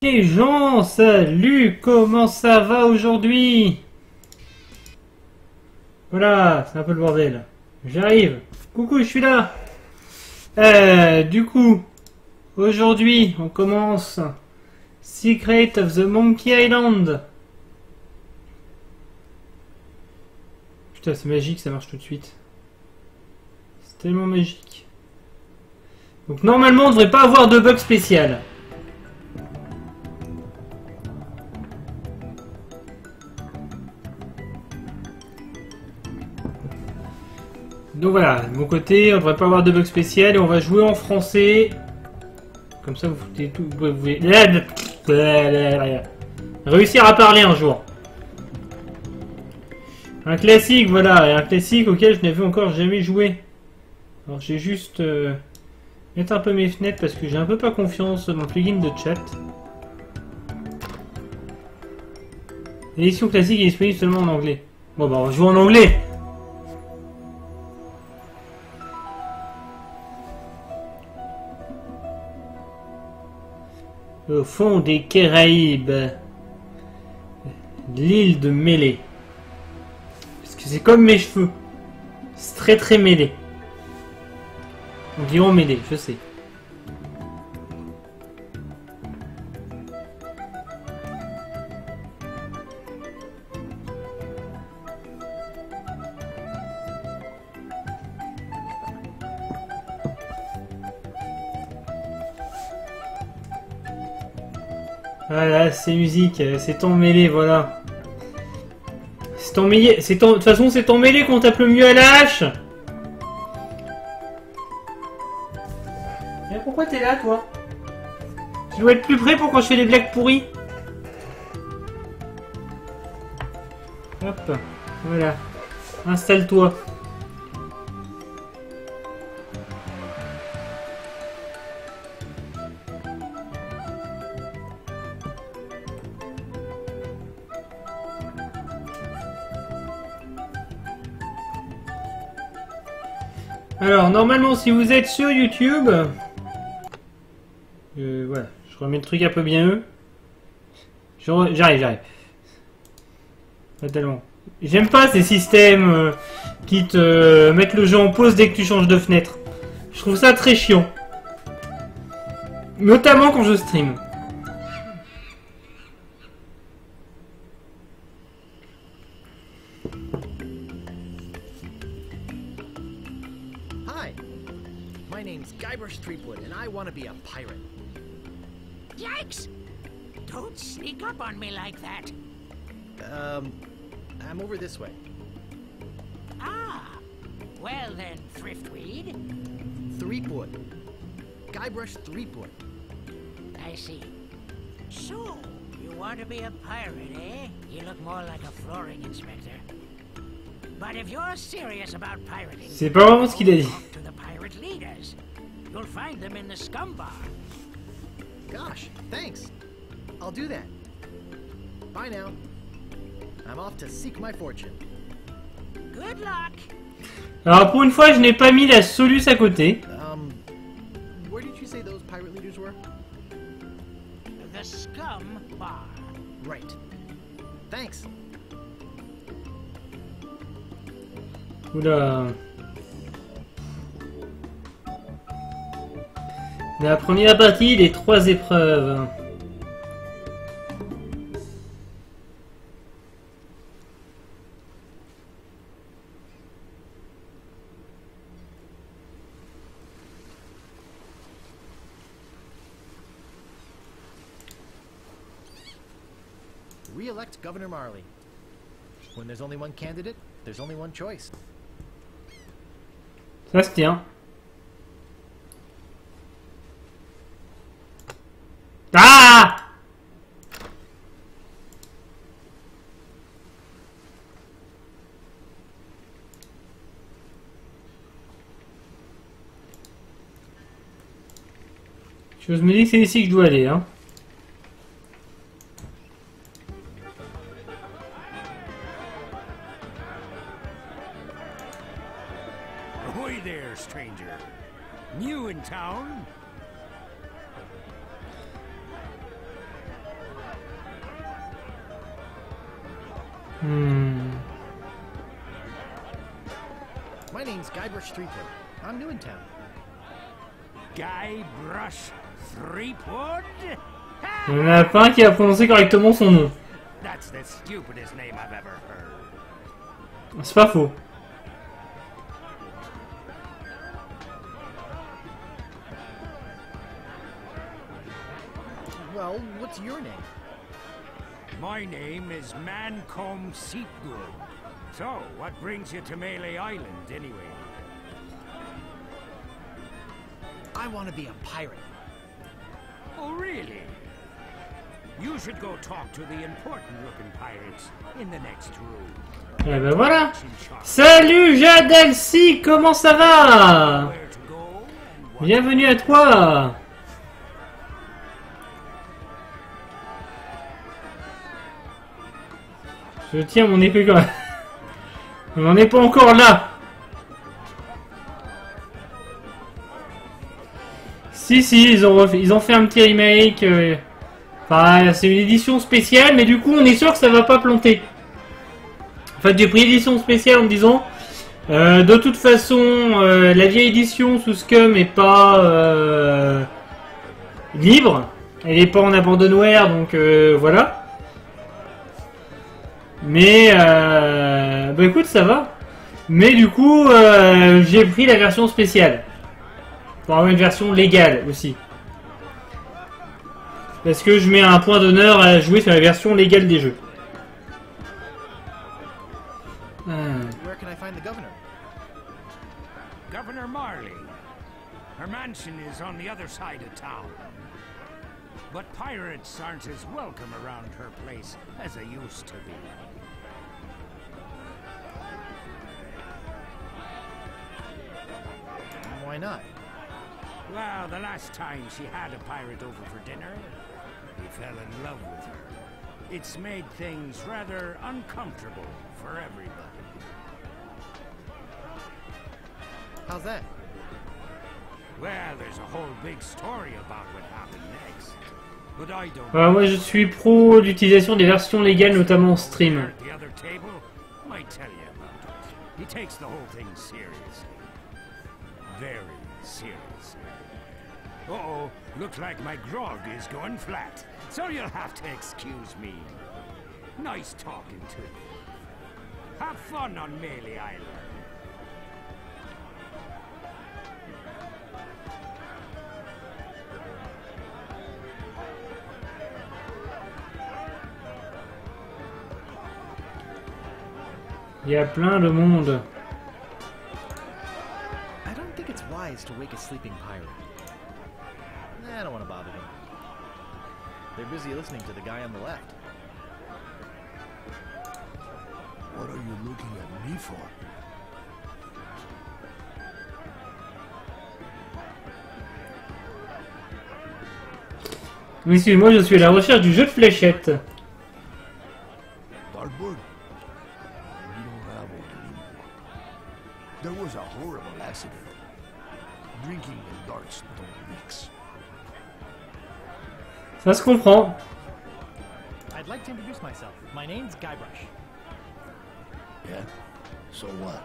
Les gens, salut, comment ça va aujourd'hui? Voilà, c'est un peu le bordel. J'arrive. Coucou, je suis là. Du coup, aujourd'hui, on commence Secret of the Monkey Island. Putain, c'est magique, ça marche tout de suite. C'est tellement magique. Donc normalement, on ne devrait pas avoir de bug spécial. Donc voilà, de mon côté, on devrait pas avoir de bug spécial et on va jouer en français. Comme ça, vous foutez tout. Vous pouvez réussir à parler un jour. Un classique, voilà, et un classique auquel je n'avais encore jamais joué. Alors j'ai juste mettre un peu mes fenêtres parce que j'ai un peu pas confiance dans le plugin de chat. L'édition classique est disponible seulement en anglais. Bon bah on va jouer en anglais. Au fond des Caraïbes, l'île de mêlée. Parce que c'est comme mes cheveux. C'est très très mêlé. On dit en mêlé, je sais. Voilà, c'est musique, c'est emmêlé, voilà. C'est emmêlé, de toute façon c'est emmêlé qu'on tape le mieux à la hache. Mais pourquoi t'es là, toi? Tu dois être plus près pour quand je fais des blagues pourries. Hop, voilà. Installe-toi. Alors, normalement, si vous êtes sur YouTube... voilà, je remets le truc un peu bien eux. J'arrive. Pas tellement. J'aime pas ces systèmes qui te mettent le jeu en pause dès que tu changes de fenêtre. Je trouve ça très chiant. Notamment quand je stream. And I want to be a pirate. Yikes! Don't sneak up on me like that. I'm over this way. Ah, well then, Thriftweed. Threepwood. Guybrush Threepwood. I see. So, you want to be a pirate, eh? You look more like a flooring inspector. But if you're serious about pirating, c'est pas vraiment ce qu'il a dit. Talk to the pirate leaders. You'll find them in the scum bar. Gosh, thanks. I'll do that. Bye now. I'm off to seek my fortune. Good luck. Alors pour une fois, je n'ai pas mis la soluce à côté. Where did you say those pirate leaders were? The scum bar. Right. Thanks. Oula. La première partie des 3 épreuves. Re-elect Governor Marley. When there's only one candidate, there's only one choice. Ça se tient. Ah! Je me dis que c'est ici que je dois aller, hein. Ahoy there, stranger. New in town? My name's Guybrush Threepwood. I'm new in town. Guybrush Threepwood? Il n'y en a pas un qui a prononcé correctement son nom. That's the stupidest name I've ever heard. C'est pas faux. Well, what's your name? My name is Mancomb Seatgood. So, what brings you to Melee Island, anyway? I want to be a pirate. Oh, really? You should go talk to the important-looking pirates in the next room. Et ben voilà. Salut Jadelsi, comment ça va? Where to go and what. Bienvenue à toi. Je tiens mon épée quand même. On n'en est pas encore là. Si, ils ont fait un petit remake. Enfin, c'est une édition spéciale, mais du coup, on est sûr que ça va pas planter. En fait, j'ai pris édition spéciale en me disant, de toute façon, la vieille édition sous Scum est pas libre. Elle est pas en abandonware, donc voilà. Mais bah écoute, ça va. Mais du coup, j'ai pris la version spéciale pour avoir une version légale aussi. Parce que je mets un point d'honneur à jouer sur la version légale des jeux. Where can I find the governor? Governor Marley. Her mansion is on the other side of town. But pirates aren't as welcome around her place as they used to be. Why not? Well, the last time she had a pirate over for dinner, he fell in love with her. It's made things rather uncomfortable for everybody. How's that? Well, there's a whole big story about what happened next. But I don't Moi, je suis pro l'utilisation des versions légales, notamment en stream. At the other table might tell you about it. He takes the whole thing seriously. Very seriously. Uh-oh, looks like my grog is going flat. So you'll have to excuse me. Nice talking to you. Have fun on Melee Island. Il y a plein de monde. I don't think it's wise to wake a sleeping pirate. I don't want to bother them. They're busy listening to the guy on the left. What are you looking at me for? Oui, moi je suis à la recherche du jeu de fléchettes. Dartboard? We don't have one anymore. There was a horrible accident. Drinking and darts don't mix. Ça se comprend. I'd like to introduce myself. My name's Guybrush. Yeah? So what?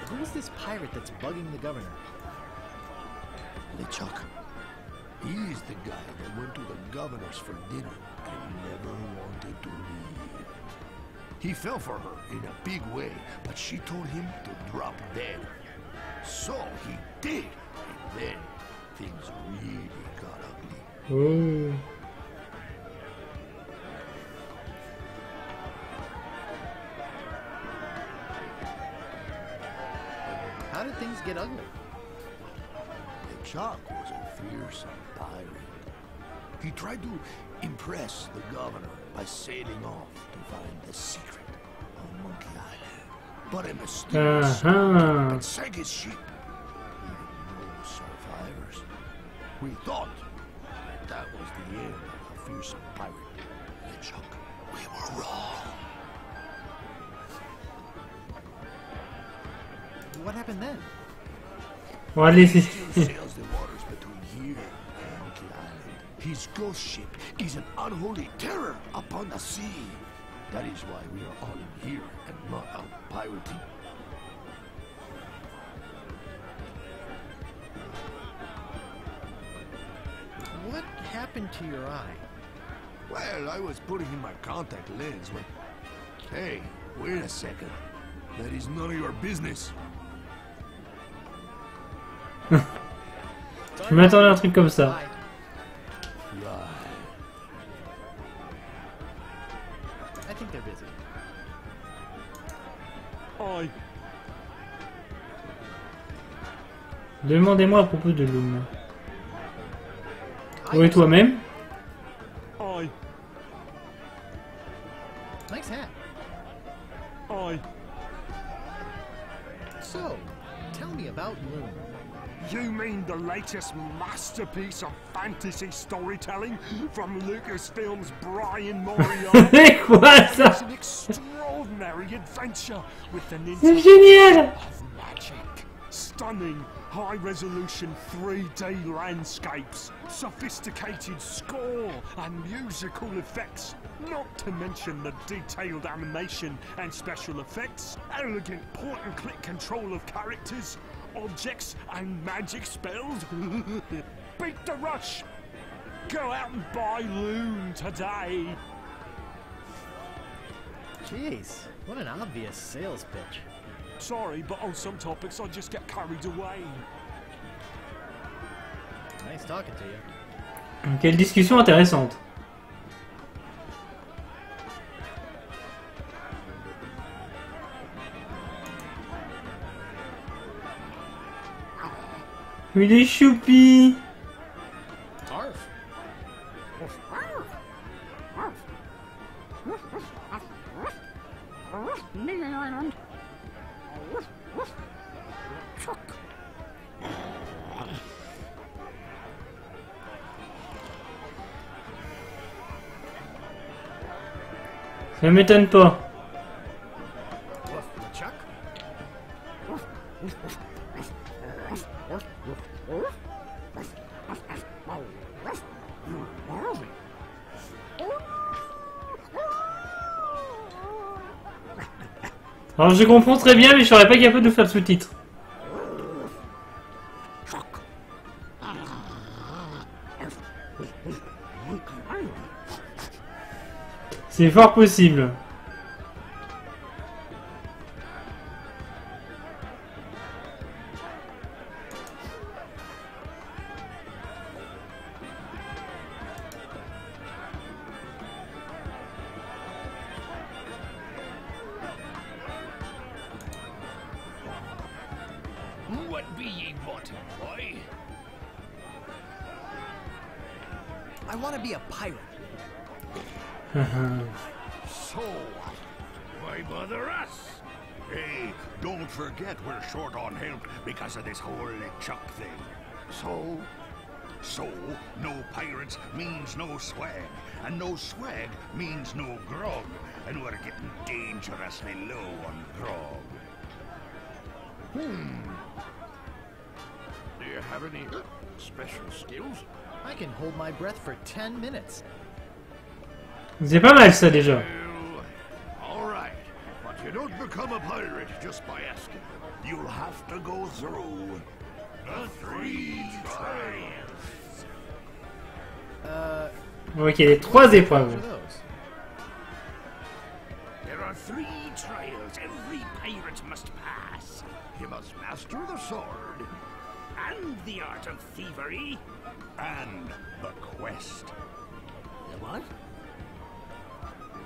Who's this pirate that's bugging the governor? LeChuck. He's the guy that went to the governor's for dinner and never wanted to leave. He fell for her in a big way, but she told him to drop dead. So he did, and then things really got ugly. Oh. How did things get ugly? LeChuck was a fearsome pirate. He tried to impress the governor by sailing off to find the secret of Monkey Island. But a mysterious and sank his ship. Leaving no survivors. We thought that was the end of a fearsome pirate. LeChuck, we were wrong. What happened then? Bon, allez, Still sails the waters between here and Monkey Island. His ghost ship is an unholy terror upon the sea. That is why we are all in here and not out pirating. What happened to your eye? Well, I was putting in my contact lens when... Hey, wait a second. That is none of your business. Je m'attendais à un truc comme ça. Bye. Right. I think they're busy. Aye. Demandez-moi à propos de Loom. Oui, toi-même. Aye. Nice hat. Aye. So, tell me about Loom. You mean the latest masterpiece of fantasy storytelling from Lucasfilm's Brian Moriarty? C'est quoi ça? It's an extraordinary adventure with an C'est génial! of magic. Stunning, high-resolution 3D landscapes, sophisticated score and musical effects, not to mention the detailed animation and special effects, elegant point-and-click control of characters, objects and magic spells. Beat the rush! Go out and buy Loom today! Jeez, what an obvious sales pitch. Sorry, but on some topics I just get carried away. Nice talking to you. Quelle discussion intéressante. Il est choupi. Arf. Ça m'étonne pas. Chuck? Alors je comprends très bien, mais je serais pas capable de faire le sous-titre. C'est fort possible. What be ye wanting, boy? I want to be a pirate. So, why bother us? Hey, don't forget we're short on help because of this whole LeChuck thing. So, no pirates means no swag, and no swag means no grog, and we're getting dangerously low on grog. Do you have any special skills? I can hold my breath for 10 minutes. C'est pas mal ça déjà. Well, all right, but you don't become a pirate just by asking. You'll have to go through the 3 trials. Ok, les 3 épreuves. What are those? There are 3 trials every pirate must pass. You must master the sword And the art of thievery. and the quest. The what?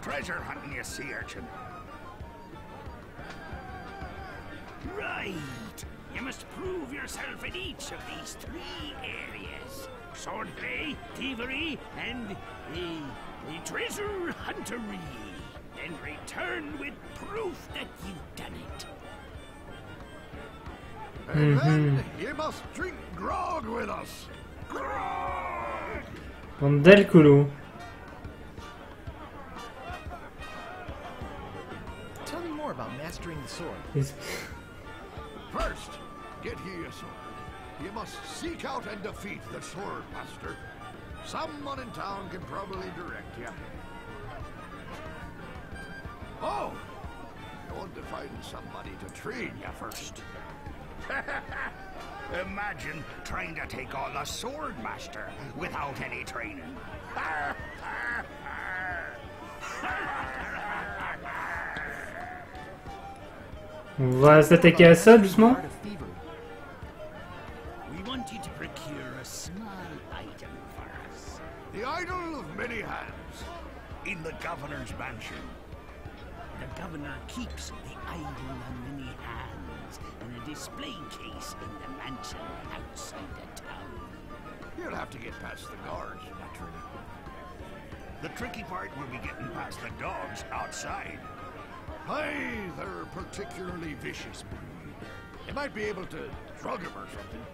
Treasure hunting, you sea urchin. Right. You must prove yourself in each of these 3 areas. Swordplay, thievery, and treasure huntery. Then return with proof that you've done it. And then you must drink grog with us. Grog! Bande d'alcoolo. Tell me more about mastering the sword. First, get ye a sword. You must seek out and defeat the sword master. Someone in town can probably direct you. Oh! I want to find somebody to train you first. Imagine trying to take on a sword master without any training. On va s'attaquer à ça doucement. We want you to procure a small item for us. The idol of many hands. In the governor's mansion. The governor keeps the idol of many hands in a display case in the mansion outside the town. You'll have to get past the guards, naturally. The tricky part will be getting past the dogs outside. Aye, they're a particularly vicious breed. You might be able to drug him or something.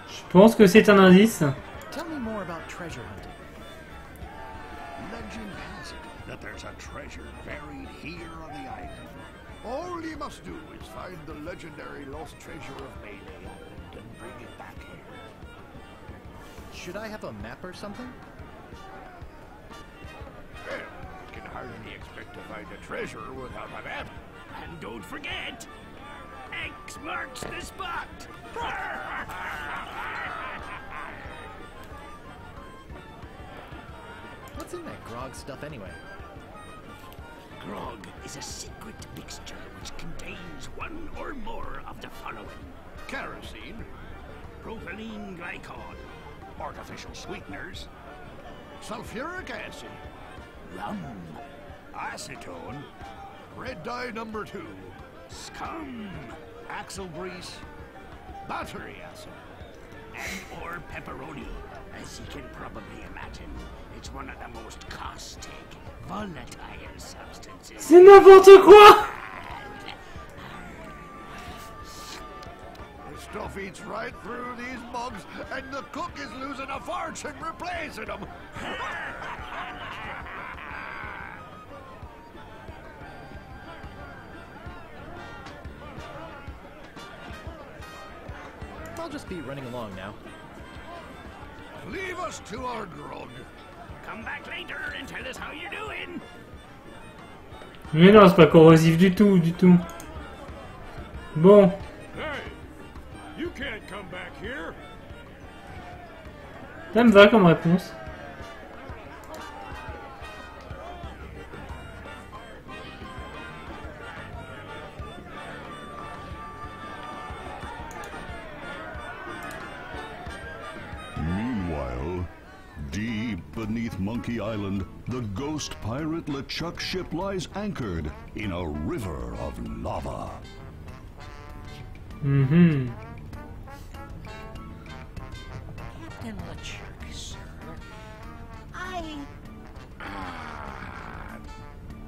Je pense que c'est un indice. Tell me more about treasure hunting. Legend has it That there's a treasure buried here on the island. all you must do is find the legendary lost treasure of Mayday Island and bring it back here. Should I have a map or something? Well, you can hardly expect to find a treasure without a map. And don't forget, X marks the spot. What's in that grog stuff anyway? Grog is a secret mixture which contains one or more of the following: Kerosene, Propylene glycol, artificial sweeteners, sulfuric acid, rum, acetone, red dye number 2, scum, axle grease, battery acid. and or pepperoni. As you can probably imagine, it's one of the most caustic, volatile substances. C'est n'importe quoi! The stuff eats right through these mugs, and the cook is losing a fortune replacing them. I'll just be running along now. Leave us to our grog. Come back later and tell us how you're doing. Mais non, c'est pas corrosif du tout, du tout. Bon. Hey, you can't come back here. Ça me va comme réponse. Meanwhile, deep beneath Monkey Island, the ghost pirate LeChuck's ship lies anchored in a river of lava. Mhm. Captain LeChuck, sir.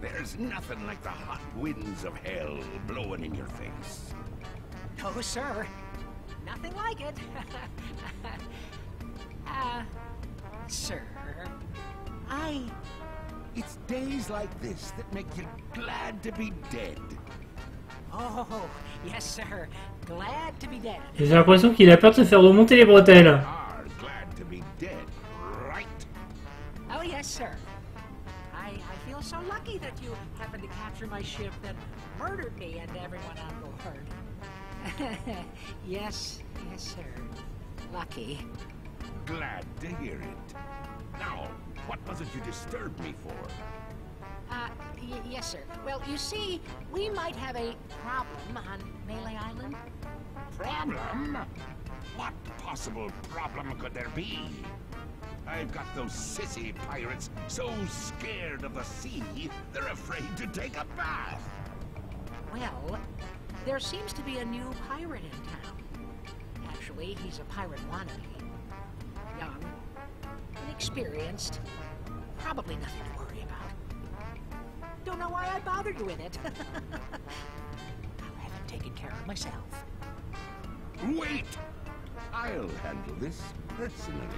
There's nothing like the hot winds of hell blowing in your face. Oh, sir. Nothing like it. Sir. It's days like this that make you glad to be dead. Oh, yes, sir. Glad to be dead. J'ai l'impression qu'il a peur de se faire remonter les bretelles. Are glad to be dead, right? Oh, yes, sir. I feel so lucky that you happened to capture my ship that murdered me and everyone on board. Yes, sir. Lucky. Glad to hear it. Now, what was it you disturbed me for? Yes, sir. Well, you see, we might have a problem on Melee Island. Problem? What possible problem could there be? I've got those sissy pirates so scared of the sea, they're afraid to take a bath. Well, there seems to be a new pirate in town. Actually, he's a pirate wannabe. Young, inexperienced, probably nothing to worry about. Don't know why I bothered you with it. I'll have him taken care of myself. Wait! I'll handle this personally.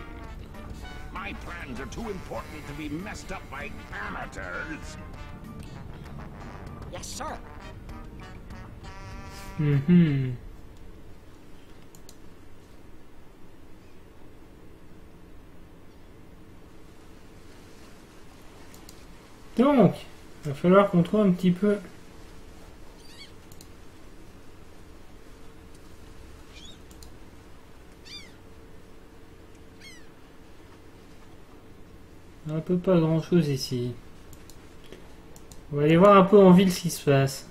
My plans are too important to be messed up by amateurs. Yes, sir. Donc, il va falloir qu'on trouve un petit peu... Un peu pas grand chose ici. On va aller voir un peu en ville ce qui se passe.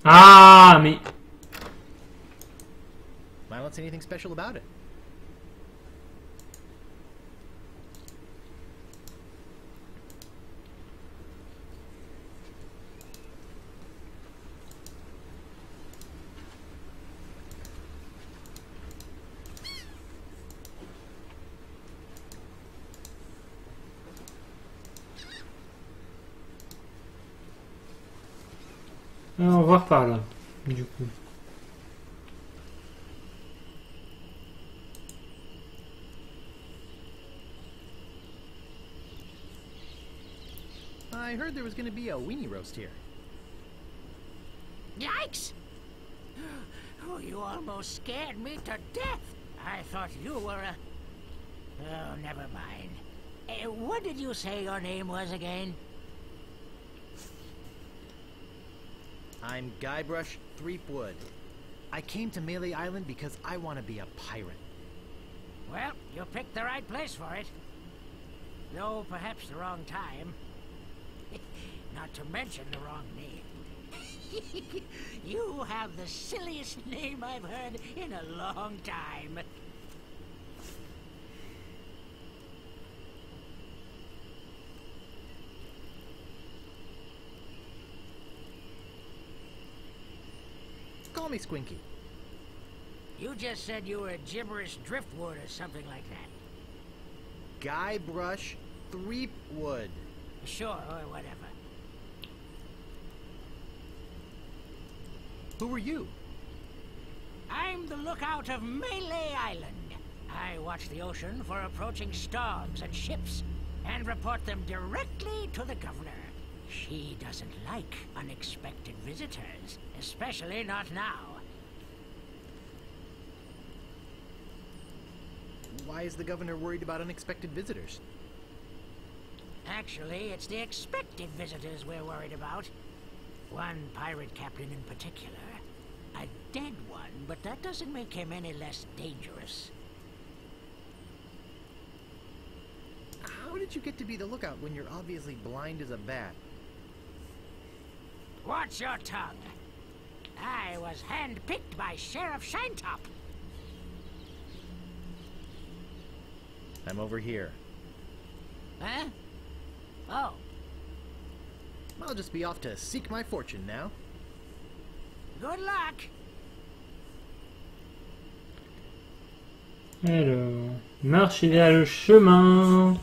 Ah, mais... I don't see anything special about it. Ah, on va voir par là, du coup. I heard there was going to be a weenie roast here. Yikes! Oh, you almost scared me to death. I thought you were a... Oh, never mind. What did you say your name was again? I'm Guybrush Threepwood. I came to Melee Island because I want to be a pirate. Well, you picked the right place for it. Though perhaps the wrong time. Not to mention the wrong name. You have the silliest name I've heard in a long time. Call me Squinky. You just said you were gibberish driftwood or something like that. Guybrush Threepwood. Sure, or whatever. Who are you? I'm the lookout of Melee Island. I watch the ocean for approaching storms and ships, and report them directly to the governor. She doesn't like unexpected visitors, especially not now. Why is the governor worried about unexpected visitors? Actually, it's the expected visitors we're worried about. One pirate captain in particular. A dead one, but that doesn't make him any less dangerous. How did you get to be the lookout when you're obviously blind as a bat? Watch your tongue. I was handpicked by Sheriff Shinetop. I'm over here. Huh? Oh. I'll just be off to seek my fortune now. Good luck. Alors, marchez vers le chemin.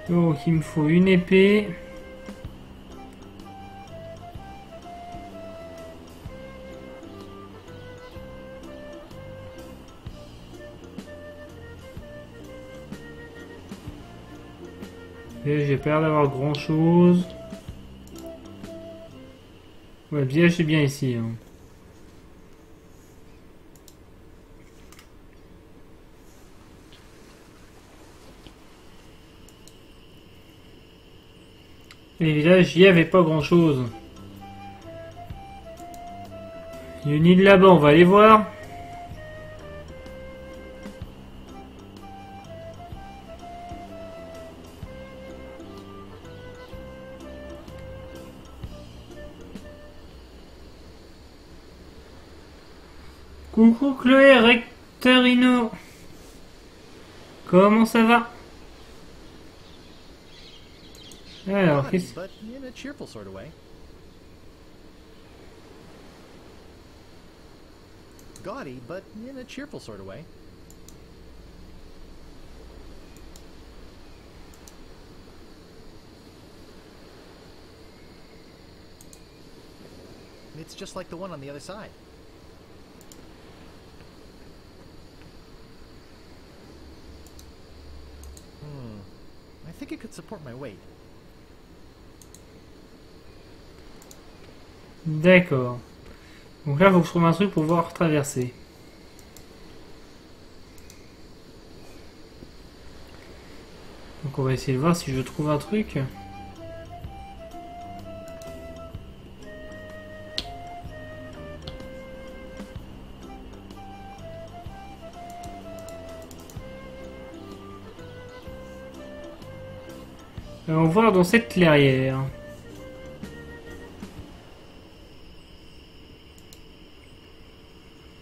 Donc, il me faut une épée. Et j'ai pas l'air d'avoir grand chose. Ouais, le village c'est bien ici. Hein. Les villages, il n'y avait pas grand chose. Il y a une île là-bas, on va aller voir. Coucou Chloé, Rectorino. Comment ça va? Alors, Gaudy, qu'est-ce... but in a cheerful sort of way. Gaudy, but in a cheerful sort of way. It's just like the one on the other side. could support my weight. D'accord. Donc là, il faut que je trouve un truc pour pouvoir traverser. Donc on va essayer de voir si je trouve un truc. On va voir dans cette clairière.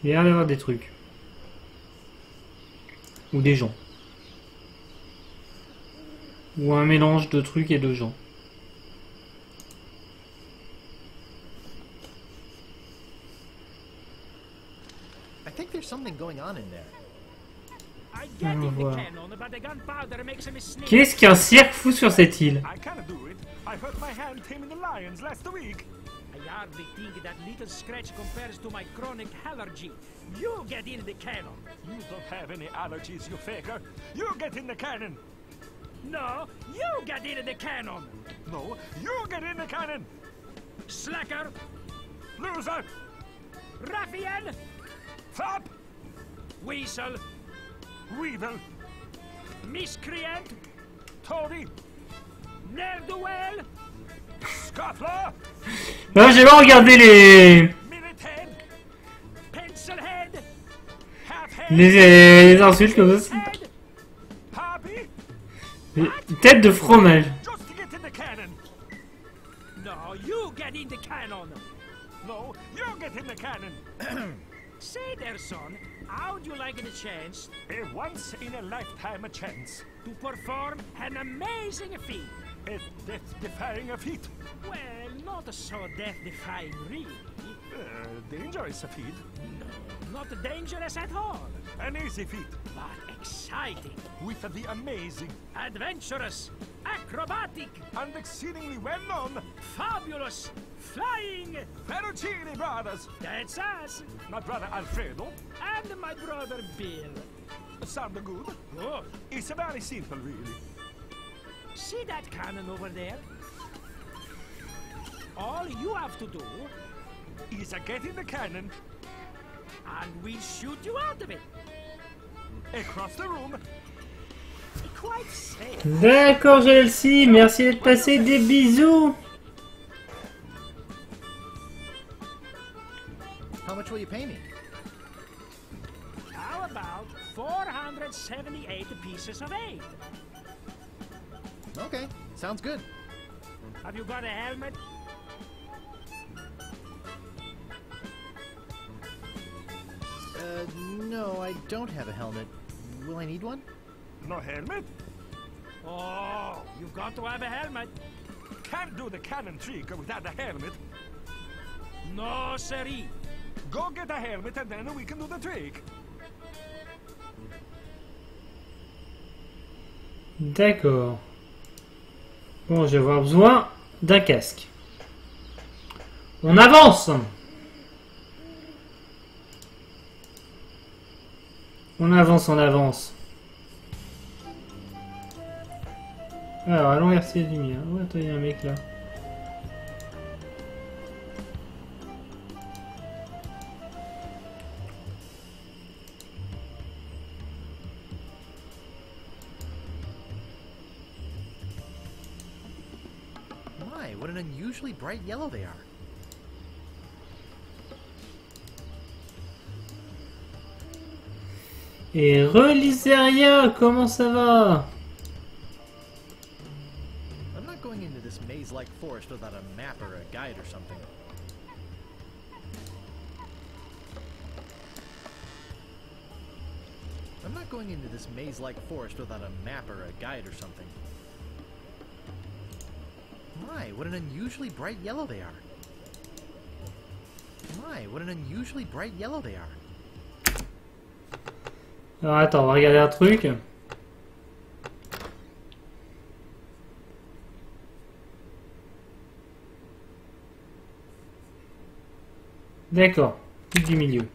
Il y a l'air d'avoir des trucs. Ou des gens. Ou un mélange de trucs et de gens. I think there's something going on in there. I get On in voit. the cannon, but the gunpowder makes me sneeze. Qu'est-ce qu'un cirque fout sur cette île? I can't do it. I hurt my hand taming the lions last week. I hardly think that little scratch compares to my chronic allergy. You get in the cannon. You don't have any allergies, you faker. You get in the cannon. No, you get in the cannon. No, you get in the cannon. Slacker, Loser. ruffian, Flop. weasel, Weevil. miscreant, Toady. ne'er-do-well, Scuffler. Là, j'ai pas regardé Minute head. pencilhead, Half head. les insultes comme ça. head. Happy. Tête de fromage. Just to get in the cannon. No, you get in the cannon. No, you get in the cannon. Say there, son, how'd you like the chance A once in a lifetime a chance. to perform an amazing feat? A death-defying feat. Well, not so death-defying, really. Dangerous feat. Not dangerous at all, An easy feat. but exciting, With the amazing adventurous, acrobatic, and exceedingly well-known fabulous, flying. Ferrucini brothers. That's us, My brother Alfredo. and my brother Bill. Sound good? Good. It's very simple, really. See that cannon over there? All you have to do, Is get in the cannon, and we'll shoot you out of it. across the room. Quite safe. D'accord, Jelsi, merci d'être passé, des bisous. How much will you pay me? How about 478 pieces of 8? Okay, sounds good. Have you got a helmet? No, I don't have a helmet. Will I need one? No helmet. Oh, you've got to have a helmet. Can't do the cannon trick without a helmet. No, siree. Go get a helmet and then we can do the trick. D'accord. Bon, je vais avoir besoin d'un casque. On avance. On avance, on avance. Alors, allons vers ces lumières. Oh, attends, il y a un mec là. My, what an unusually bright yellow they are. Et Reliseria, comment ça va? I'm not going into this maze-like forest without a map or a guide or something. I'm not going into this maze-like forest without a map or a guide or something. My, what an unusually bright yellow they are. My, what an unusually bright yellow they are. Alors attends, on va regarder un truc. D'accord, truc du milieu.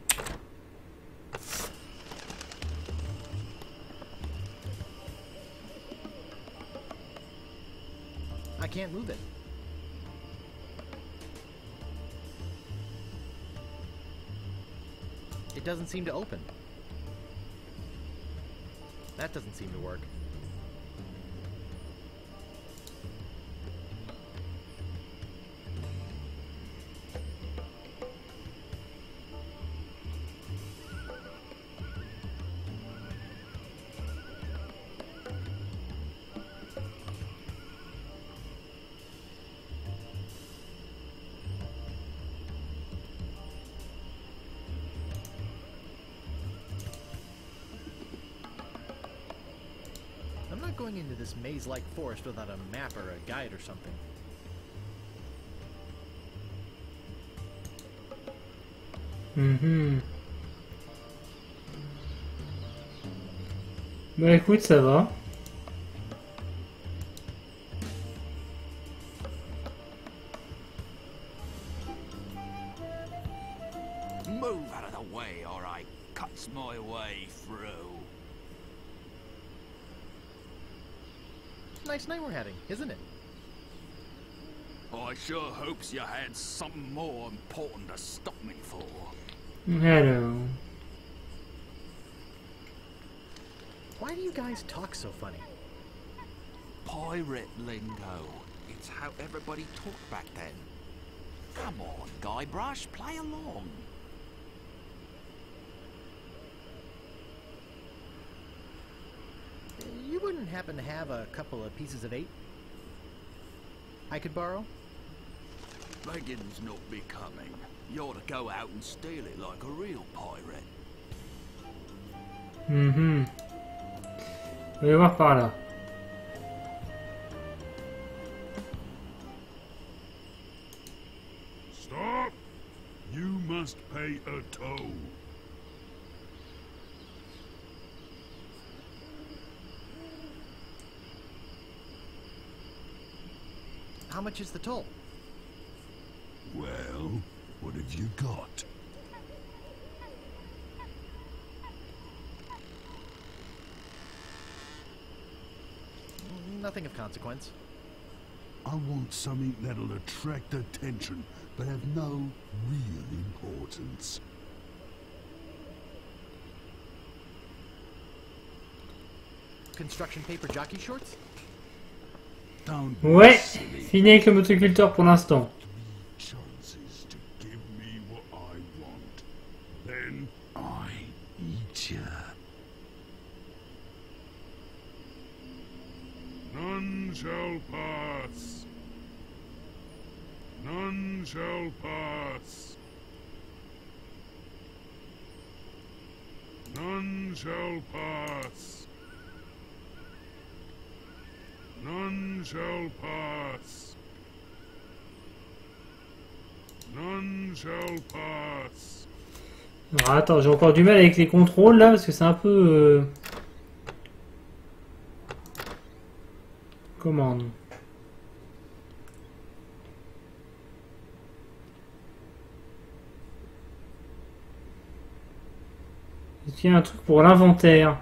I can't move it. It doesn't seem to open. That doesn't seem to work. I'm not going into this maze-like forest without a map or a guide or something. Bah écoute, ça va. Move out of the way, or I cuts my way through. Nice night we're having, isn't it? I sure hopes you had something more important to stop me for. Hello. Why do you guys talk so funny? Pirate lingo. It's how everybody talked back then. Come on, Guybrush, play along. You wouldn't happen to have a couple of pieces of 8 I could borrow? Begging's not becoming. You ought to go out and steal it like a real pirate. On va voir par là. Stop! You must pay a toll. How much is the toll? Well, what have you got? Nothing of consequence. I want something that'll attract attention, but have no real importance. Construction paper jockey shorts? Don't be Ouais, silly. fini avec le motoculteur pour l'instant. Chances to give me what I want. Then I eat ya. None shall pass. None shall pass. None shall pass. None shall pass. None shall pass. Alors, attends, j'ai encore du mal avec les contrôles là parce que c'est un peu. Commande. Est-ce qu'il y a un truc pour l'inventaire?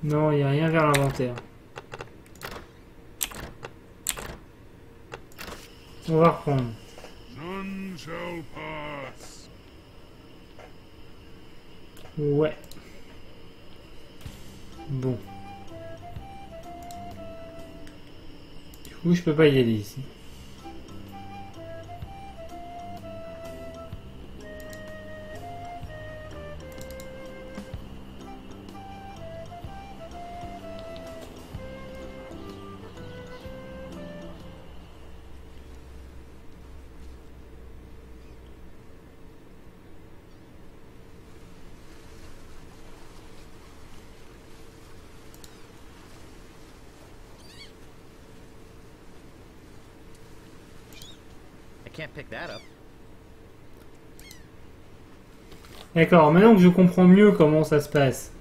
Non, il n'y a rien vers l'inventaire. On va reprendre. None shall pass. Ouais. Bon. Du coup, je peux pas y aller ici. I can't pick that up. D'accord, maintenant que je comprends mieux comment ça se passe.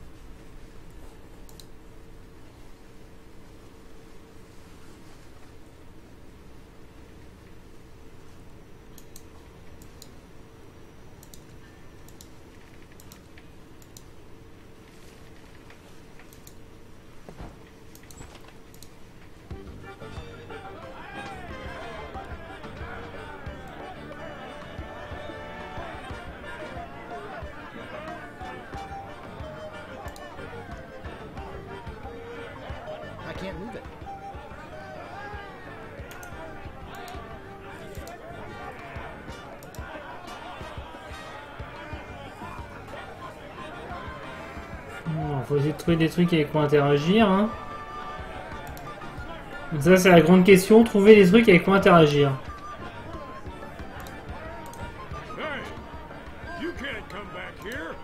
can't move it. Bon, faut essayer de trouver des trucs avec quoi interagir. Hein. Donc ça, c'est la grande question. Trouver des trucs avec quoi interagir. Hey, you can't come back here.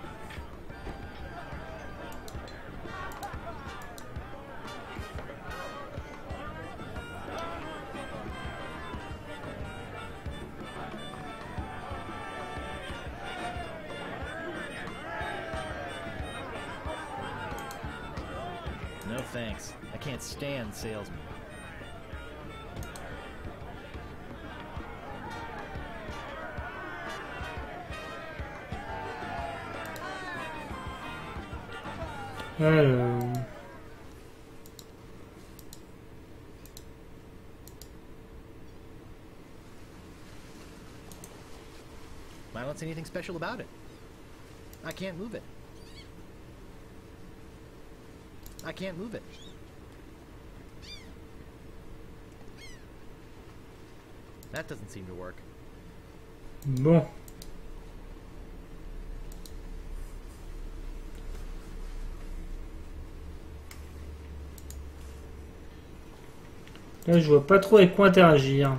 No thanks. I can't stand salesmen. Alors... I don't see anything special about it. I can't move it. I can't move it. That doesn't seem to work. Bon. Là, je vois pas trop avec quoi interagir.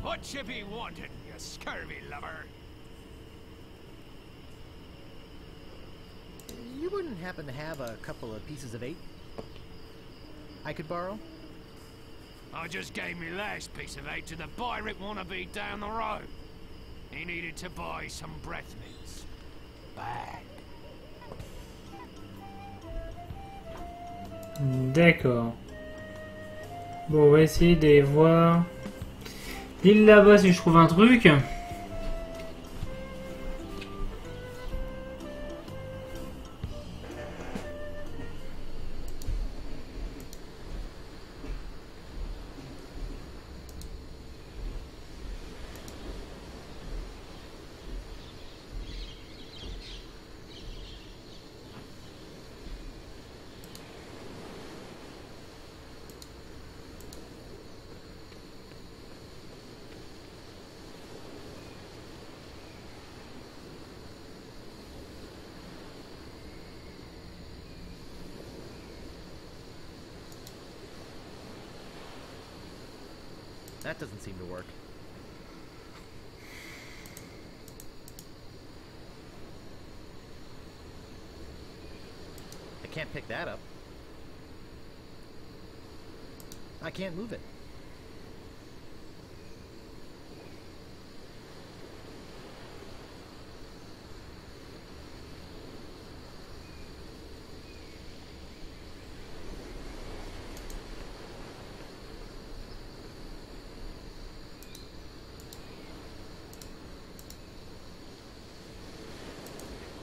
What you be wanting, you scurvy lover? You wouldn't happen to have a couple of pieces of 8 I could borrow? I just gave me last piece of 8 to the pirate wannabe down the road. He needed to buy some breath mints. Bad. D'accord. Bon, on va essayer d'aller voir l'île là-bas si je trouve un truc. That doesn't seem to work. I can't pick that up. I can't move it.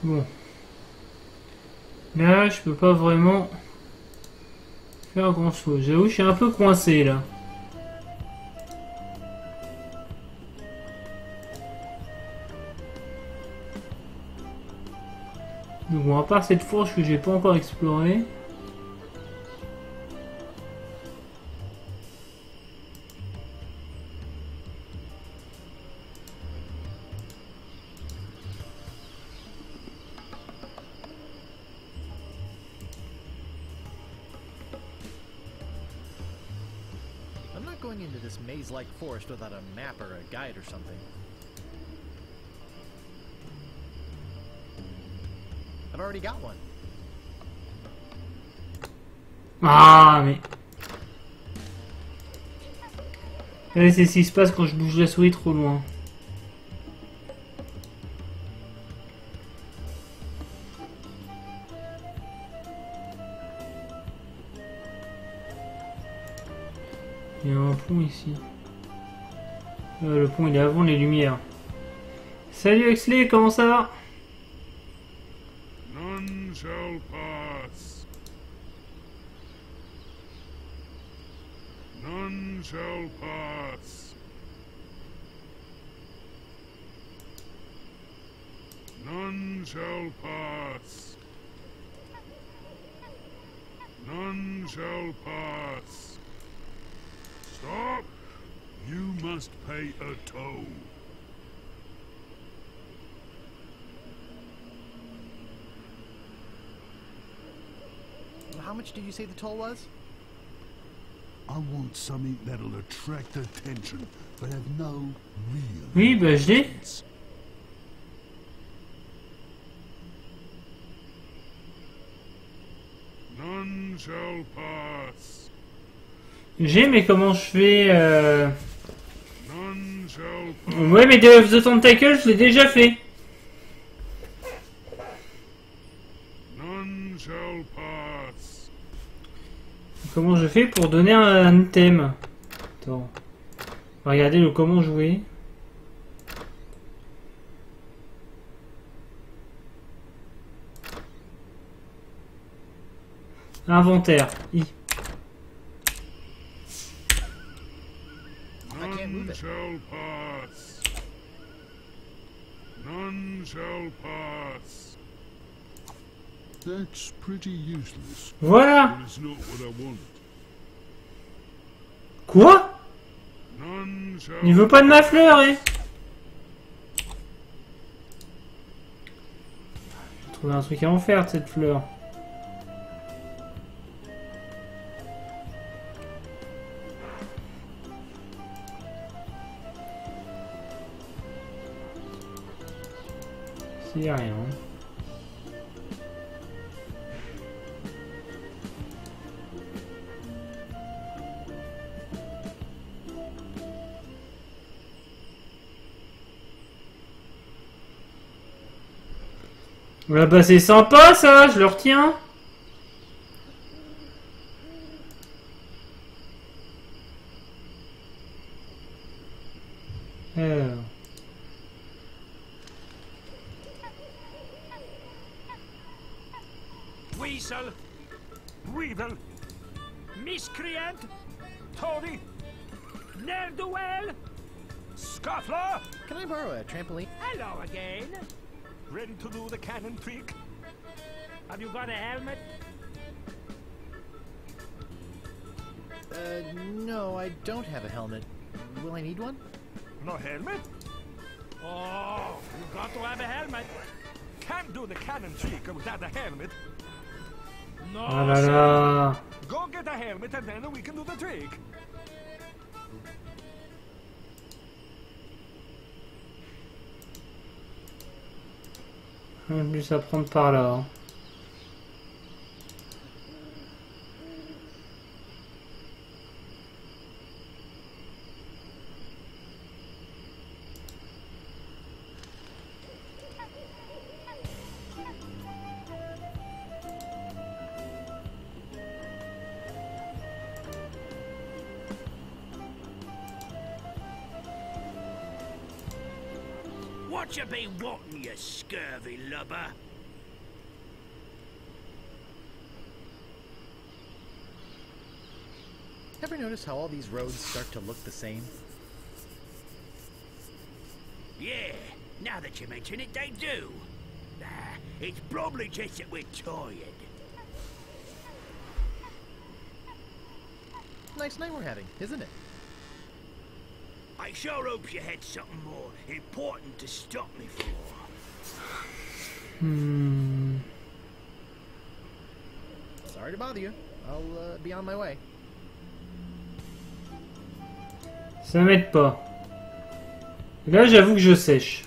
Bon. Là, je peux pas vraiment faire grand chose. J'avoue, je suis un peu coincé là. Donc bon, à part cette fourche que j'ai pas encore explorée. I'm not going into this maze-like forest without a map or a guide or something. I've already got one. Ah, mais... Ouais, c'est ce qui se passe quand je bouge la souris trop loin. Il y a un pont ici. Le pont il est avant les lumières. Salut Huxley, comment ça va? None shall pass. None shall pass. None shall pass. None shall pass. Stop! You must pay a toll. How much did you say the toll was? I want something that'll attract attention, but have no real. Oui, bah je l'ai. sense. None shall pass. J'ai, mais comment je fais None shall pass. Ouais, mais Day of the Tentacle, je l'ai déjà fait. None shall pass. Comment je fais pour donner un thème? Attends. Regardez le comment jouer. Inventaire. I. I can't move None it. shall pass. None shall pass. That's pretty useless. Voilà. But it's not what I wanted. Quoi? None shall. Il veut pas de ma fleur, eh? J'ai trouvé un truc à en faire de cette fleur. Il y a rien. Ah bah c'est sympa ça, je le retiens. Alors. Weasel! Weevil! Miscreant! Toady! Ne'er-do-well! Scuffler! Can I borrow a trampoline? Hello again! Ready to do the cannon trick? Have you got a helmet? No, I don't have a helmet. Will I need one? No helmet? Oh, you got to have a helmet. Can't do the cannon trick without a helmet. No, Ah là là. Go get a helmet and then we can do the trick. On va plus apprendre par là. Hein. What you be wanting, you scurvy lubber? Ever notice how all these roads start to look the same? Yeah, now that you mention it, they do. It's probably just that we're tired. Nice night we're having, isn't it? I sure hope you had something more important to stop me for. Sorry to bother you. I'll be on my way. Ça m'aide pas. Là, j'avoue que je sèche.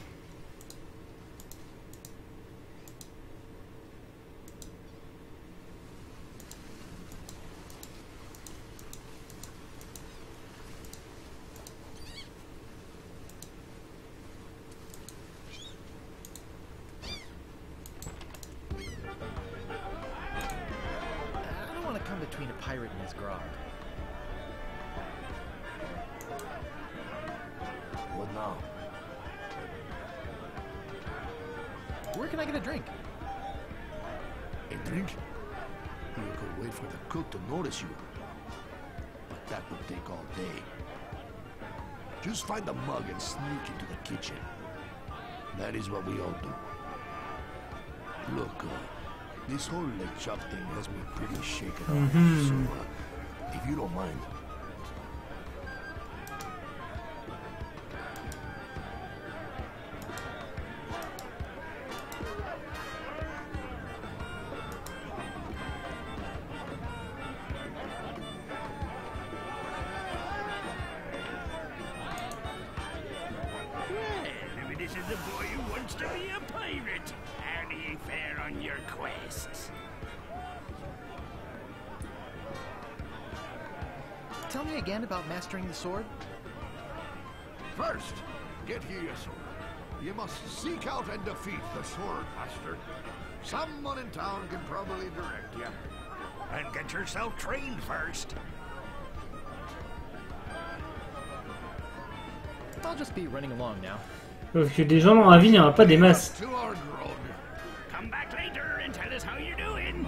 I don't want to come between a pirate and his grog. What now? can I get a drink? A drink? You could wait for the cook to notice you. But that would take all day. Just find a mug and sneak into the kitchen. That is what we all do. Look, this whole LeChuck thing has me pretty shaken up. So, if you don't mind. This is the boy who wants to be a pirate. How do you fare on your quests? Tell me again about mastering the sword. First, get ye a sword. You must seek out and defeat the sword master. Someone in town can probably direct you. And get yourself trained first. I'll just be running along now. Parce que des gens dans la vie, il n'y en a pas des masses. To our grog. Come back later and tell us how you're doing.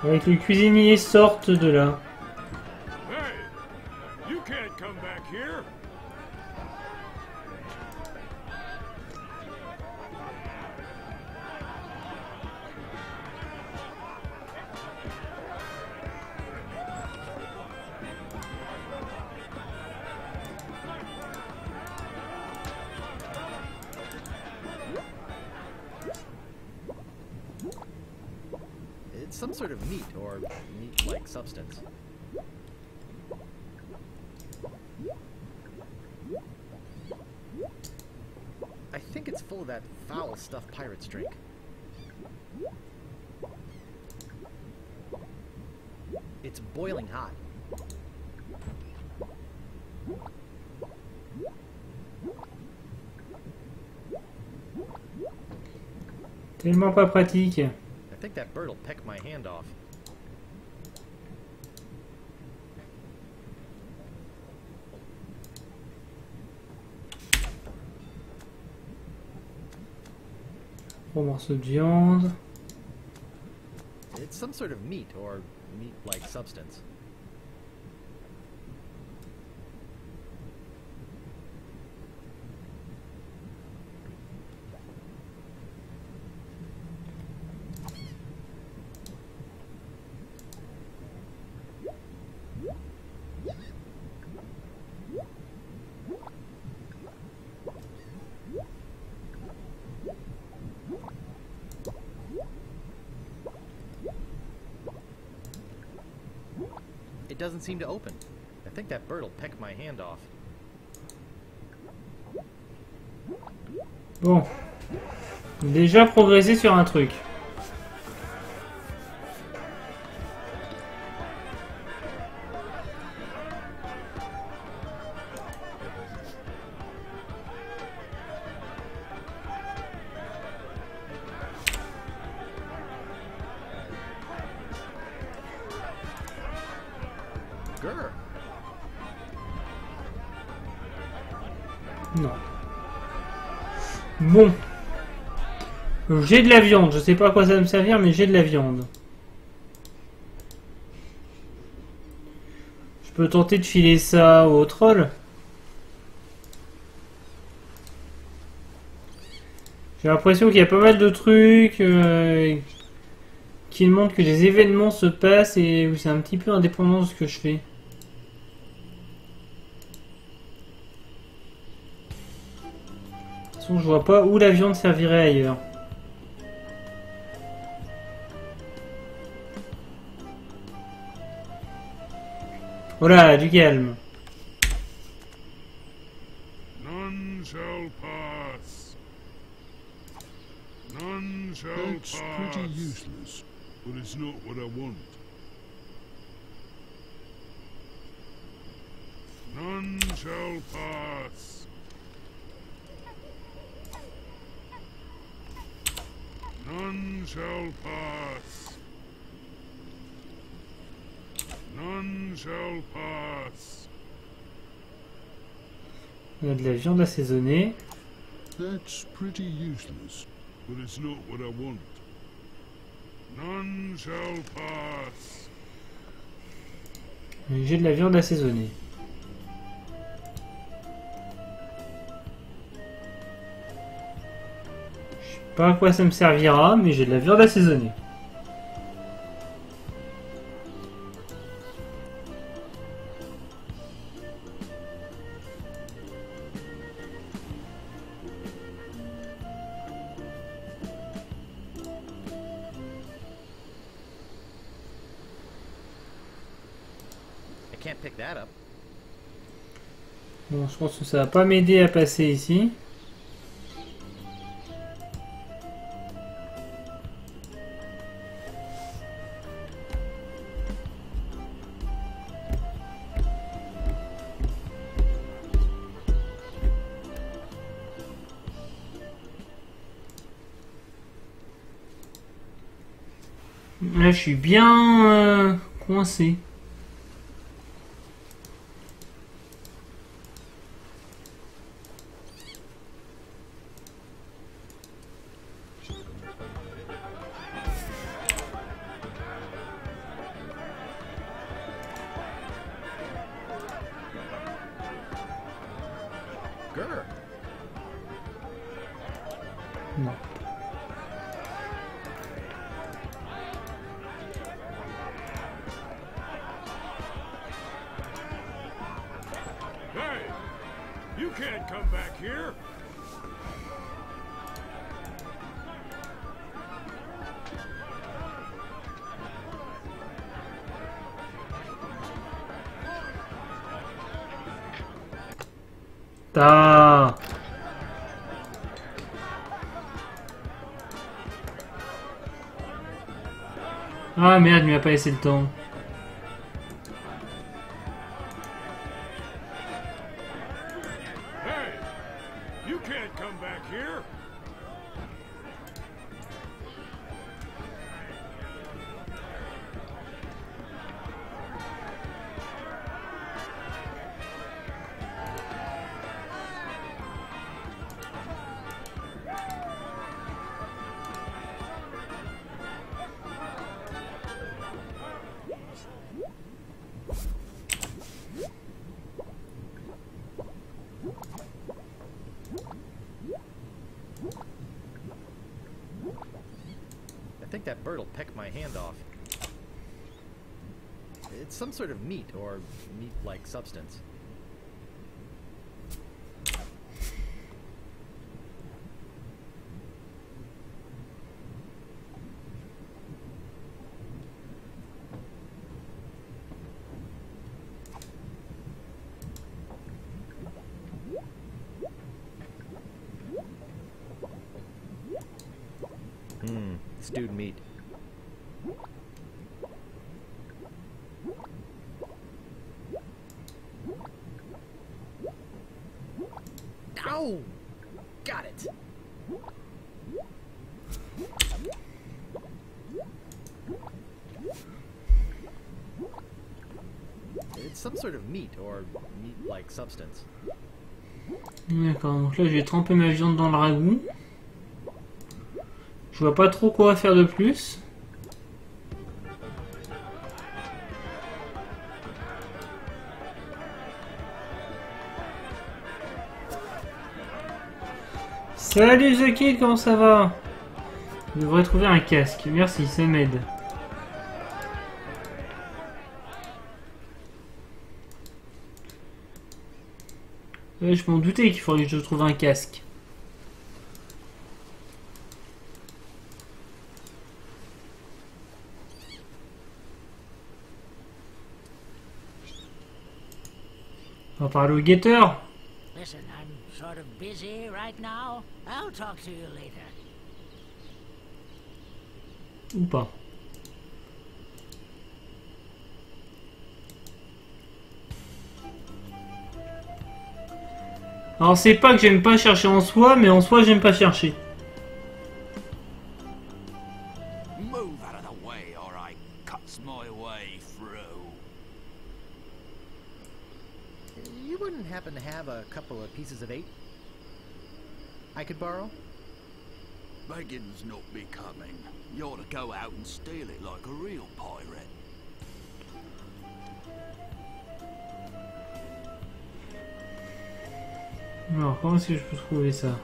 Avec le cuisinier sortent de là. Hey, you can't come back here. It's some sort of meat or meat-like substance. I think it's full of that foul stuff pirates drink. It's boiling hot. Tellement pas pratique. I think that bird'll peck my hand off. Gros morceau de viande. It's some sort of meat or meat-like substance. It doesn't seem to open. I think that bird'll peck my hand off. Bon. Déjà progressé sur un truc. Grr. Non. Bon. J'ai de la viande. Je sais pas à quoi ça va me servir, mais j'ai de la viande. Je peux tenter de filer ça au troll. J'ai l'impression qu'il y a pas mal de trucs qui montrent que des événements se passent et où c'est un petit peu indépendant de ce que je fais. De toute façon, je vois pas où la viande servirait ailleurs. Voilà, du calme. None shall pass. None shall It's pretty useless, but it's not what I want. None shall pass. None shall pass. None shall pass. On a de la viande assaisonnée. That's pretty useless. But it's not what I want. None shall pass. J'ai de la viande assaisonnée. Je sais pas à quoi ça me servira, mais j'ai de la viande assaisonnée. I can't pick that up. Bon, je pense que ça va pas m'aider à passer ici. Là, je suis bien coincé. Grr. Non. Hey! You can't come back here! Ah. Ah merde, il m'a pas laissé le temps. Hey! You can't come back here! I think that bird'll peck my hand off. It's some sort of meat or meat-like substance. Stewed meat. Ow! Got it! It's some sort of meat or meat-like substance. D'accord, donc là je vais tremper ma viande dans le ragoût. Je vois pas trop quoi faire de plus. Salut The Kid, comment ça va? Je devrais trouver un casque. Merci, ça m'aide. Je m'en doutais qu'il faudrait que je trouve un casque. On va parler au guetteur. Listen, I'm sort of busy right now. I'll talk to you later. Ou pas. Alors c'est pas que j'aime pas chercher en soi, mais en soi j'aime pas chercher. Move out of the way, or I cuts my way through. You wouldn't happen to have a couple of pieces of 8 I could borrow? Begging's not becoming. You ought to go out and steal it like a real pirate. Alors comment est-ce que je peux trouver ça?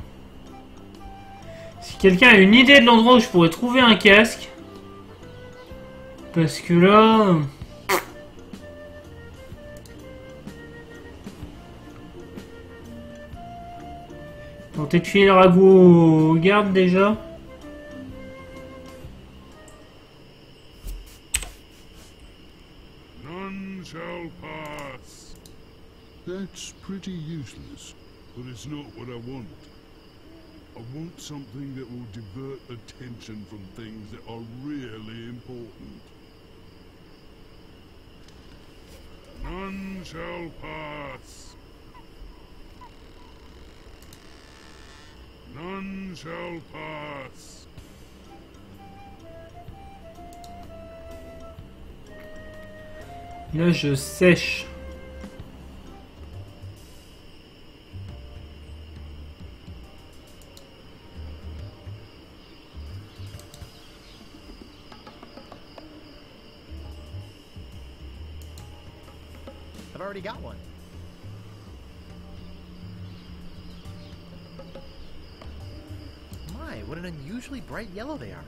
Si quelqu'un a une idée de l'endroit où je pourrais trouver un casque. Parce que là... Tenter de filer le ragoût aux gardes déjà. None shall pass. That's pretty useless. But it's not what I want. I want something that will divert attention from things that are really important. None shall pass. None shall pass. Là je sèche. I've already got one. My, what an unusually bright yellow they are.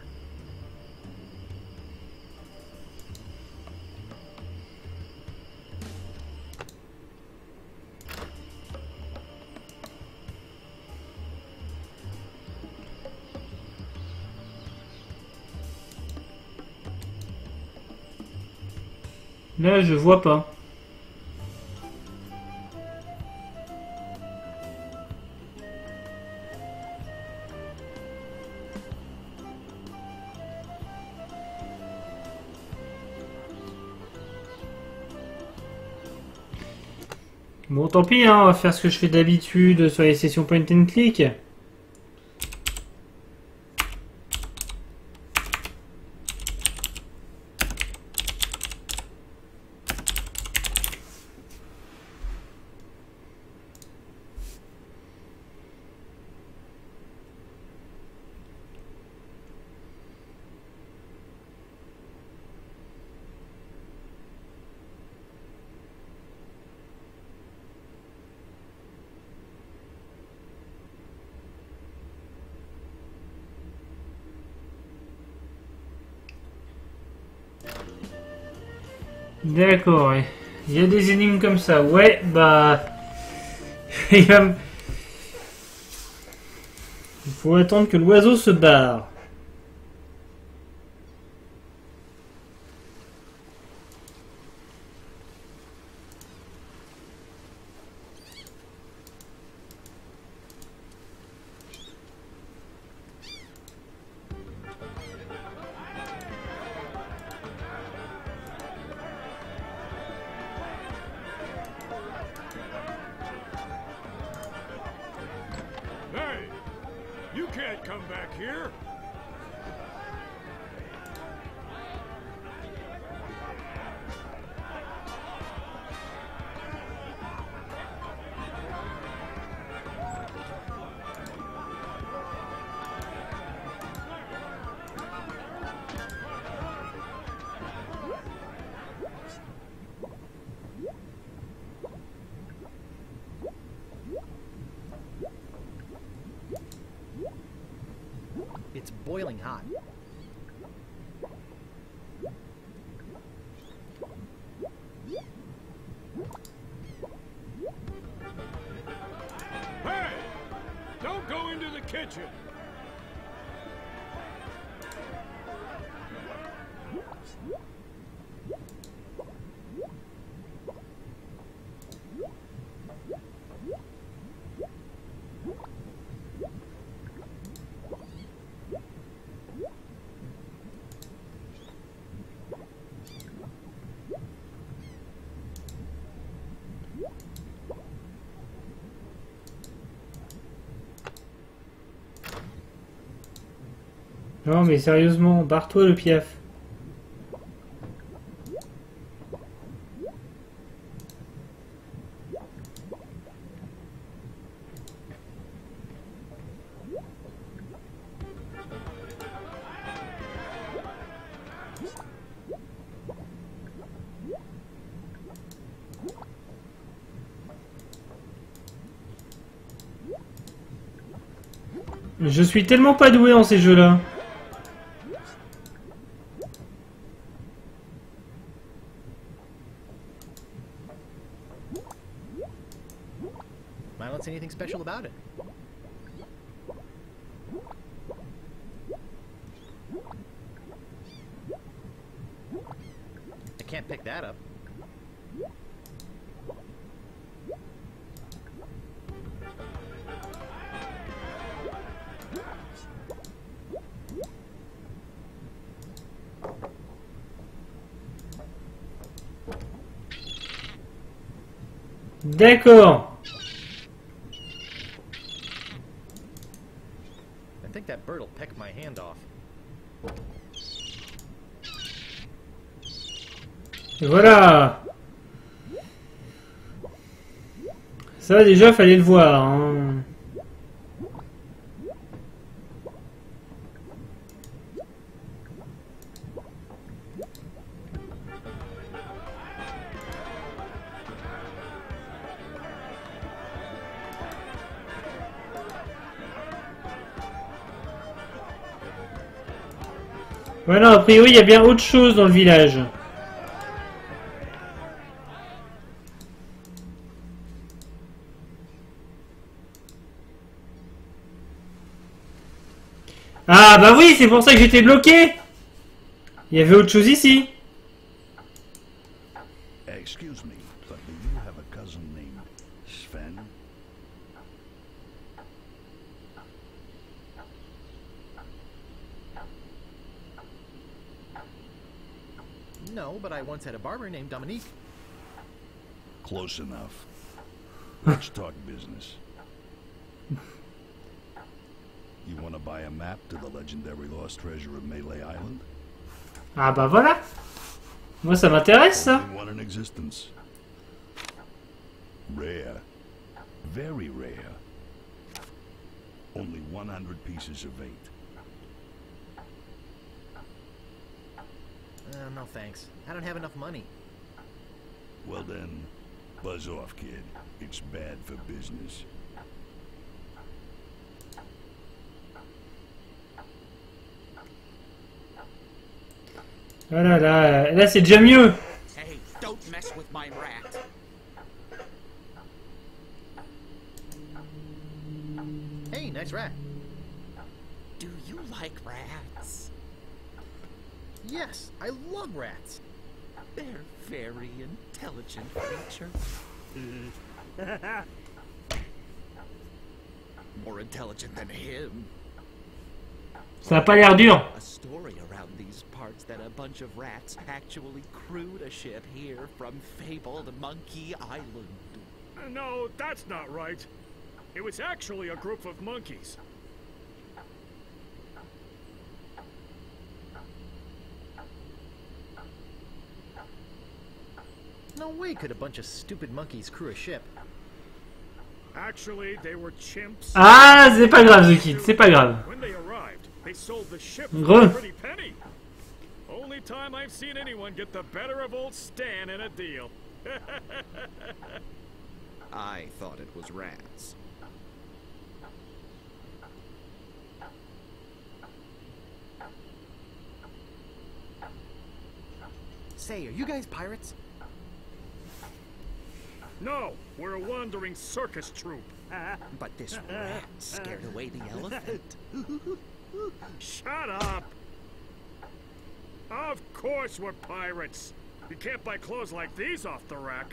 Là je vois pas. Bon, tant pis, hein, on va faire ce que je fais d'habitude sur les sessions point and click. D'accord, ouais. Il y a des énigmes comme ça. Ouais, bah... Il faut attendre que l'oiseau se barre. Hey! You can't come back here! It's boiling hot. Hey! Don't go into the kitchen! Non mais sérieusement, barre-toi le piaf. Je suis tellement pas doué en ces jeux-là. I don't see anything special about it. I can't pick that up. D'accord. I think that bird'll peck my hand off. Et voilà. Ça déjà fallait le voir. Hein. Ouais, non, a priori, il y a bien autre chose dans le village. Ah, bah oui, c'est pour ça que j'étais bloqué. Il y avait autre chose ici. Excuse me, but do you have a cousin named Sven? No, but I once had a barber named Dominique. Close enough. Let's talk business. You want to buy a map to the legendary lost treasure of Melee Island? Ah bah voilà. Moi ça m'intéresse ça. Only one in existence. Rare. Very rare. Only 100 pieces of 8. No thanks. I don't have enough money. Well then, buzz off, kid. It's bad for business. Voilà, là c'est déjà mieux. Hey, don't mess with my rat. Hey, nice rat. Do you like rats? Yes, I love rats. They're very intelligent creatures. More intelligent than him. Ça a pas l'air dur. A story around these parts that a bunch of rats actually crewed a ship here from fabled Monkey Island. No, that's not right. It was actually a group of monkeys. No way could a bunch of stupid monkeys crew a ship. Actually, they were chimps. Ah, c'est pas grave, The Kid, c'est pas grave. When they arrived, they sold the ship Re. for a pretty penny. Only time I've seen anyone get the better of old Stan in a deal. I thought it was rats. Say, are you guys pirates? No, we're a wandering circus troupe. But this rat scared away the elephant. Shut up! Of course we're pirates. You can't buy clothes like these off the rack.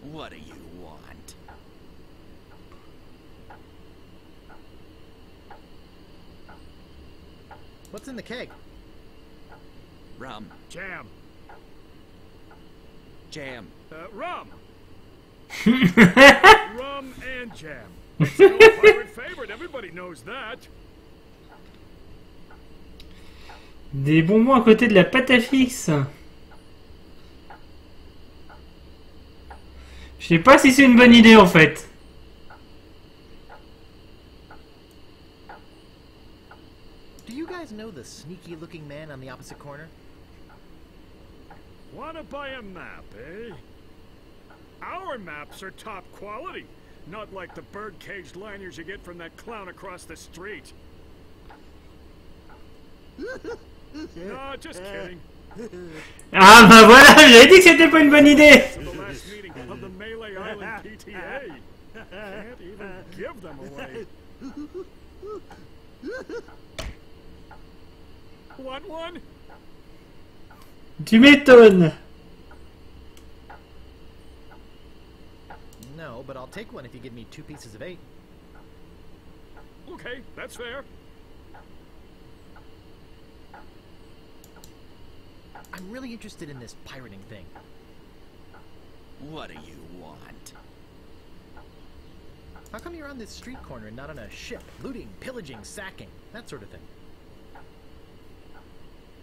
What do you want? What's in the keg? Rum. Jam. Jam. Rum. Rum and jam. It's a pirate favorite. Everybody knows that. Des bonbons à côté de la pâte à fixe. Je sais pas si c'est une bonne idée en fait. Do you guys know the sneaky-looking man on the opposite corner? Wanna buy a map, eh? Our maps are top quality, not like the bird-caged liners you get from that clown across the street. No, just kidding. Ah bah voilà, j'avais dit que c'était pas une bonne idée. To the last meeting of the Melee Island PTA. Can't even give them away. Want one? Tu m'étonnes. No, but I'll take one if you give me 2 pieces of 8. Okay, that's fair. I'm really interested in this pirating thing. What do you want? How come you're on this street corner and not on a ship? Looting, pillaging, sacking, that sort of thing.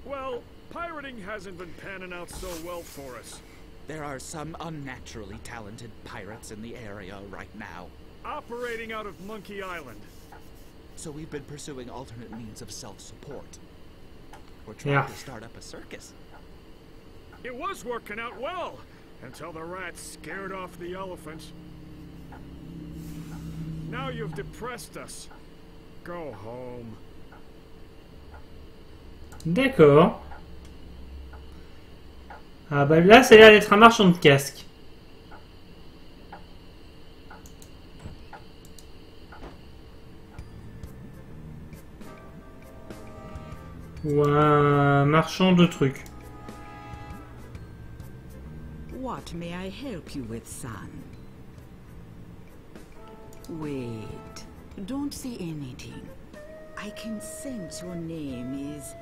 Well, pirating hasn't been panning out so well for us. There are some unnaturally talented pirates in the area right now. Operating out of Monkey Island. So we've been pursuing alternate means of self-support. We're trying to start up a circus. It was working out well, until the rats scared off the elephants. Now you've depressed us. Go home. D'accord. Ah bah là, ça a l'air d'être un marchand de casques. Ou un marchand de trucs. What may I help you with, son? Wait, don't say anything. I can sense your name is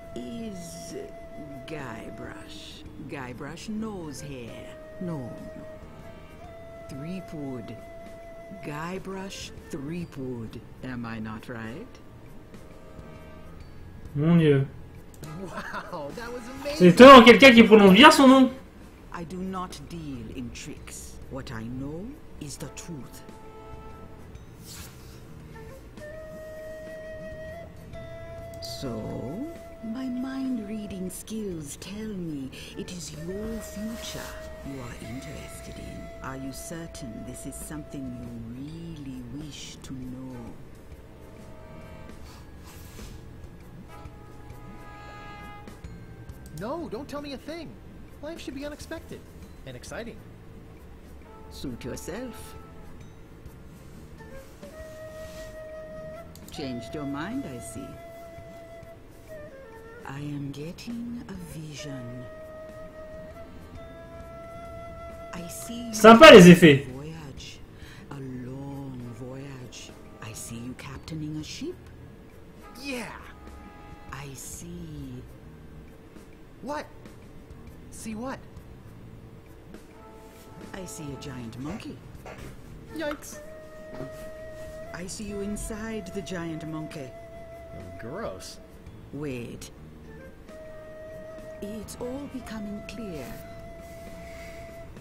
Guybrush. Guybrush nose hair. No. Threepwood. Guybrush Threepwood. Am I not right? Mon Dieu. Wow, that was amazing. C'est étonnant, quelqu'un qui prononce bien son nom. I do not deal in tricks. What I know is the truth. So, my mind-reading skills tell me it is your future you are interested in. Are you certain this is something you really wish to know? No, don't tell me a thing. Life should be unexpected and exciting. Suit yourself. Changed your mind, I see. I am getting a vision. I see you Sympa les effets. voyage, a long voyage. I see you captaining a ship. Yeah. I see. What? See what? I see a giant monkey. Yikes. I see you inside the giant monkey. Gross. Wait. It's all becoming clear.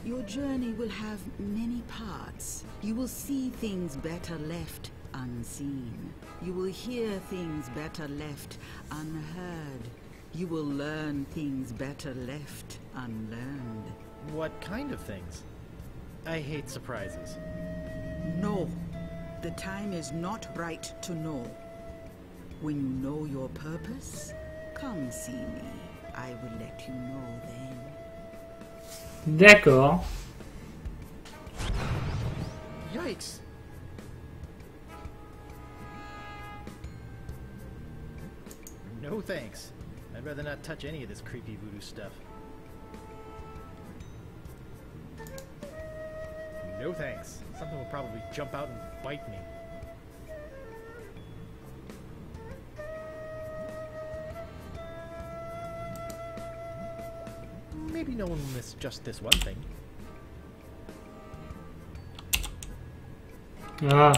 Your journey will have many parts. You will see things better left unseen. You will hear things better left unheard. You will learn things better left unlearned. What kind of things? I hate surprises. No. The time is not right to know. When you know your purpose, come see me. I will let you know then. D'accord. Yikes. No thanks. I'd rather not touch any of this creepy voodoo stuff. No thanks. Something will probably jump out and bite me. Maybe no one will miss just this one thing. Ah.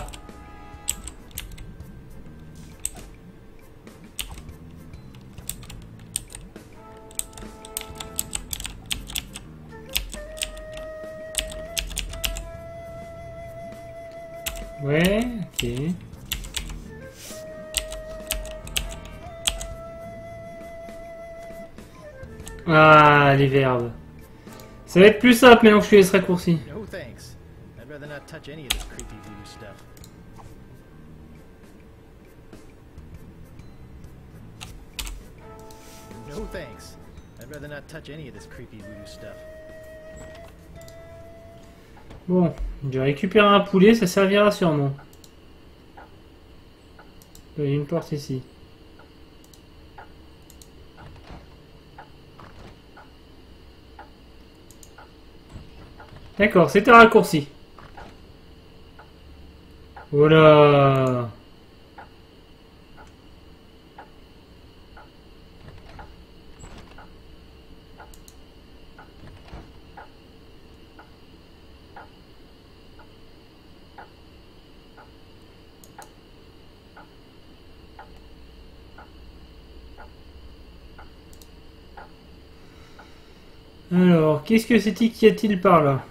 Ah, les verbes. Ça va être plus simple maintenant que je fais ce raccourci. No thanks. I'd rather not touch any of this creepy voodoo stuff. No thanks. I'd rather not touch any of this creepy voodoo stuff. Bon, je récupère un poulet, ça servira sûrement. Il y a une porte ici. D'accord, c'était un raccourci. Voilà. Alors, qu'est-ce que c'est qu'il y a-t-il par là?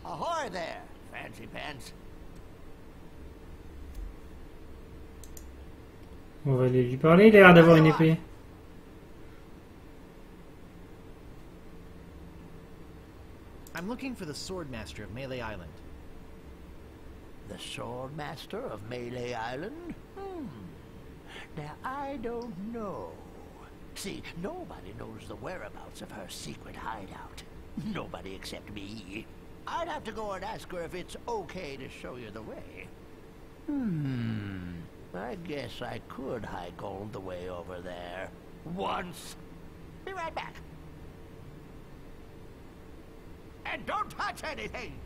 Ahoy there, fancy pants. On va aller lui parler, il a l'air d'avoir une épée. I'm looking for the sword master of Melee Island. The sword master of Melee Island? Now, I don't know. See, nobody knows the whereabouts of her secret hideout. Nobody except me. I'd have to go and ask her if it's okay to show you the way. I guess I could hike all the way over there. Once. Be right back. And don't touch anything!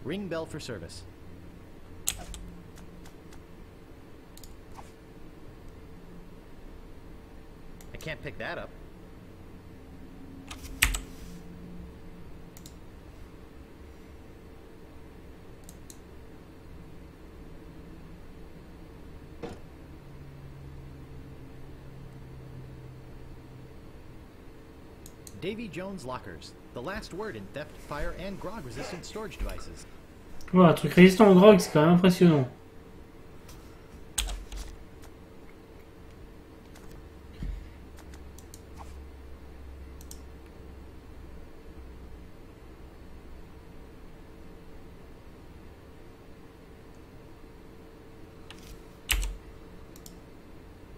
Ring bell for service. I can't pick that up. Davy Jones Lockers. The last word in theft, fire, and grog-resistant storage devices. Ouais, un truc résistant au grog, c'est quand même impressionnant.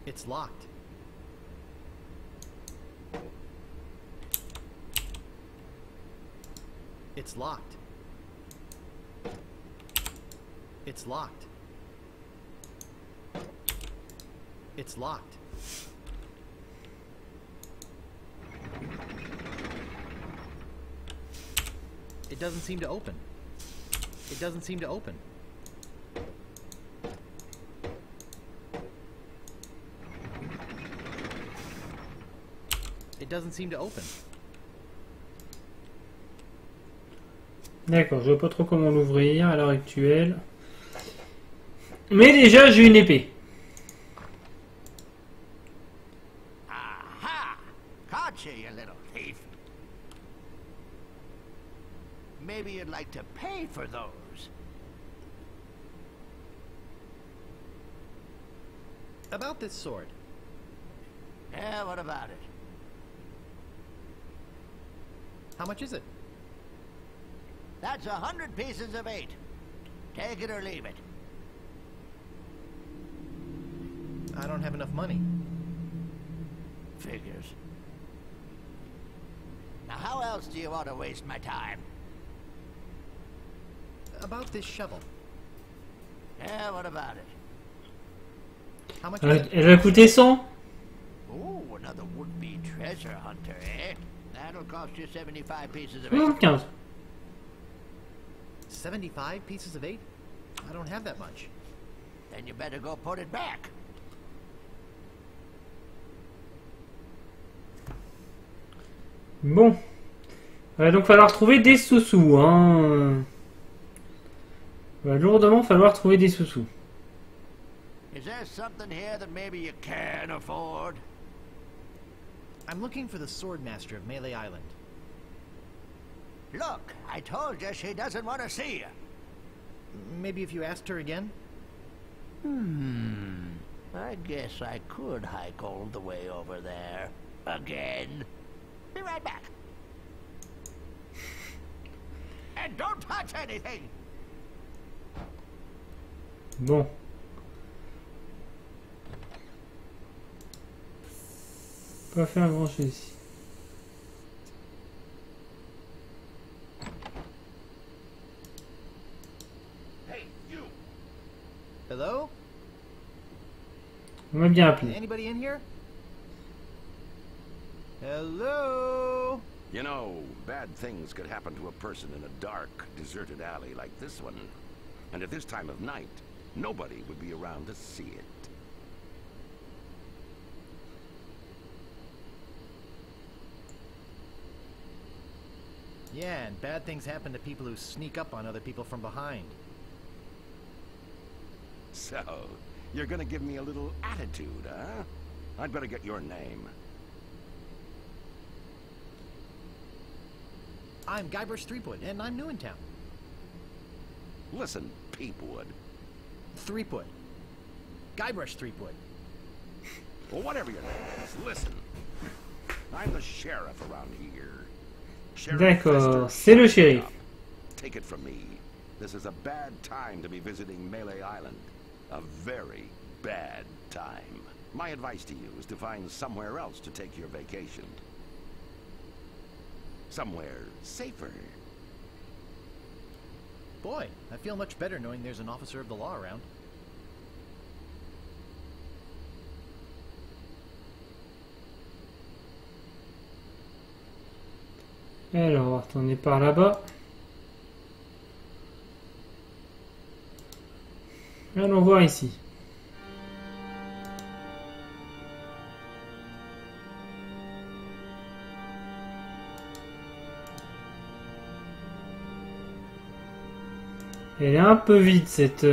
It's locked. It's locked. It's locked. It's locked. It doesn't seem to open. It doesn't seem to open. It doesn't seem to open. D'accord, je vois pas trop comment l'ouvrir à l'heure actuelle. Mais déjà, j'ai une épée. Aha! Caught you, you little thief. Maybe you'd like to pay for those. About this sword. Yeah, what about it? How much is it? That's 100 pieces of 8. Take it or leave it. I don't have enough money. Figures. Now, how else do you want to waste my time? About this shovel. Yeah, what about it? How much is it? Elle va coûter 100. Oh, another would-be treasure hunter, eh? That'll cost you 75 pieces of 8. 15. 75 pieces of 8? I don't have that much. Then you better go put it back. Bon. Il va donc falloir trouver des sous-sous. Hein. Va lourdement falloir trouver des sous-sous. Is there something here that maybe you can't afford? I'm looking for the Swordmaster of Melee Island. Look, I told you she doesn't want to see you. Maybe if you asked her again? I guess I could hike all the way over there. Again. Be right back. And don't touch anything! Bon. Pas faire grand chose ici. Hey, you! Hello? On m'a bien appelé. Anybody in here? Hello? You know, bad things could happen to a person in a dark, deserted alley like this one. And at this time of night, nobody would be around to see it. Yeah, and bad things happen to people who sneak up on other people from behind. So, you're gonna give me a little attitude, huh? I'd better get your name. I'm Guybrush Threepwood, and I'm new in town. Listen, Peepwood. Threepwood. Guybrush Threepwood. Well, whatever your name is, listen. I'm the sheriff around here. D'accord, c'est le shérif. Take it from me. This is a bad time to be visiting Melee Island. A very bad time. My advice to you is to find somewhere else to take your vacation. Somewhere safer. Boy, I feel much better knowing there's an officer of the law around. Alors, on va retourner par là-bas. Allons voir ici. Elle est un peu vide cette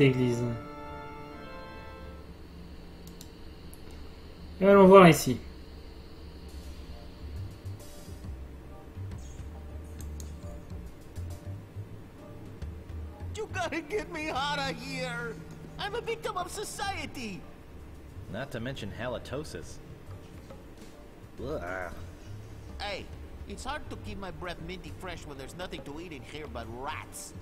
église. Allons voir ici. You gotta get me out of here! I'm a victim of society! Not to mention halitosis. Ugh. Hey, it's hard to keep my breath minty fresh when there's nothing to eat in here but rats.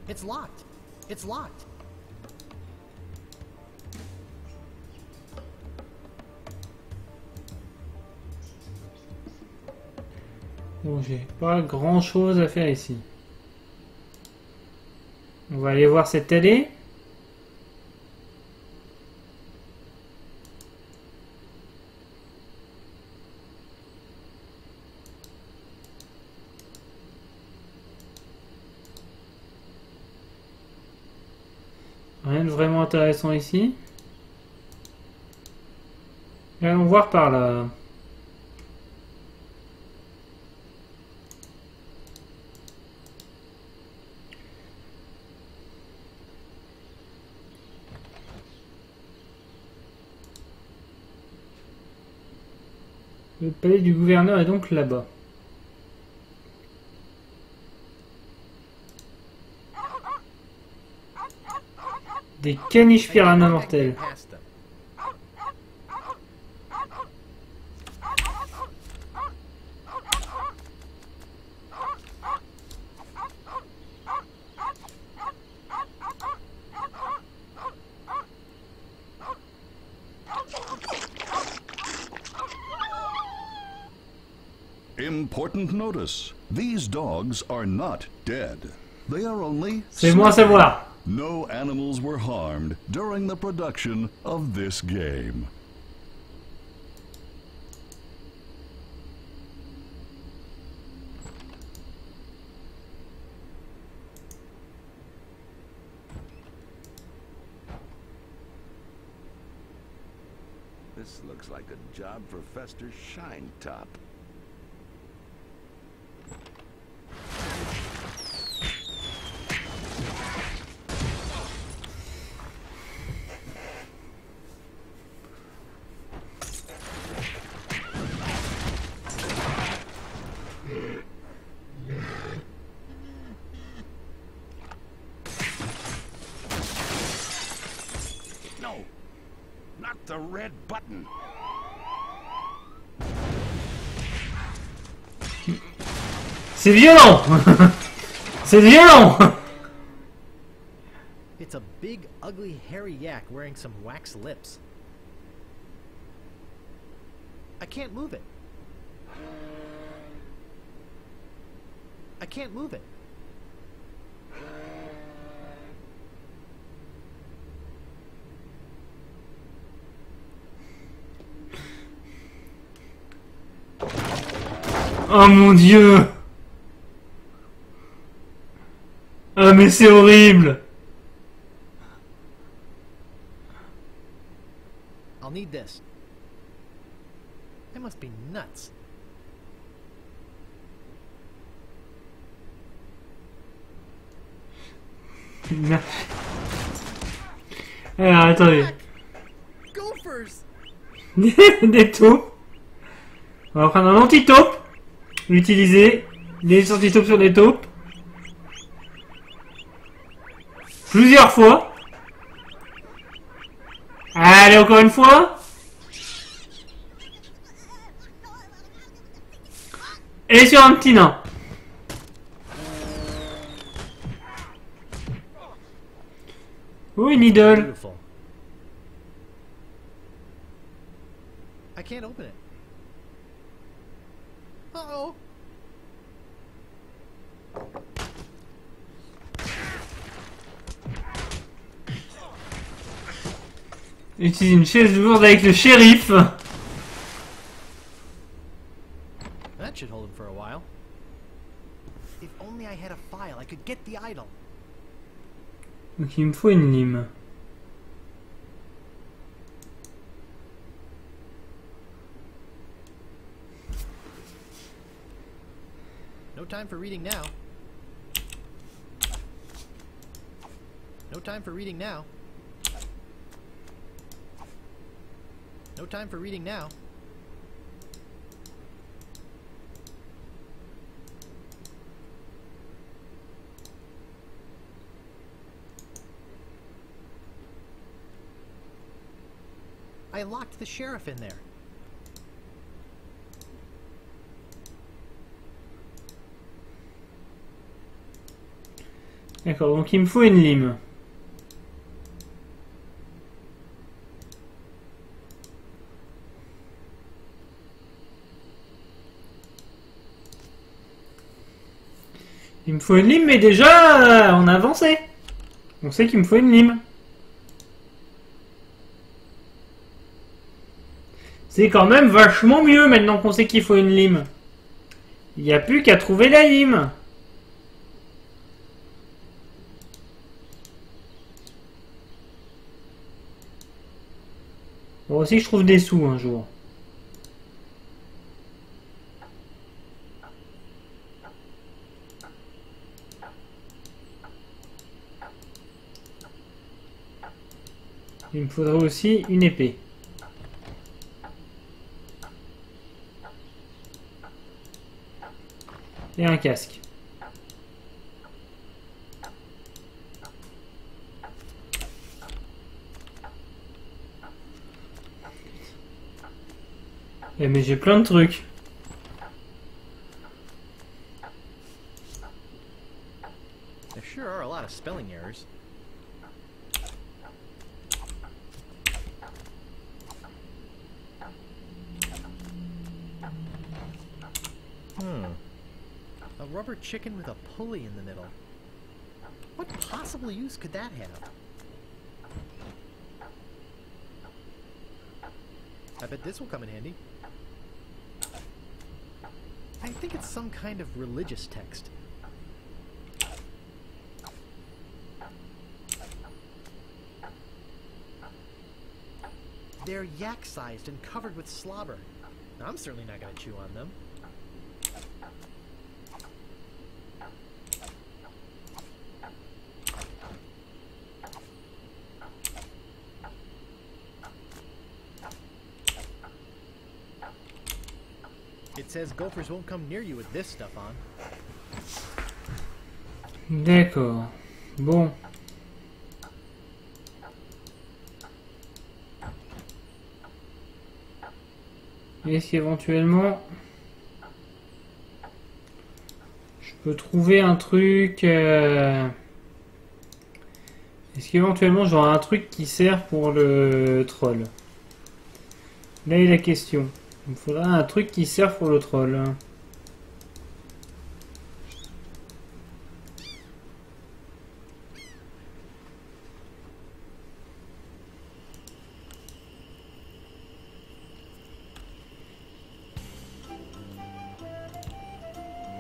It's locked. It's locked. Bon, j'ai pas grand chose à faire ici. On va aller voir cette allée. Rien de vraiment intéressant ici. Et allons voir par là. Le palais du gouverneur est donc là-bas. Des caniches piranha mortels. Important notice. These dogs are not dead. They are only C'est bon à savoir. No animals were harmed during the production of this game. This looks like a job for Fester Shinetop. the red button. C'est violent. C'est violent. It's a big, ugly, hairy yak wearing some wax lips. I can't move it. I can't move it. Oh mon Dieu. Ah mais c'est horrible. I'll need this. They must be nuts. Alors attendez. Gophers! Des taupes. On va prendre un anti-taupe. Utiliser les anti-taupes sur les taupes. Plusieurs fois. Allez, encore une fois. Et sur un petit nain. Oh, une idole. Beautiful. I can't open it. Uh-oh. Utilise une chaise lourde avec le shérif. That should hold him for a while. If only I had a file, I could get the idol. Donc il me faut une lime. No time for reading now. No time for reading now. No time for reading now. I locked the sheriff in there. D'accord, donc il me faut une lime. Il me faut une lime, mais déjà, on a avancé. On sait qu'il me faut une lime. C'est quand même vachement mieux maintenant qu'on sait qu'il faut une lime. Il n'y a plus qu'à trouver la lime. Bon, aussi je trouve des sous un jour. Il me faudrait aussi une épée. Et un casque. Eh mais j'ai plein de trucs. There sure are a lot of spelling errors. A rubber chicken with a pulley in the middle. What possible use could that have? I bet this will come in handy. I think it's some kind of religious text. They're yak-sized and covered with slobber. I'm certainly not going to chew on them. It says gophers won't come near you with this stuff on. D'accord. Bon. est-ce qu'éventuellement je peux trouver un truc est-ce qu'éventuellement j'aurai un truc qui sert pour le troll? Là est la question. Il me faudra un truc qui sert pour le troll.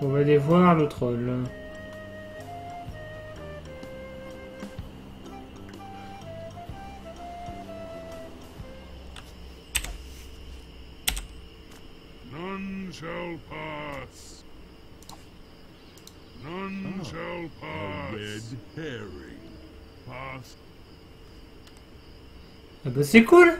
On va aller voir le troll. None shall pass. None shall pass. Red herring. Pass. Ah bah c'est cool.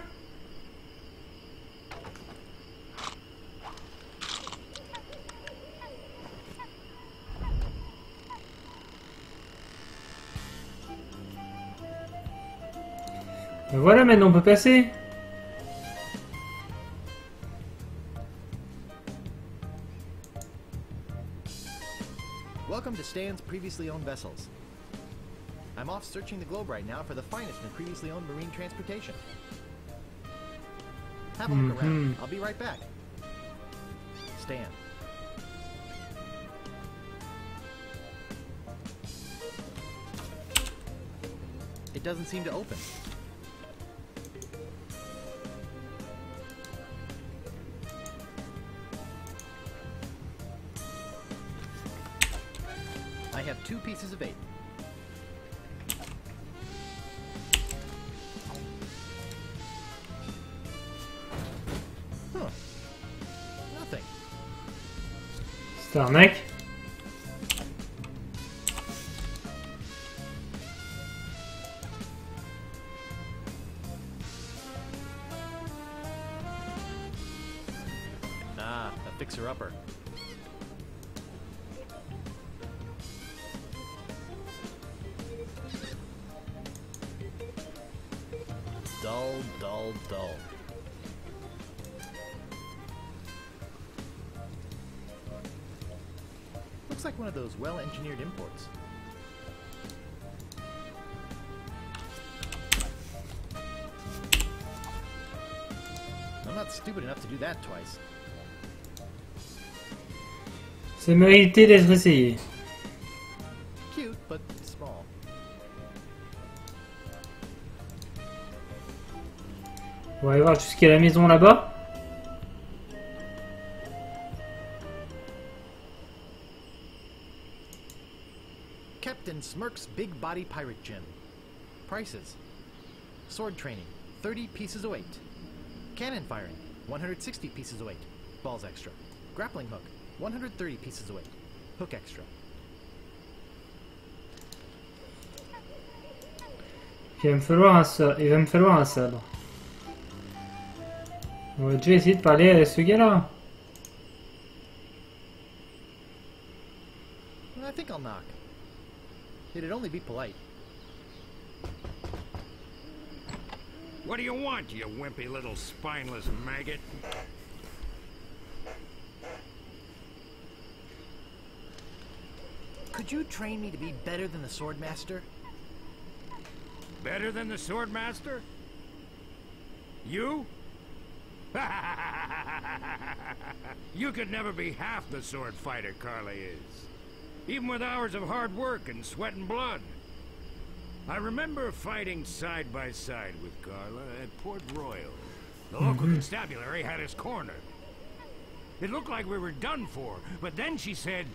Ben voilà, maintenant on peut passer. Welcome to Stan's previously owned vessels. I'm off searching the globe right now for the finest in previously owned marine transportation. Have a look around. I'll be right back. Stan. It doesn't seem to open. I have 2 pieces of 8. Huh. Nothing. C'est arnaque. Ah, a fixer-upper. Dull, dull, dull. Looks like one of those well-engineered imports. I'm not stupid enough to do that twice. Ça méritait d'être essayé. Cute, but small. On va aller voir jusqu'à la maison là-bas. Captain Smirk's Big Body Pirate Gym. Prices. Sword training, 30 pieces of 8. Cannon firing, 160 pieces of 8. Balls extra. Grappling hook, 130 pieces of 8. Hook extra. Il va me falloir un sabre. On va déjà essayer de parler à ce gars-là. I think I'll knock. It'd only be polite. What do you want, you wimpy little spineless maggot? Could you train me to be better than the Swordmaster? Better than the Swordmaster? You? You could never be half the sword fighter Carla is. Even with hours of hard work and sweat and blood. I remember fighting side by side with Carla at Port Royal. The local constabulary had us cornered. It looked like we were done for, but then she said...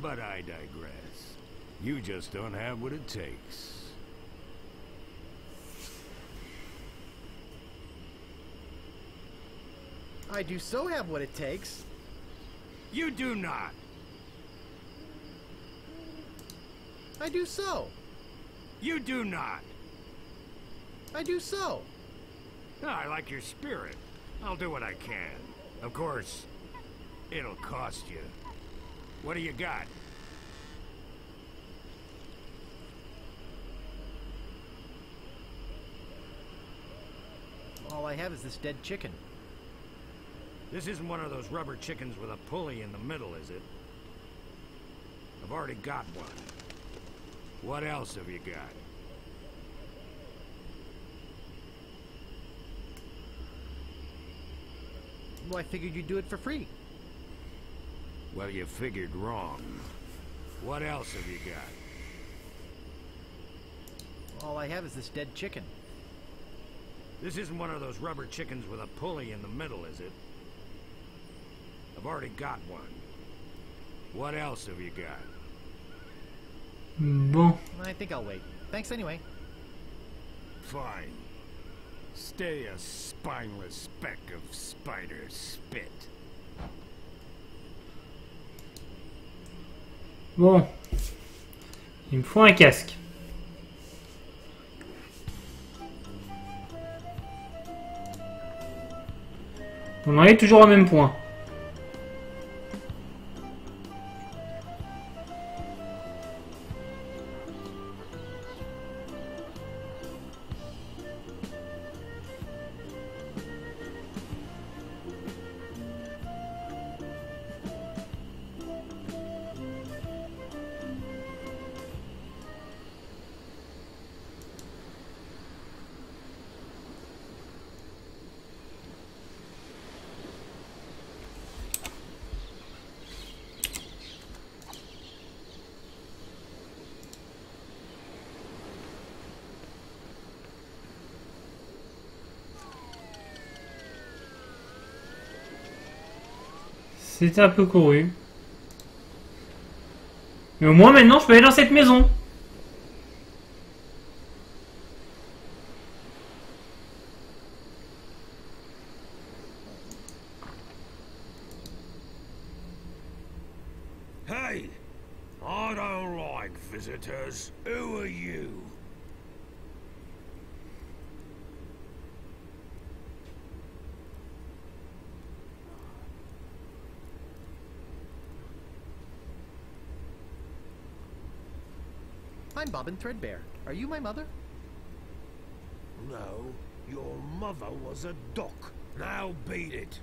But I digress. You just don't have what it takes. I do so have what it takes. You do not. I do so. You do not. I do so. I like your spirit. I'll do what I can. Of course, it'll cost you. What do you got? All I have is this dead chicken. This isn't one of those rubber chickens with a pulley in the middle, is it? I've already got one. What else have you got? Well, I figured you'd do it for free. Well, you figured wrong. What else have you got? All I have is this dead chicken. This isn't one of those rubber chickens with a pulley in the middle, is it? I've already got one. What else have you got? Bon. I think I'll wait. Thanks anyway. Fine. Stay a spineless speck of spider spit. Bon. Il me faut un casque. On en est toujours au même point. C'était un peu couru. Mais au moins maintenant je peux aller dans cette maison. Hey! I don't like visitors. Who are you? I'm Bobbin Threadbare. Are you my mother? No, your mother was a doc. Now beat it.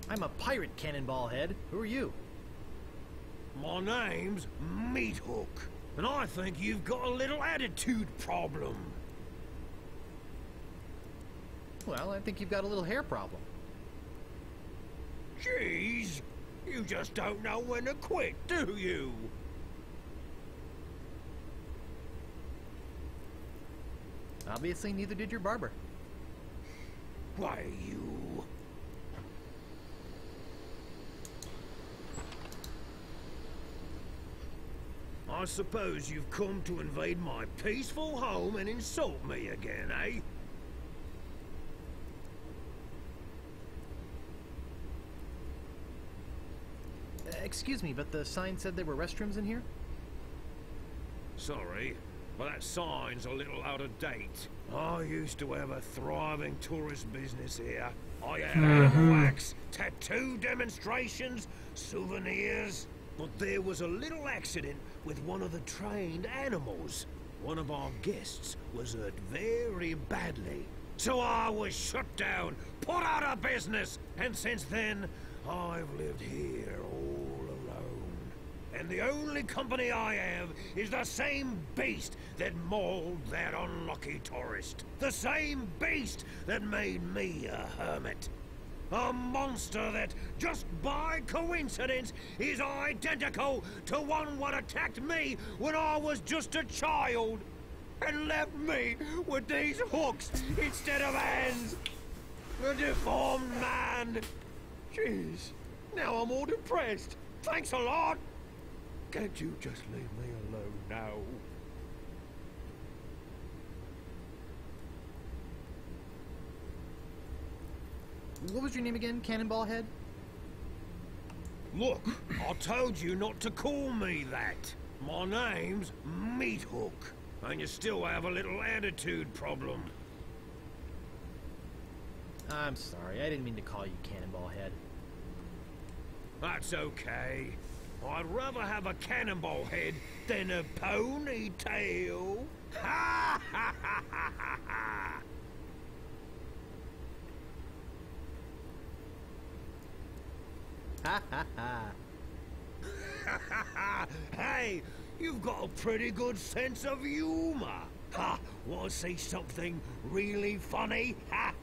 I'm a pirate, Cannonball Head. Who are you? My name's Meat Hook, and I think you've got a little attitude problem. Well, I think you've got a little hair problem. Jeez, you just don't know when to quit, do you? Obviously, neither did your barber. Why, you... I suppose you've come to invade my peaceful home and insult me again, eh? Excuse me, but the sign said there were restrooms in here? Sorry, but that sign's a little out of date. I used to have a thriving tourist business here. I had animal wax, tattoo demonstrations, souvenirs. But there was a little accident with one of the trained animals. One of our guests was hurt very badly. So I was shut down, put out of business, and since then, I've lived here all alone. And the only company I have is the same beast that mauled that unlucky tourist. The same beast that made me a hermit. A monster that, just by coincidence, is identical to one what attacked me when I was just a child. And left me with these hooks instead of hands. A deformed man. Jeez, now I'm all depressed. Thanks a lot. Can't you just leave me alone now? What was your name again, Cannonball Head? Look, I told you not to call me that. My name's Meat Hook, and you still have a little attitude problem. I'm sorry, I didn't mean to call you Cannonball Head. That's okay. I'd rather have a cannonball head than a ponytail. Ha ha ha ha ha ha! Hey, you've got a pretty good sense of humor. Ha! Want to see something really funny? Ha!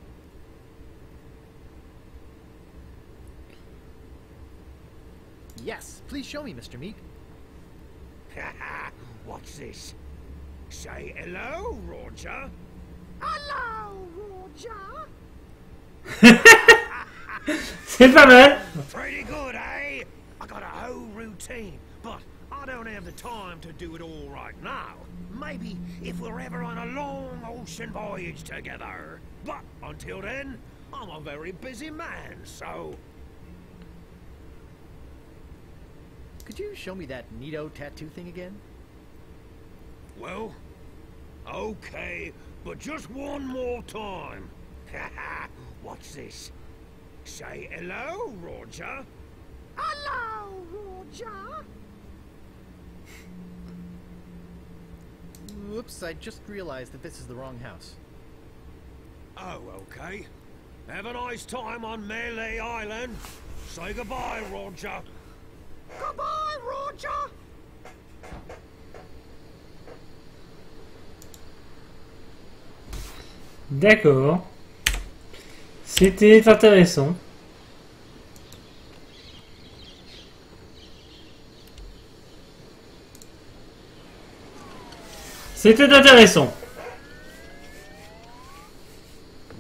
Yes, please show me, Mr. Meat. What's this? Say hello, Roger. Hello, Roger. C'est pas mal. Pretty good, eh? I got a whole routine, but I don't have the time to do it all right now. Maybe if we're ever on a long ocean voyage together. But until then, I'm a very busy man, so... Could you show me that neato tattoo thing again? Well, okay, but just one more time. What's this? Say hello, Roger. Hello, Roger. Whoops, I just realized that this is the wrong house. Oh, okay. Have a nice time on Melee Island. Say goodbye, Roger. Goodbye, Roger. D'accord. C'était intéressant. C'était intéressant.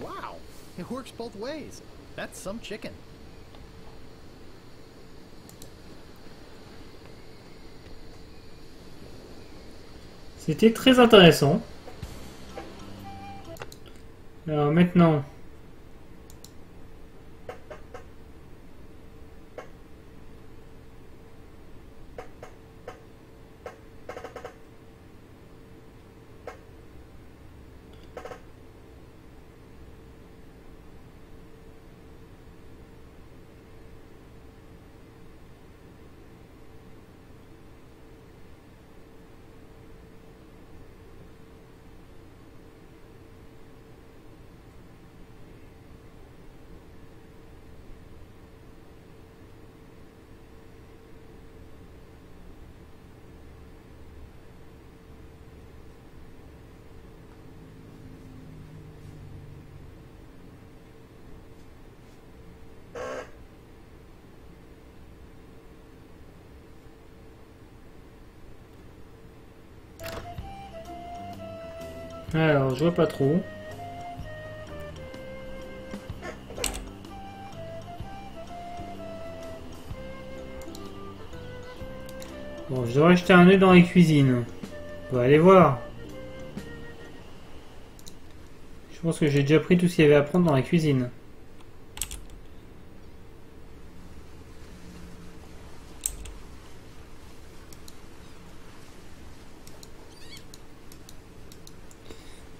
Wow, it works both ways. That's some chicken. C'était très intéressant. Alors maintenant... Alors, je vois pas trop. Bon, je devrais jeter un œil dans les cuisines. On va aller voir. Je pense que j'ai déjà pris tout ce qu'il y avait à prendre dans la cuisine.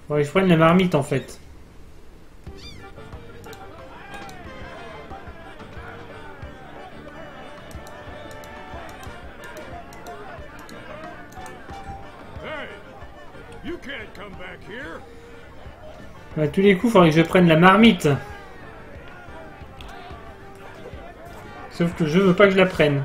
Faudrait que je prenne la marmite en fait. Hey, you can't come back here. À tous les coups, il faudrait que je prenne la marmite. Sauf que je veux pas que je la prenne.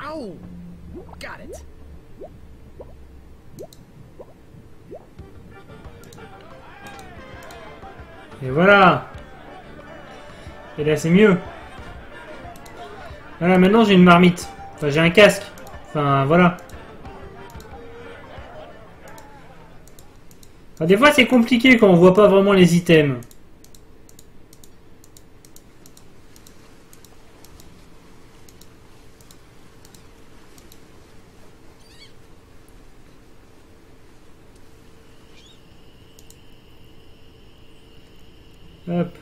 Ow! Got it. Et voilà. Et là c'est mieux. Voilà, maintenant j'ai une marmite. Enfin j'ai un casque. Enfin voilà. Alors, des fois c'est compliqué quand on voit pas vraiment les items. Hop.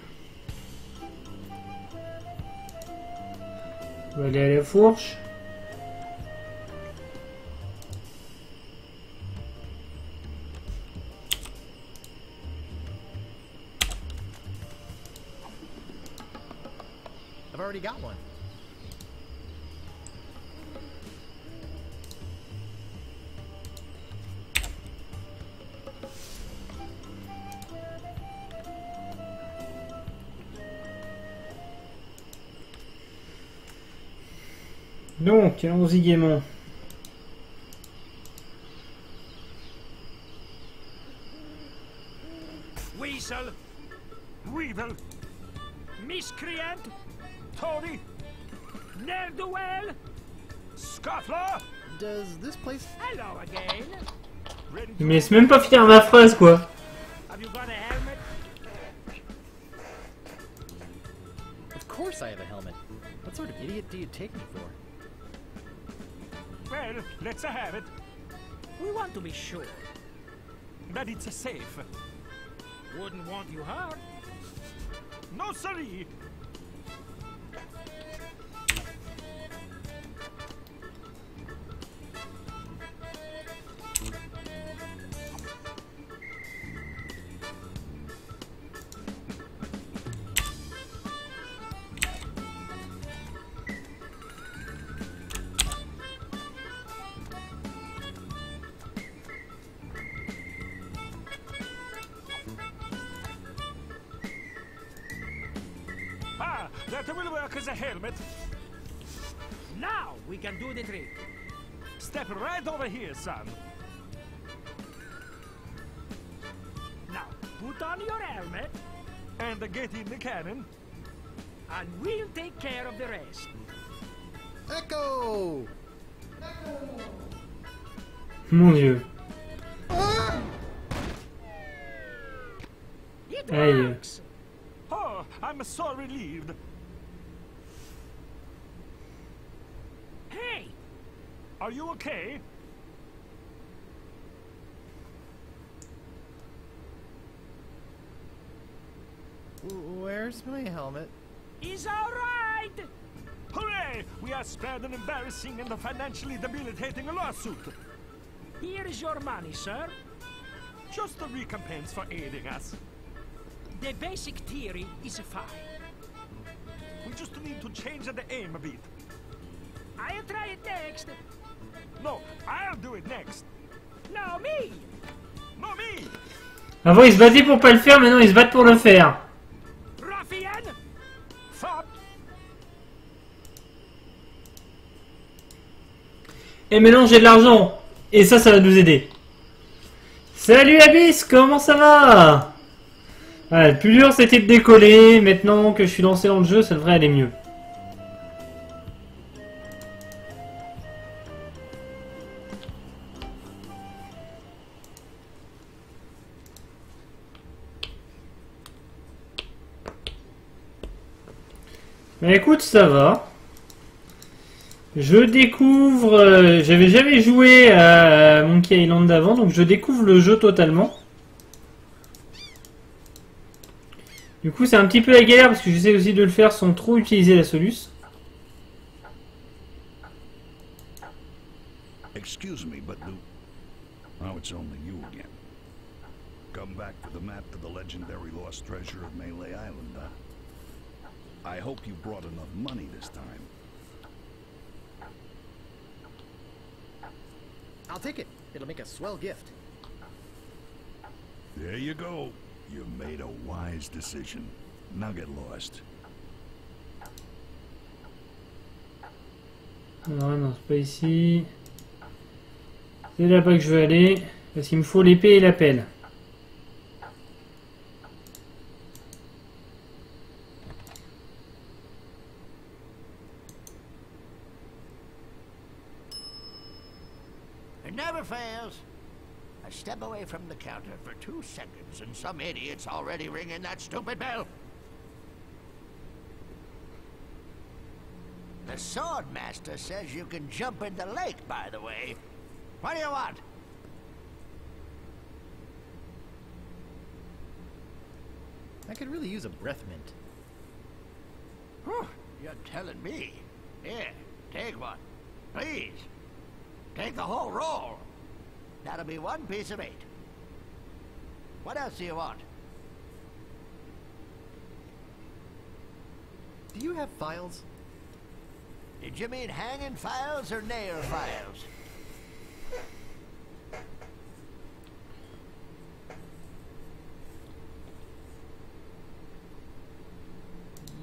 On va aller à la fourche. I've already got one. Donc, allons-y gaiement. Weasel! Weevil! Miscreant! Toady! Ne'er-do-well! Scuffler! Does this place... Hello again! Ready to... Mais c'est même pas finir ma phrase, quoi. Have you got a helmet? Of course I have a helmet. What sort of idiot do you take me for? Well, let's have it. We want to be sure. That it's safe. Wouldn't want you hurt. No, siree! Ah, that will work as a helmet. Now we can do the trick. Step right over here, son. Now put on your helmet, And get in the cannon. and we'll take care of the rest. Echo! Mon Dieu. It Aye. works. Oh, I'm so relieved. Hey, Are you okay? Where's my helmet? it's all right. Hooray! We are spared an embarrassing and financially debilitating lawsuit. Here is your money, sir. Just a recompense for aiding us. The basic theory is fine. We just need to change the aim a bit. I'll try it next. No, I'll do it next. No, me. No, me! Avant, ils se battaient pour pas le faire, maintenant, ils se battent pour le faire. Ruffian. Fop! Et maintenant, j'ai de l'argent. Et ça va nous aider. Salut Abyss, comment ça va? Ouais, le plus dur, c'était de décoller. Maintenant que je suis lancé dans le jeu, ça devrait aller mieux. Mais écoute, ça va. Je découvre... j'avais jamais joué à Monkey Island d'avant, donc je découvre le jeu totalement. Du coup, c'est un petit peu la galère, parce que j'essaie aussi de le faire sans trop utiliser la soluce. Excuse me, but now it's only you again. Come back for the map to the legendary lost treasure of Melee Island, huh? I hope you brought enough money this time. I'll take it. It'll make a swell gift. There you go. You made a wise decision. Now get lost. Non, non, c'est pas ici. C'est là-bas que je veux aller. Parce qu'il me faut l'épée et la pelle. It never fails. I step away from the counter for 2 seconds and some idiot's already ringing that stupid bell. The sword master says you can jump in the lake, by the way. What do you want? I could really use a breath mint. Whew, you're telling me. Here, take one. Please. Take the whole roll. That'll be 1 piece of 8. What else do you want? Do you have files? Did you mean hanging files or nail files?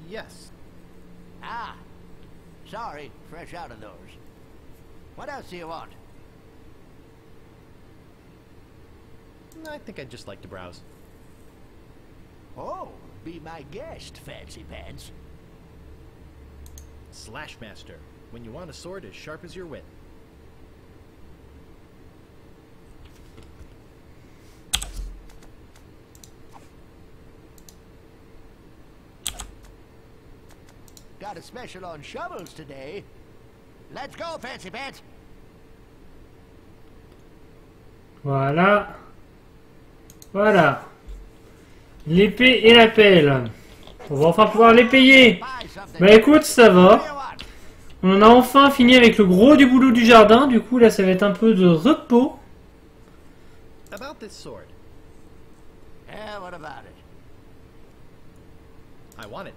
Yes. Ah. Sorry, fresh out of those. What else do you want? I think I'd just like to browse. Oh, be my guest, Fancy Pants. Slashmaster. When you want a sword as sharp as your wit. Got a special on shovels today. Let's go, Fancy Pants. Voilà. Voilà. L'épée et la pelle. On va enfin pouvoir les payer. Bah écoute, ça va. On a enfin fini avec le gros du boulot du jardin. Du coup, là, ça va être un peu de repos. About this sword. Yeah, what about it? I want it.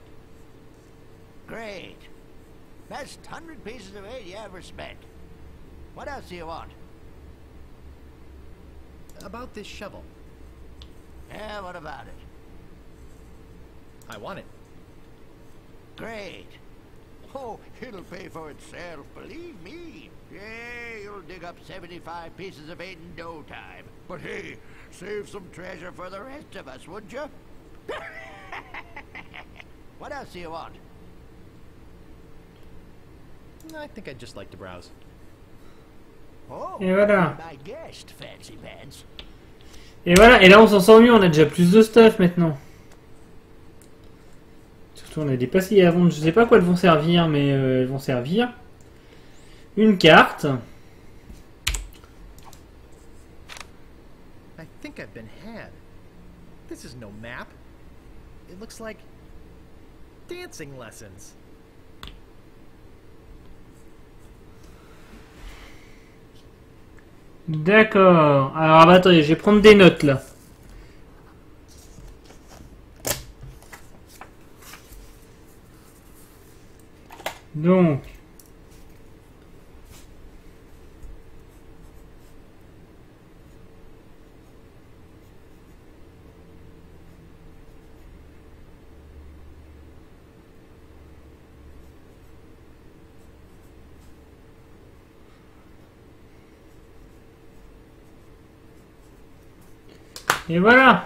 Great. Best 100 pieces of 8 you ever spent. What else do you want? About this shovel. Yeah, what about it? I want it. Great. Oh, it'll pay for itself, believe me. Yeah, you'll dig up 75 pieces of 8 in no time. But hey, save some treasure for the rest of us, would you? What else do you want? I think I'd just like to browse. Oh, Et voilà. my guest, Fancy Pants. Et voilà. Et là, on s'en sort mieux. On a déjà plus de stuff maintenant. Surtout, on a des pastilles à vendre. Je sais pas à quoi elles vont servir, mais elles vont servir. Une carte. I think I've been had. This is no map. It looks like dancing lessons. D'accord. Alors, ah bah, attendez, je vais prendre des notes là. Donc. Et voilà.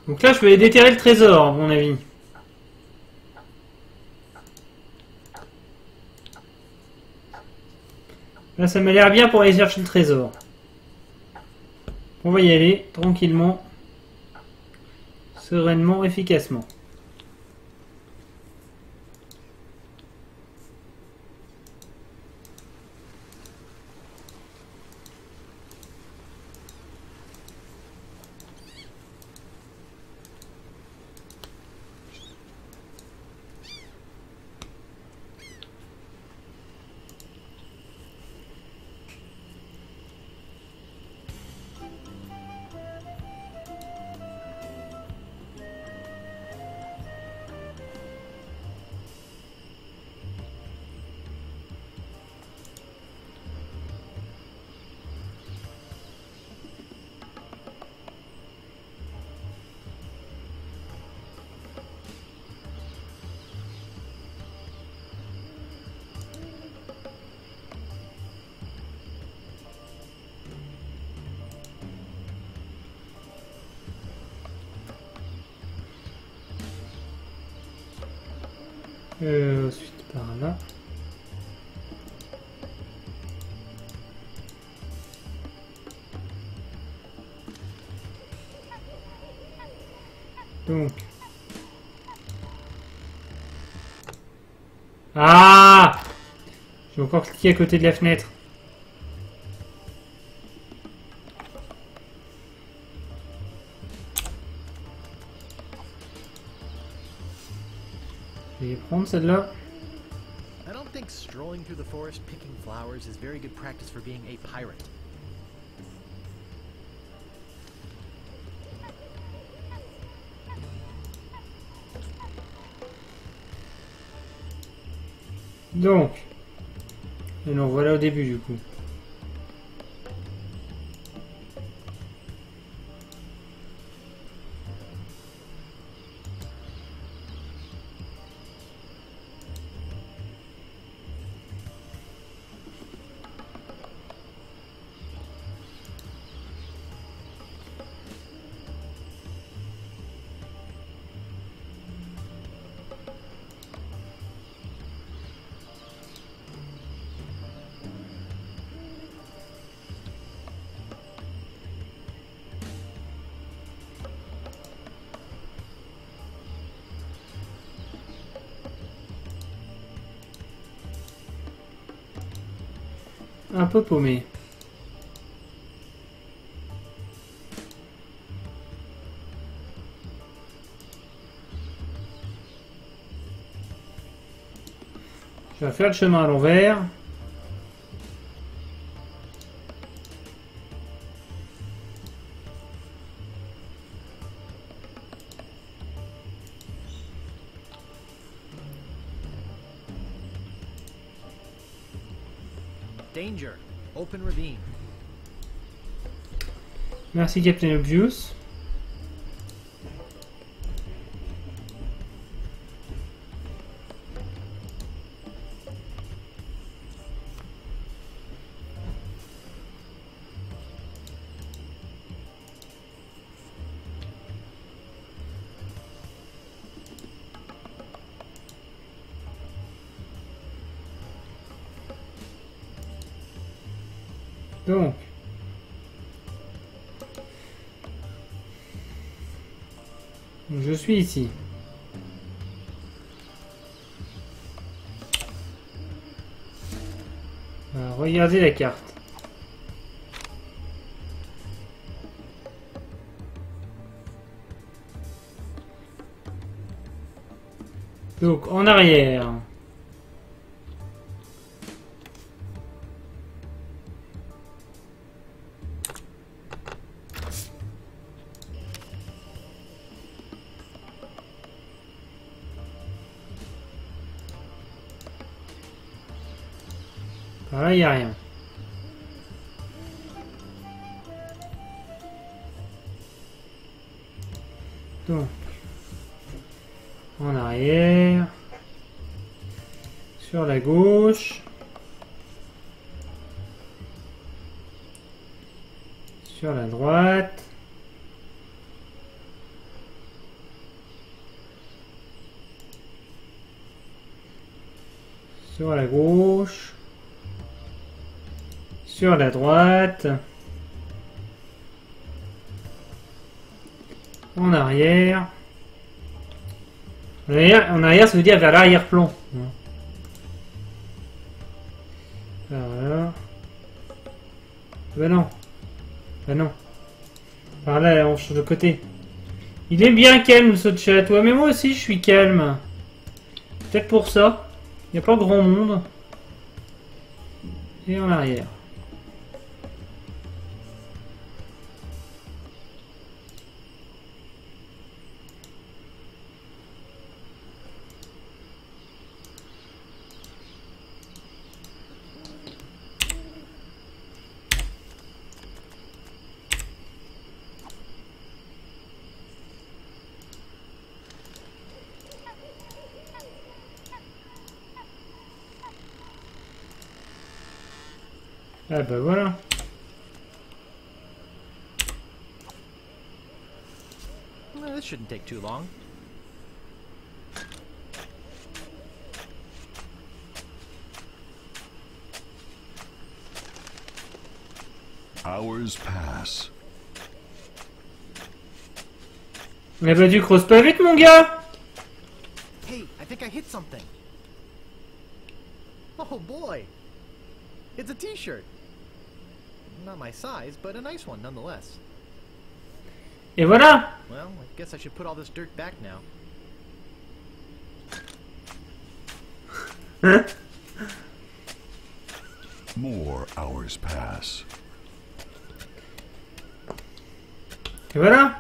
Donc là, je vais déterrer le trésor, à mon avis. Là, ça m'a l'air bien pour aller chercher le trésor. On va y aller, tranquillement. Sereinement, efficacement. Ensuite par là. Donc Ah! J'ai encore cliqué à côté de la fenêtre. Je vais prendre celle-là. I don't think strolling through the forest picking flowers is very good practice for being a pirate. Donc. Et non, voilà au début du coup. Un peu paumé. Je vais faire le chemin à l'envers. Danger. Open ravine. Merci Captain Obvious. Donc, je suis ici. Alors, regardez la carte. Donc, en arrière. Par là, il n'y a rien. Donc, en arrière, sur la gauche, sur la droite, sur la gauche, sur la droite, en arrière. En arrière, ça veut dire vers l'arrière-plan. Voilà. Ben non. Ben non. Par là, on change de côté. Il est bien calme ce chat, ouais, mais moi aussi je suis calme. Peut-être pour ça. Il n'y a pas grand monde. Et en arrière. Ah bah voilà. Well, this shouldn't take too long. Hours pass. Mais bah tu creuses pas vite mon gars. Hey, I think I hit something. Oh boy! It's a t-shirt. Not my size, but a nice one nonetheless. Et voilà. Well, I guess I should put all this dirt back now. More hours pass. Et voilà.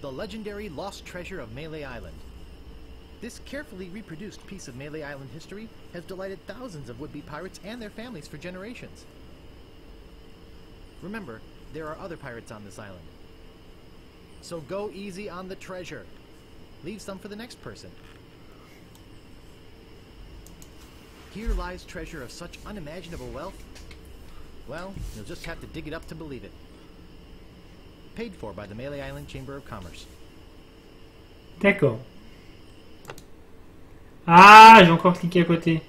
The legendary lost treasure of Melee Island. This carefully reproduced piece of Melee Island history has delighted thousands of would-be pirates and their families for generations. Remember, there are other pirates on this island. So go easy on the treasure. Leave some for the next person. Here lies treasure of such unimaginable wealth. Well, you'll just have to dig it up to believe it. Paid for by the Melee Island Chamber of Commerce. D'accord. Ah, j'ai encore cliqué à côté.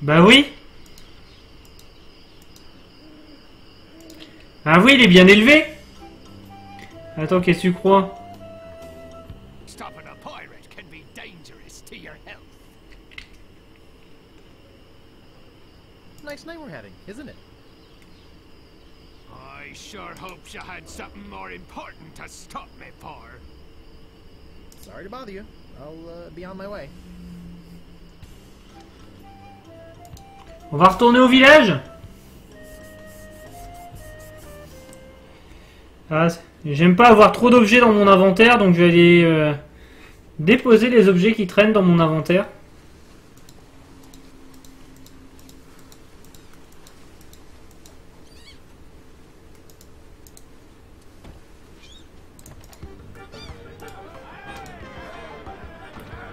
Bah oui. Ah oui, il est bien élevé. Attends, qu'est-ce que tu crois? Stopping a pirate can be dangerous to your health. Nice night we're having, isn't it? I sure hopes you had something more important to stop me for. Sorry to bother you. I'll be on my way. On va retourner au village. Ah, j'aime pas avoir trop d'objets dans mon inventaire, donc je vais aller déposer les objets qui traînent dans mon inventaire.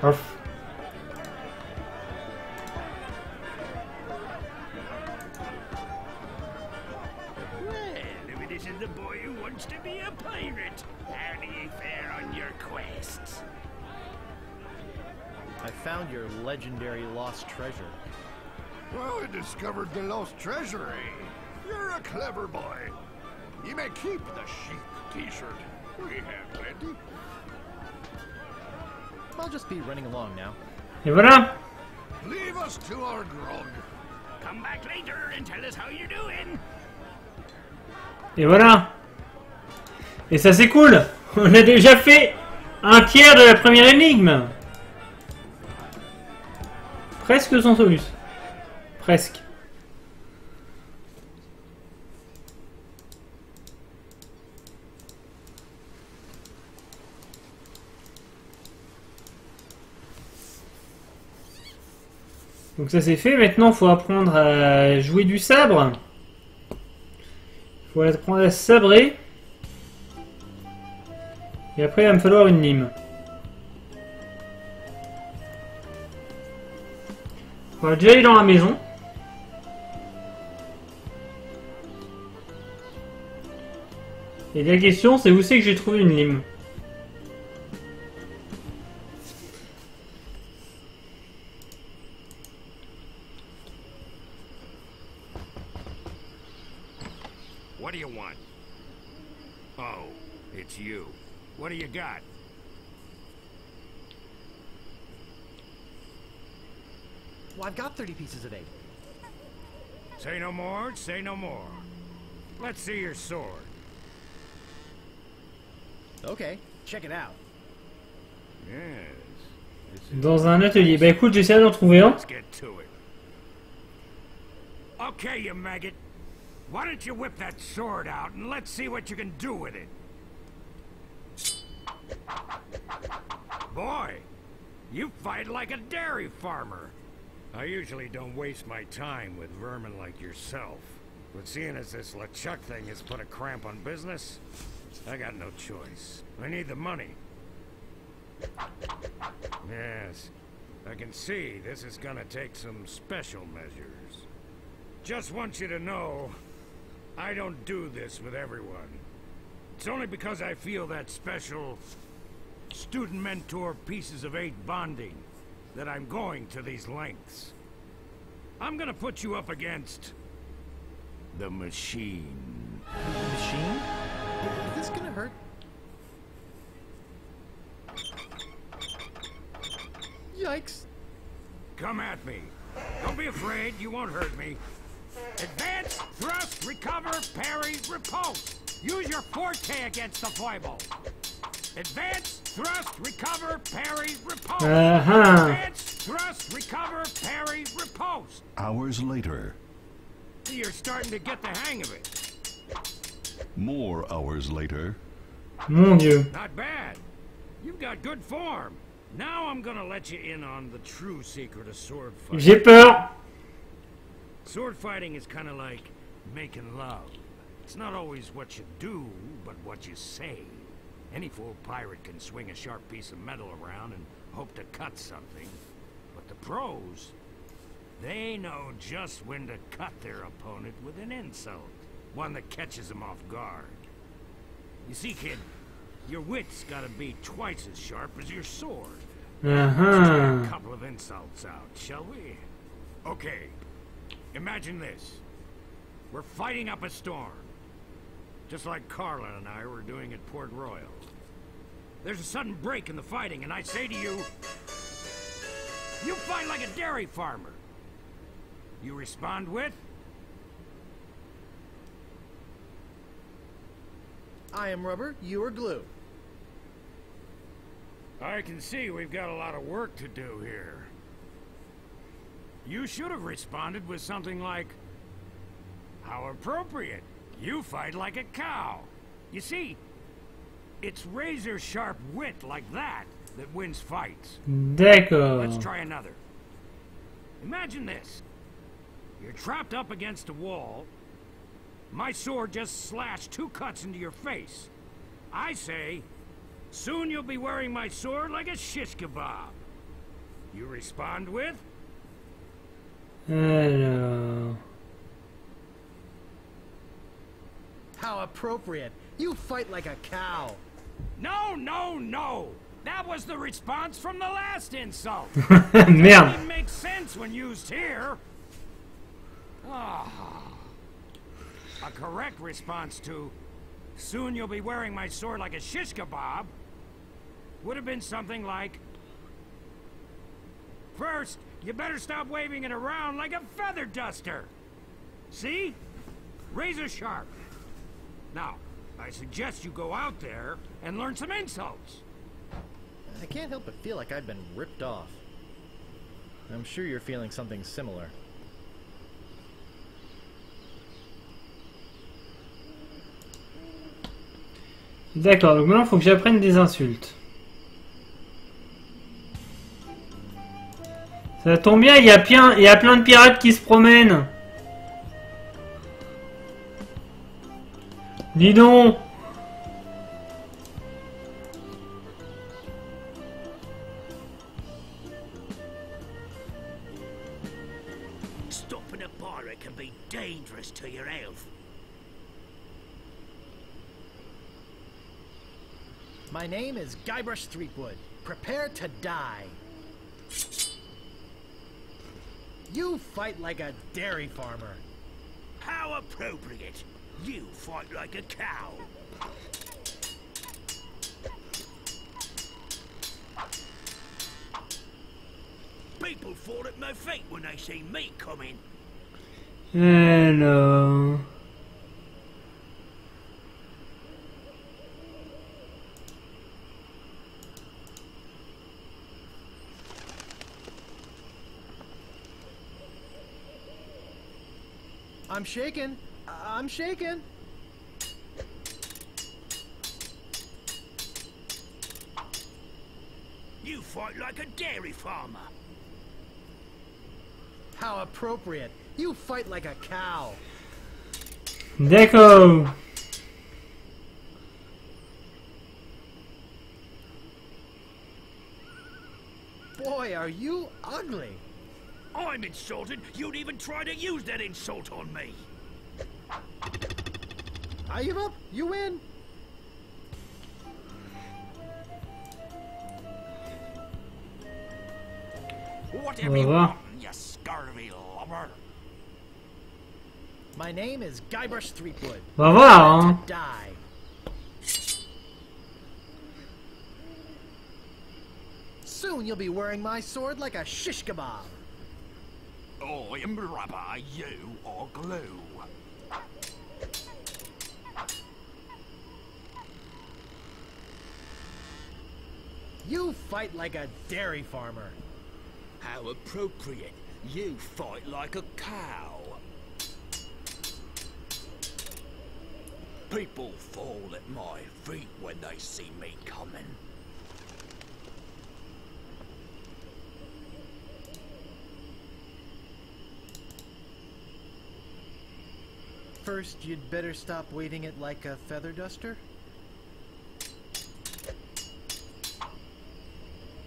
Off. Well, if it isn't the boy who wants to be a pirate, how do you fare on your quests? I found your legendary lost treasure. Oh, I discovered the lost treasure, eh? You're a clever boy. You may keep the sheep t-shirt. We have plenty. I'll just be running along now. Et voilà. Leave us to our grog. Come back later and tell us how you're doing. Et voilà. Et ça c'est cool. On a déjà fait un tiers de la première énigme. Presque sans solus. Presque. Donc ça c'est fait. Maintenant il faut apprendre à jouer du sabre. Il faut apprendre à sabrer. Et après il va me falloir une lime. On va déjà aller dans la maison. Et la question c'est où c'est que j'ai trouvé une lime. What do you want? Oh, it's you. What do you got? Well, I've got 30 pieces of 8. Say no more, say no more. Let's see your sword. Okay, check it out. Yes. This is... Dans un atelier. Bah écoute, j'essaie d'en trouver un. Let's get to it. Okay, you maggot. Why don't you whip that sword out and let's see what you can do with it. Boy, you fight like a dairy farmer. I usually don't waste my time with vermin like yourself. But seeing as this LeChuck thing has put a cramp on business, I got no choice. I need the money. Yes, I can see this is gonna take some special measures. Just want you to know, I don't do this with everyone. It's only because I feel that special student-mentor pieces of 8 bonding that I'm going to these lengths. I'm gonna put you up against the machine. The machine? Is this this gonna hurt? Yikes. Come at me. Don't be afraid, you won't hurt me. Advance, thrust, recover, parry, repulse. Use your forte against the foible. Advance, thrust, recover, parry, repulse. Advance, thrust, recover, parry, repulse. Hours later. You're starting to get the hang of it. More hours later. Mon Dieu. Not bad. You've got good form. Now I'm gonna let you in on the true secret of sword fighting. J'ai peur. Sword fighting is kind of like making love. It's not always what you do, but what you say. Any fool pirate can swing a sharp piece of metal around and hope to cut something. But the pros, they know just when to cut their opponent with an insult. One that catches them off guard. You see, kid, your wit's gotta be twice as sharp as your sword. Let's try a couple of insults out, shall we? Okay, imagine this. We're fighting up a storm. Just like Carla and I were doing at Port Royal. There's a sudden break in the fighting, and I say to you, you fight like a dairy farmer. You respond with, I am rubber, you are glue. I can see we've got a lot of work to do here. You should have responded with something like, how appropriate. You fight like a cow. You see, it's razor-sharp wit like that that wins fights. D'accord. Let's try another. Imagine this. You're trapped up against a wall. My sword just slashed 2 cuts into your face. I say, soon you'll be wearing my sword like a shish kebab. You respond with? Alors... How appropriate. You fight like a cow. No, no, no. That was the response from the last insult. Merde. It makes sense when used here. Ah. A correct response to, soon you'll be wearing my sword like a shish kebab, would have been something like, first, you better stop waving it around like a feather duster. See? Razor sharp. Now, I suggest you go out there and learn some insults. I can't help but feel like I've been ripped off. I'm sure you're feeling something similar. D'accord, donc maintenant il faut que j'apprenne des insultes. Ça tombe bien, il y a plein de pirates qui se promènent. Dis donc. Stopping a pirate can be dangerous to your health. My name is Guybrush Threepwood. Prepare to die. You fight like a dairy farmer. How appropriate. You fight like a cow. People fall at my feet when they see me coming. Alors... I'm shaking. I'm shaking. You fight like a dairy farmer. How appropriate. You fight like a cow. D'accord. Boy, are you ugly. I'm insulted. You'd even try to use that insult on me. I give up. You win. Whatever you want, you scurvy lubber. My name is Guybrush Threepwood. On va voir, hein. Die. Soon you'll be wearing my sword like a shish kebab. I am rubber, you are glue. You fight like a dairy farmer. How appropriate. You fight like a cow. People fall at my feet when they see me coming. First, you'd better stop waving it like a feather duster.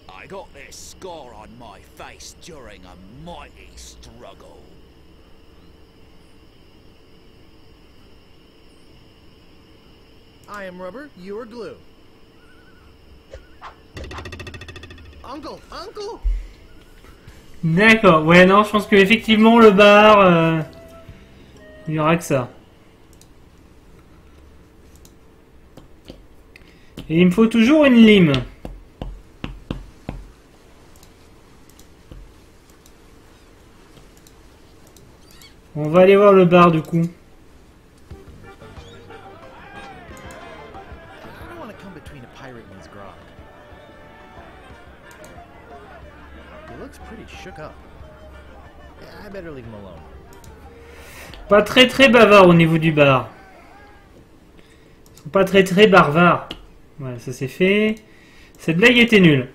I got this scar on my face during a mighty struggle. I am rubber, you are glue. Uncle! Uncle! D'accord, ouais, non, je pense que effectivement le bar, il n'y aura que ça. Et il me faut toujours une lime. On va aller voir le bar du coup. I don't want to come between a pirate and his grog. He looks pretty shook up. Yeah, I better leave him alone. Pas très bavard au niveau du bar. Ils sont pas très bavards. Voilà, ça c'est fait. Cette blague était nulle.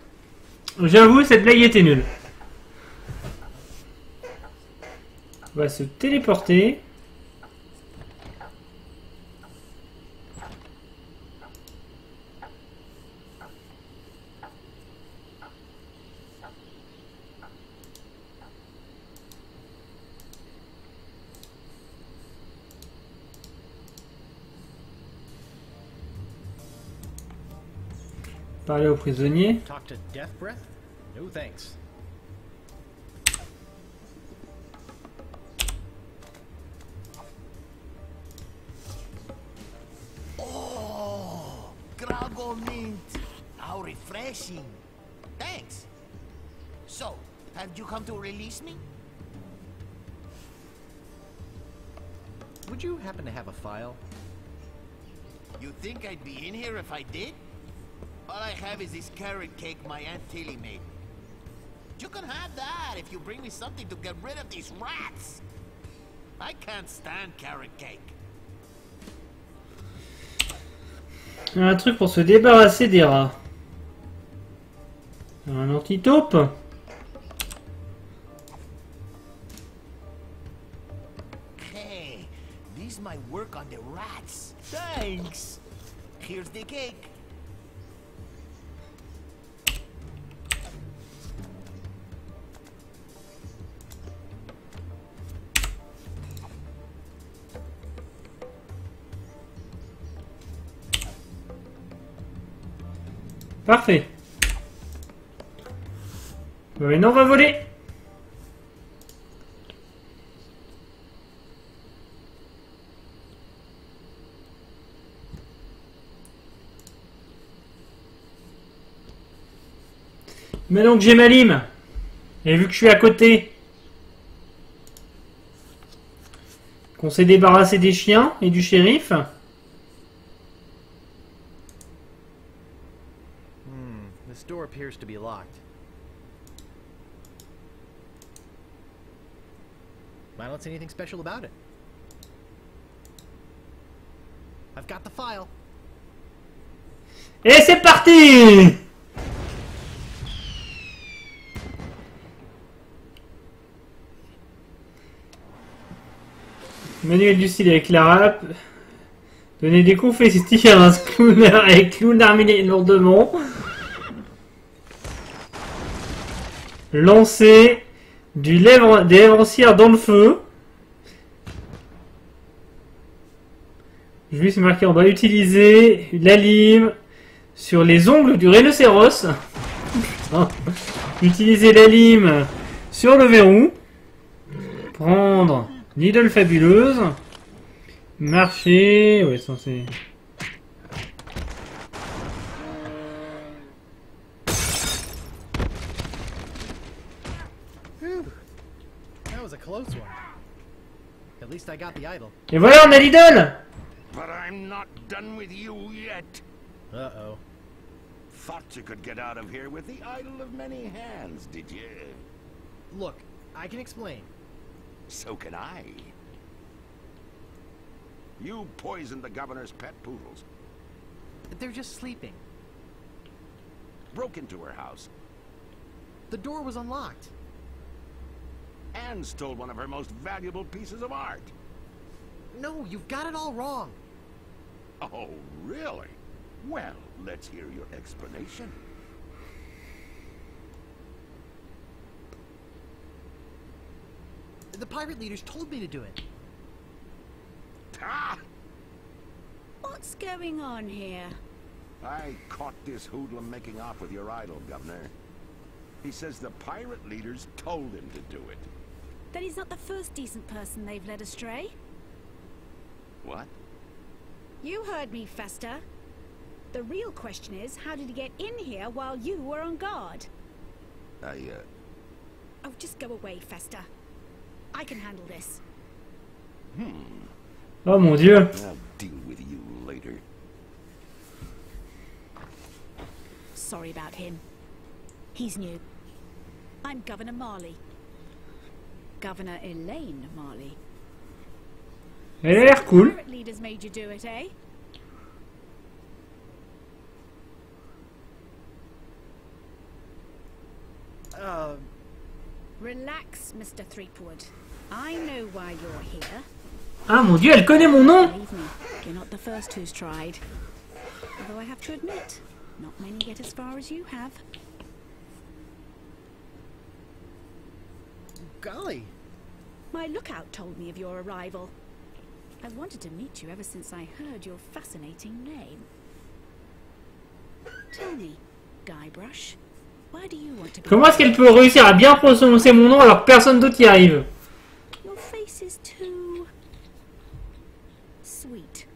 J'avoue, cette blague était nulle. On va se téléporter. Parler aux prisonniers. Talk to Death Breath? No thanks. Oh, Grago mint. How refreshing. Thanks. So, have you come to release me? Would you happen to have a file? You think I'd be in here if I did? All I have is this carrot cake my Aunt Tilly made. You can have that if you bring me something to get rid of these rats. I can't stand carrot cake. Un truc pour se débarrasser des rats. Un antitaupe. Hey, this might work on the rats. Thanks. Here's the cake. Parfait. Maintenant on va voler. Maintenant que j'ai ma lime, et vu que je suis à côté, qu'on s'est débarrassé des chiens et du shérif, This door appears to be locked. I don't see anything special about it. I've got the file. et c'est parti! Manuel du style avec la rap. Donner des confettis à un clown avec clown armé lourdement. Lancer des lèvres dans le feu. Juste marqué en bas. Utiliser la lime sur les ongles du rhinocéros. Utiliser la lime sur le verrou. Prendre l'idole fabuleuse. Marcher. Ouais, censé. Phew. That was a close one. At least I got the idol. Et voilà, on a l'idole. But I'm not done with you yet. Uh-oh. Thought you could get out of here with the idol of many hands, did you? Look, I can explain. So can I. You poisoned the governor's pet poodles. They're just sleeping. Broke into her house. The door was unlocked. And stole one of her most valuable pieces of art. No, you've got it all wrong. Oh, really? Well, let's hear your explanation. The pirate leaders told me to do it. Ah! What's going on here? I caught this hoodlum making off with your idol, Governor. He says the pirate leaders told him to do it. Then he's not the first decent person they've led astray. What? You heard me, Fester. The real question is, how did he get in here while you were on guard? Oh, just go away, Fester. I can handle this. Oh mon Dieu. I'll deal with you later. Sorry about him. He's new. I'm Governor Marley. Governor Elaine Marley. Elle a l'air cool. Pirate leaders made you do it, eh? Relax, Mr. Threepwood. I know why you're here. Ah mon Dieu, elle connaît mon nom. Believe me, you're not the first who's tried. Although I have to admit, not many get as far as you have. Golly. My lookout told me of your arrival. I've wanted to meet you ever since I heard your fascinating name. Tell me, Guybrush, why do you want to be... Comment est-ce qu'elle peut réussir à bien prononcer mon nom alors que personne d'autre y arrive? Your face is too... sweet.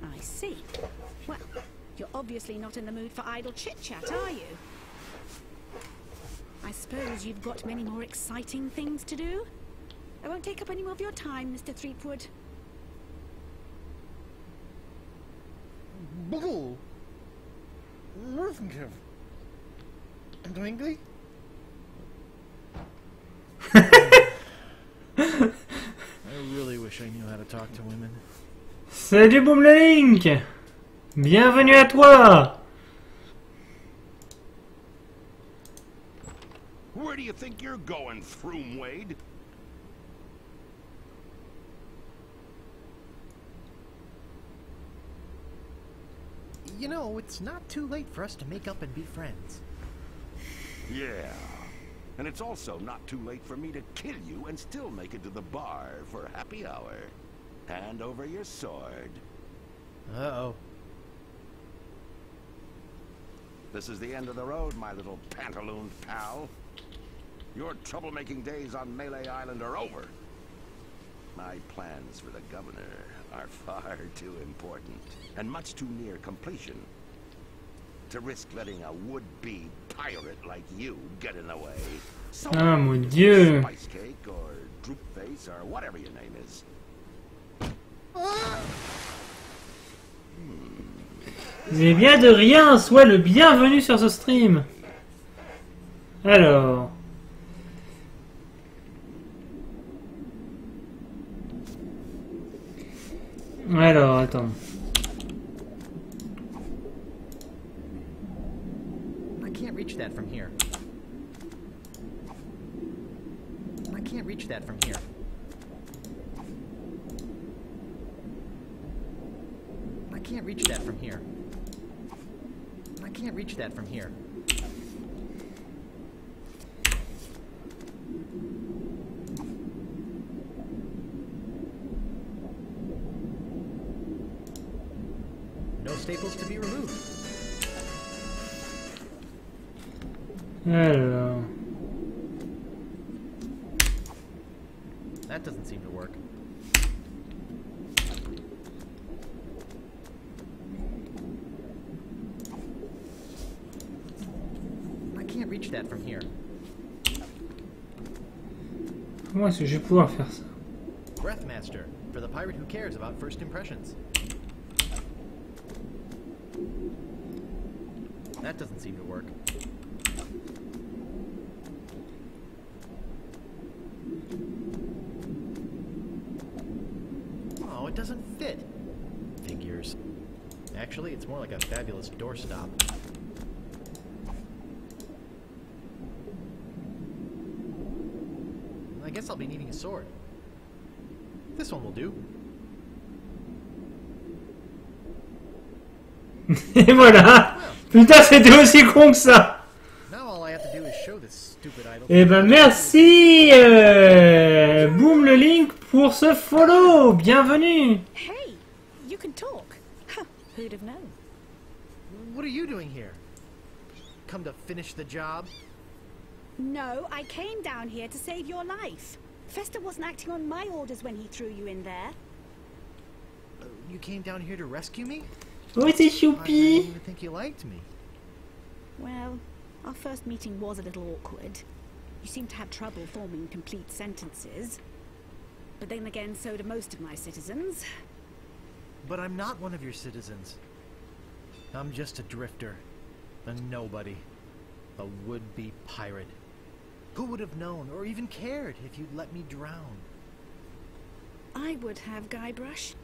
I see. Well, you're obviously not in the mood for idle chit-chat, are you? I suppose you've got many more exciting things to do? I won't take up any more of your time, Mr. Threepwood. Bull. Dwingly? I really wish I knew how to talk to women. Salut Boomlink. Bienvenue à toi. Where do you think you're going, Throom Wade? You know, it's not too late for us to make up and be friends. Yeah. And it's also not too late for me to kill you and still make it to the bar for happy hour. Hand over your sword. Uh-oh. This is the end of the road, my little pantalooned pal. Your troublemaking days on Melee Island are over. My plans for the governor are far too important and much too near completion to risk letting a would-be pirate like you get in the way. So Ah mon Dieu. Spice Cake or Droop Face or whatever your name is. Mais bien de rien, sois le bienvenu sur ce stream. Alors. Alors, attends. I can't reach that from here. I can't reach that from here. I can't reach that from here. I can't reach that from here. No staples to be removed. Alors. That doesn't seem to work. can't reach that from here. Comment est-ce que je vais pouvoir faire ça? Breathmaster, for the pirate who cares about first impressions. That doesn't seem to work. Oh, it doesn't fit. Figures. Actually, it's more like a fabulous doorstop. I guess I'll be needing a sword. This one will do. Et voilà. Putain, c'était aussi con que ça. Now all I have to do is show this stupid idol. Eh ben merci Boom le link pour ce follow. Bienvenue. Hey, you can talk. Huh, who'd have known? What are you doing here? Come to finish the job? No, I came down here to save your life. Fester wasn't acting on my orders when he threw you in there. You came down here to rescue me? Oui, c'est I choupi. didn't even think you liked me. Well, our first meeting was a little awkward. You seemed to have trouble forming complete sentences. But then again, so do most of my citizens. But I'm not one of your citizens. I'm just a drifter. A nobody. A would-be pirate. Who would have known, or even cared, if you'd let me drown? I would have, Guybrush.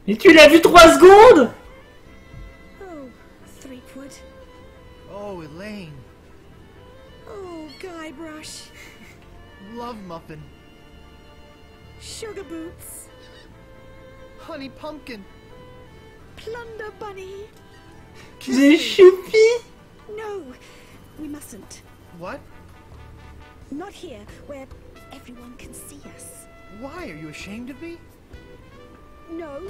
Mais tu l'as vu 3 secondes? Oh, Threepwood. Oh, Elaine. Oh, Guybrush. Love Muffin. Sugar Boots. Honey Pumpkin. Plunder Bunny. C'est choupi. No, we mustn't. What? Not here, where everyone can see us. Why? Are you ashamed of me? No,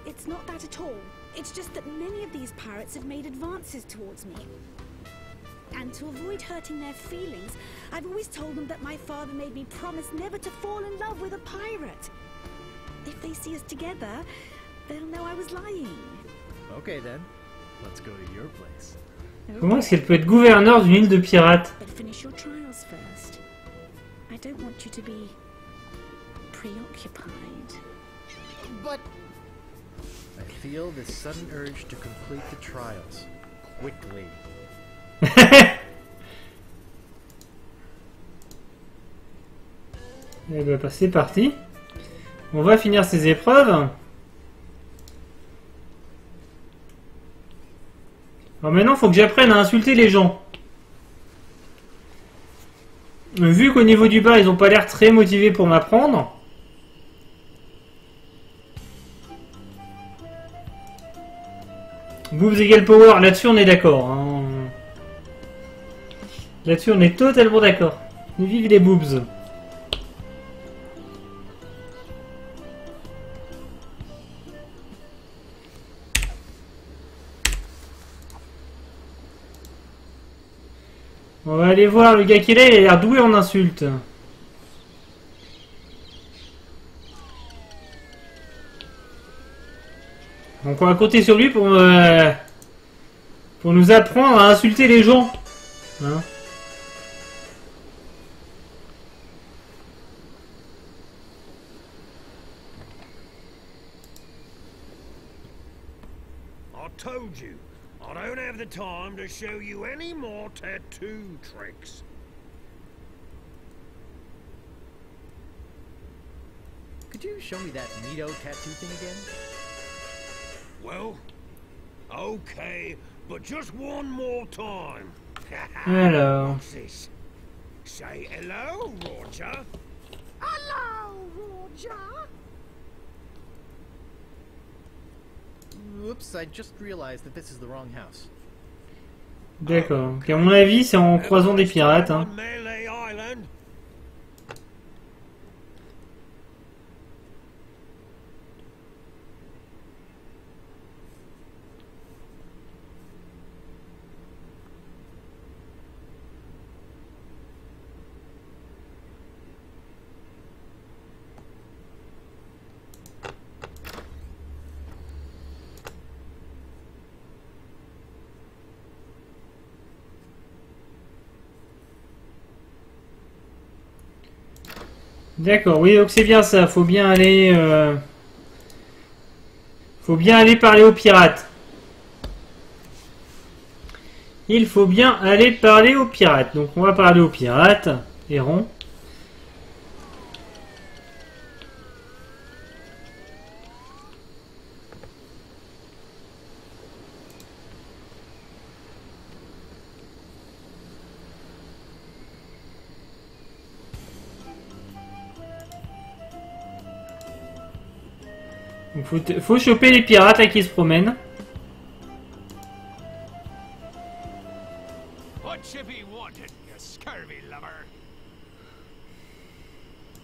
it's not that at all. It's just that many of these pirates have made advances towards me. And to avoid hurting their feelings, I've always told them that my father made me promise never to fall in love with a pirate. If they see us together, they'll know I was lying. Okay then. Let's go to your place. Comment est-ce qu'elle peut être gouverneur d'une île de pirates? But finish your trials first. I don't want you to be preoccupied. But I feel this sudden urge to complete the trials quickly. Eh ben, c'est parti. On va finir ces épreuves. Alors maintenant, il faut que j'apprenne à insulter les gens. Vu qu'au niveau du bas, ils n'ont pas l'air très motivés pour m'apprendre. Boobs égale power, là-dessus on est d'accord. Hein. Là-dessus on est totalement d'accord. Vive les boobs. On va aller voir le gars qu'il est, il a l'air doué en insultes. Donc on va compter sur lui pour nous apprendre à insulter les gens. Hein? I told you, I don't have the time to show you any more tattoo tricks. Could you show me that neato tattoo thing again? Well, okay, but just one more time. Alors. What's this? Say hello, Roger. Hello, Roger. Whoops, I just realized that this is the wrong house. D'accord. Donc à mon avis, c'est en croisant des pirates. Hein. On Melee Island. D'accord, oui, donc c'est bien ça. Faut bien aller parler aux pirates. Il faut bien aller parler aux pirates. Donc on va parler aux pirates. Héron. Donc faut choper les pirates là qui se promènent. What you be wanting, you scurvy lover?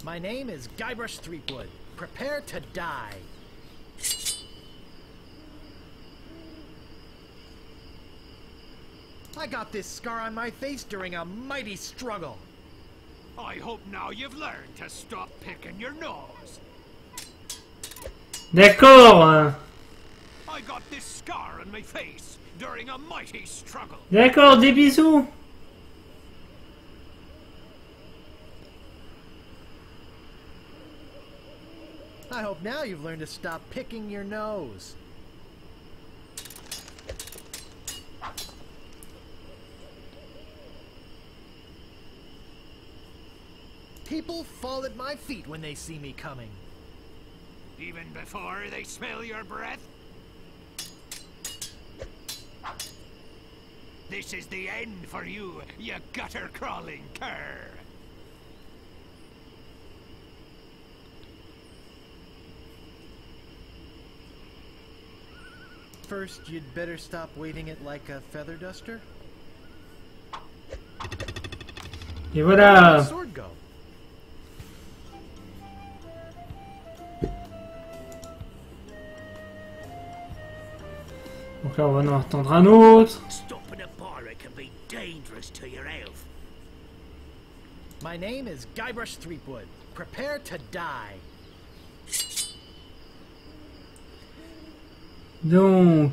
My name is Guybrush Threepwood. Prepare to die. I got this scar on my face during a mighty struggle. I hope now you've learned to stop picking your nose. D'accord. I got this scar on my face during a mighty struggle. D'accord, des bisous. I hope now you've learned to stop picking your nose. People fall at my feet when they see me coming. Even before they smell your breath? This is the end for you, you gutter-crawling cur. First, you'd better stop waving it like a feather duster. Et voilà. Sword go. Donc là, on va en attendre un autre. Stopping a pirate can be dangerous to your health. My name is Guybrush Threepwood. Prepare to die. Donc...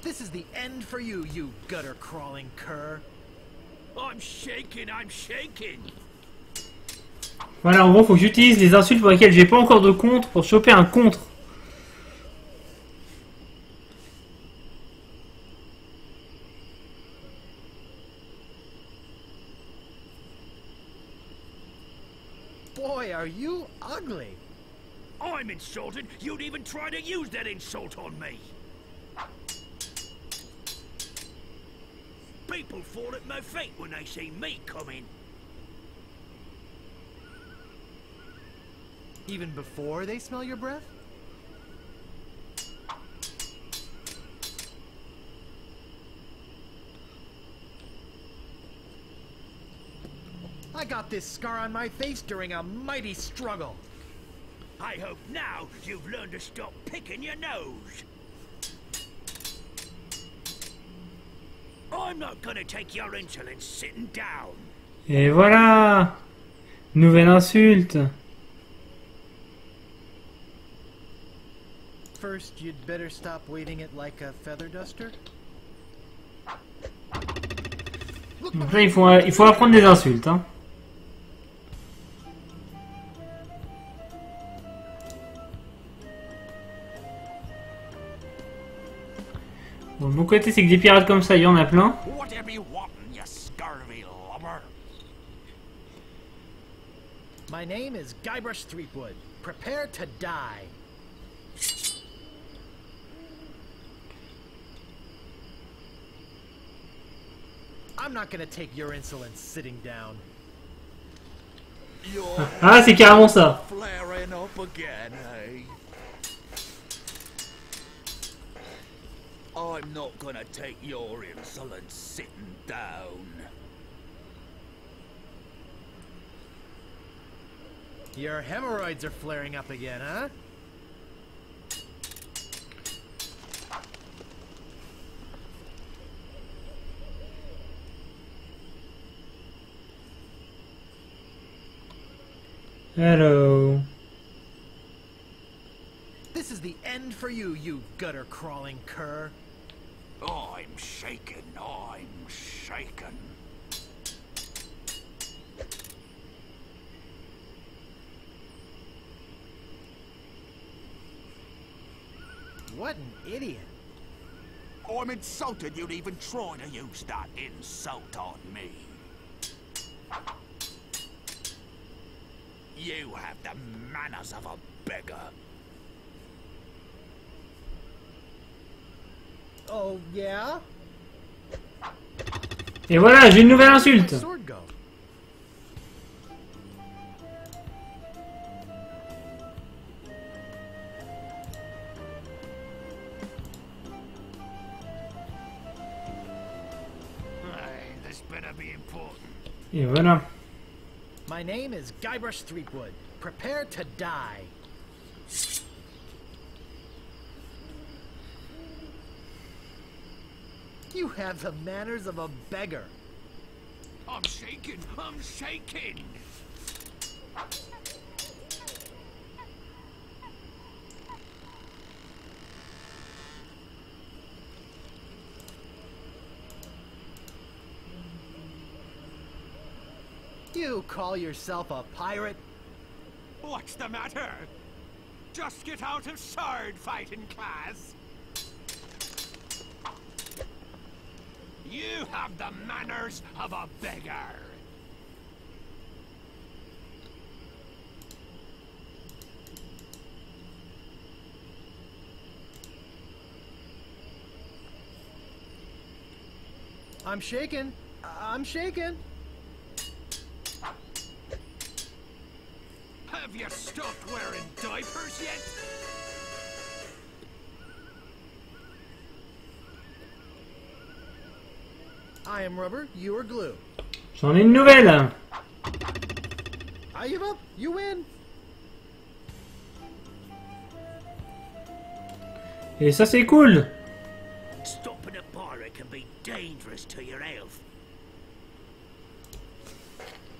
This is the end for you, you gutter-crawling cur. I'm shaking, I'm shaking. Voilà, en gros, faut que j'utilise les insultes pour lesquelles j'ai pas encore de contre pour choper un contre. Boy, are you ugly. I'm insulted. You'd even try to use that insult on me. People fall at my feet when they see me coming. Even before they smell your breath? I got this scar on my face during a mighty struggle. I hope now you've learned to stop picking your nose. I'm not gonna take your insolence sitting down. Et voilà. Nouvelle insulte. First, you'd better stop waving it like a feather duster. Donc là, il faut apprendre des insultes. Hein. Bon, de mon côté, c'est que des pirates comme ça, il y en a plein. Whatever you want, you scurvy lubber. My name is Guybrush Threepwood. Prepare to die. I'm not gonna take your insolence sitting down. Ah, c'est carrément ça. Flaring up again, eh? I'm not gonna take your insolence sitting down. Your hemorrhoids are flaring up again, huh? Hello. This is the end for you, you gutter-crawling cur. I'm shaken. I'm shaken. What an idiot. I'm insulted you'd even try to use that insult on me. You have the manners of a beggar. Oh, yeah? Et voilà, j'ai une nouvelle insulte. Where'd my sword go? This better be important. Et voilà. My name is Guybrush Threepwood. Prepare to die. You have the manners of a beggar. I'm shaking. I'm shaking. You call yourself a pirate? What's the matter? Just get out of sword fighting class. You have the manners of a beggar. I'm shaken. I'm shaken. Have you stopped wearing diapers yet? I am rubber, you are glue. J'en ai une nouvelle. I give up, you win. Et ça c'est cool. Stopping a pirate can be dangerous to your health.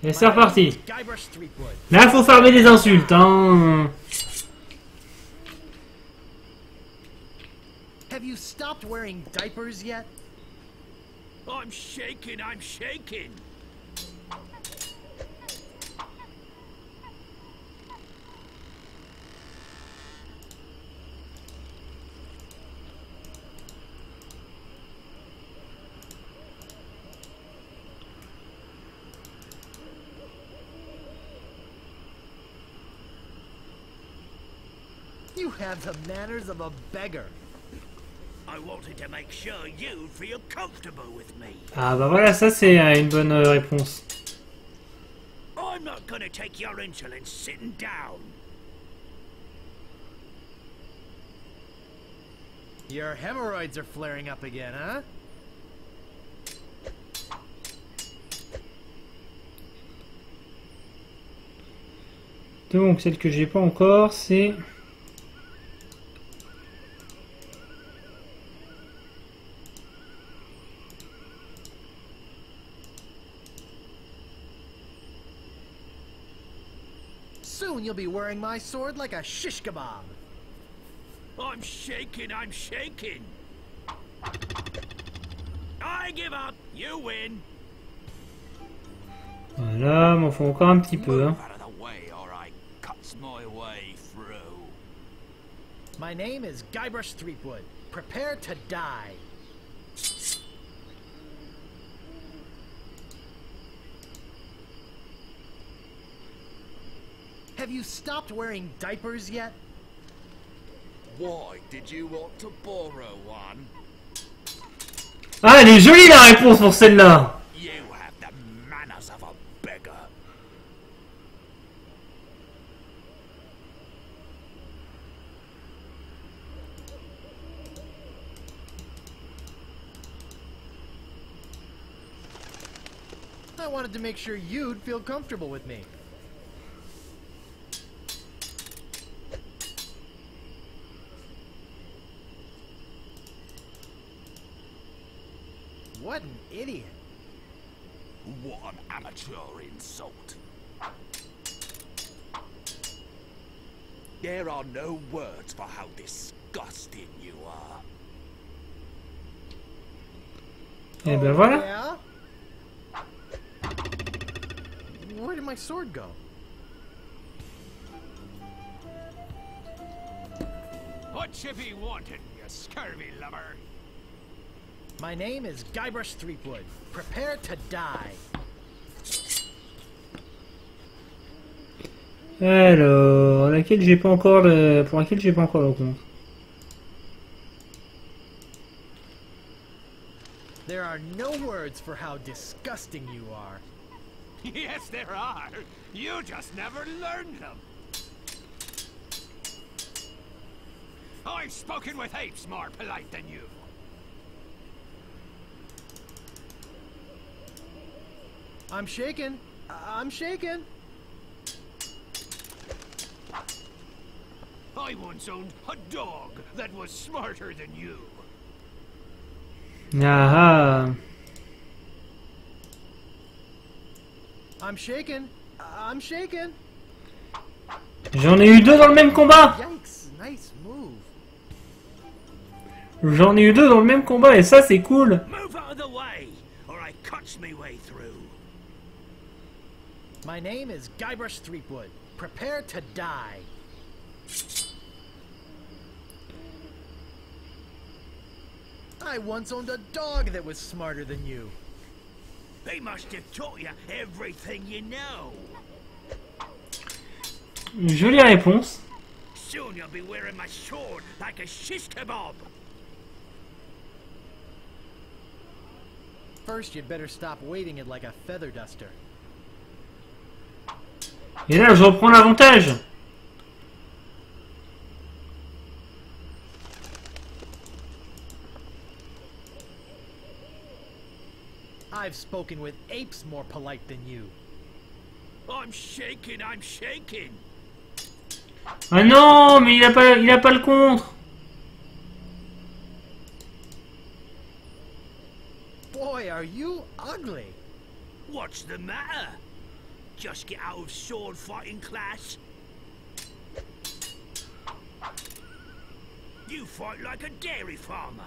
Et c'est reparti. Guybrush Threepwood. Là faut farmer des insultes, hein. Have you stopped wearing diapers yet? I'm shaking, I'm shaking. You have the manners of a beggar. I wanted to make sure you'd feel comfortable with me. Ah bah voilà, ça c'est une bonne réponse. I'm not gonna take your insolence sitting down. Your hemorrhoids are flaring up again, huh? Donc celle que j'ai pas encore, c'est... Soon you'll be wearing my sword like a shish kebab. I'm shaking, I'm shaking. I give up, you win. Voilà, m'en faut encore un petit peu, hein. Out of the way or I cuts my way through. My name is Guybrush Threepwood. Prepare to die. Have you stopped wearing diapers yet? Why did you want to borrow one? Ah, elle est jolie la réponse pour celle-là. You have the manners of a beggar. I wanted to make sure you'd feel comfortable with me. What an idiot. What an amateur insult. There are no words for how disgusting you are. Et ben voilà. Yeah? Where did my sword go? What you be wanting, you scurvy lover? My name is Guybrush Threepwood. Prepare to die. Alors, laquelle j'ai pas encore le... pour laquelle j'ai pas encore le compte. There are no words for how disgusting you are. Yes, there are. You just never learned them. I've spoken with apes more polite than you. I'm shaken. I'm shaken. I once owned a dog that was smarter than you. Ah ah. I'm shaken. I'm shaken. J'en ai eu deux dans le même combat. Yikes, nice move. J'en ai eu deux dans le même combat et ça c'est cool. Move out of the way, or I cuts me way through. My name is Guybrush Threepwood. Prepare to die. I once owned a dog that was smarter than you. They must have taught you everything you know. Jolie réponse. Soon you'll be wearing my sword like a shish kebab. First, you'd better stop waving it like a feather duster. Et là je reprends l'avantage. I've spoken with apes more polite than you. I'm shaking, I'm shaking. Ah non, mais il a pas le contre. Boy, are you ugly. What's the matter? Just get out of sword fighting class? You fight like a dairy farmer.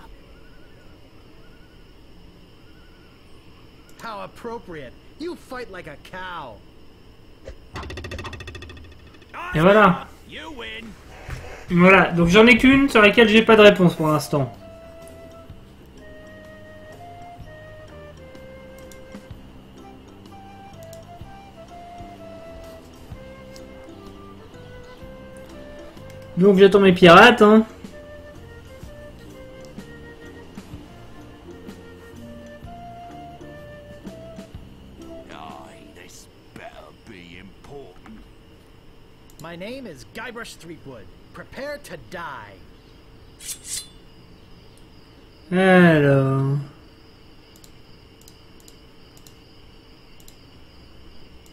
How appropriate. You fight like a cow. Et voilà. You win. Voilà, donc j'en ai qu'une sur laquelle j'ai pas de réponse pour l'instant. Donc j'attends mes pirates, hein. My name is Guybrush Threepwood. Prepare to die. Alors...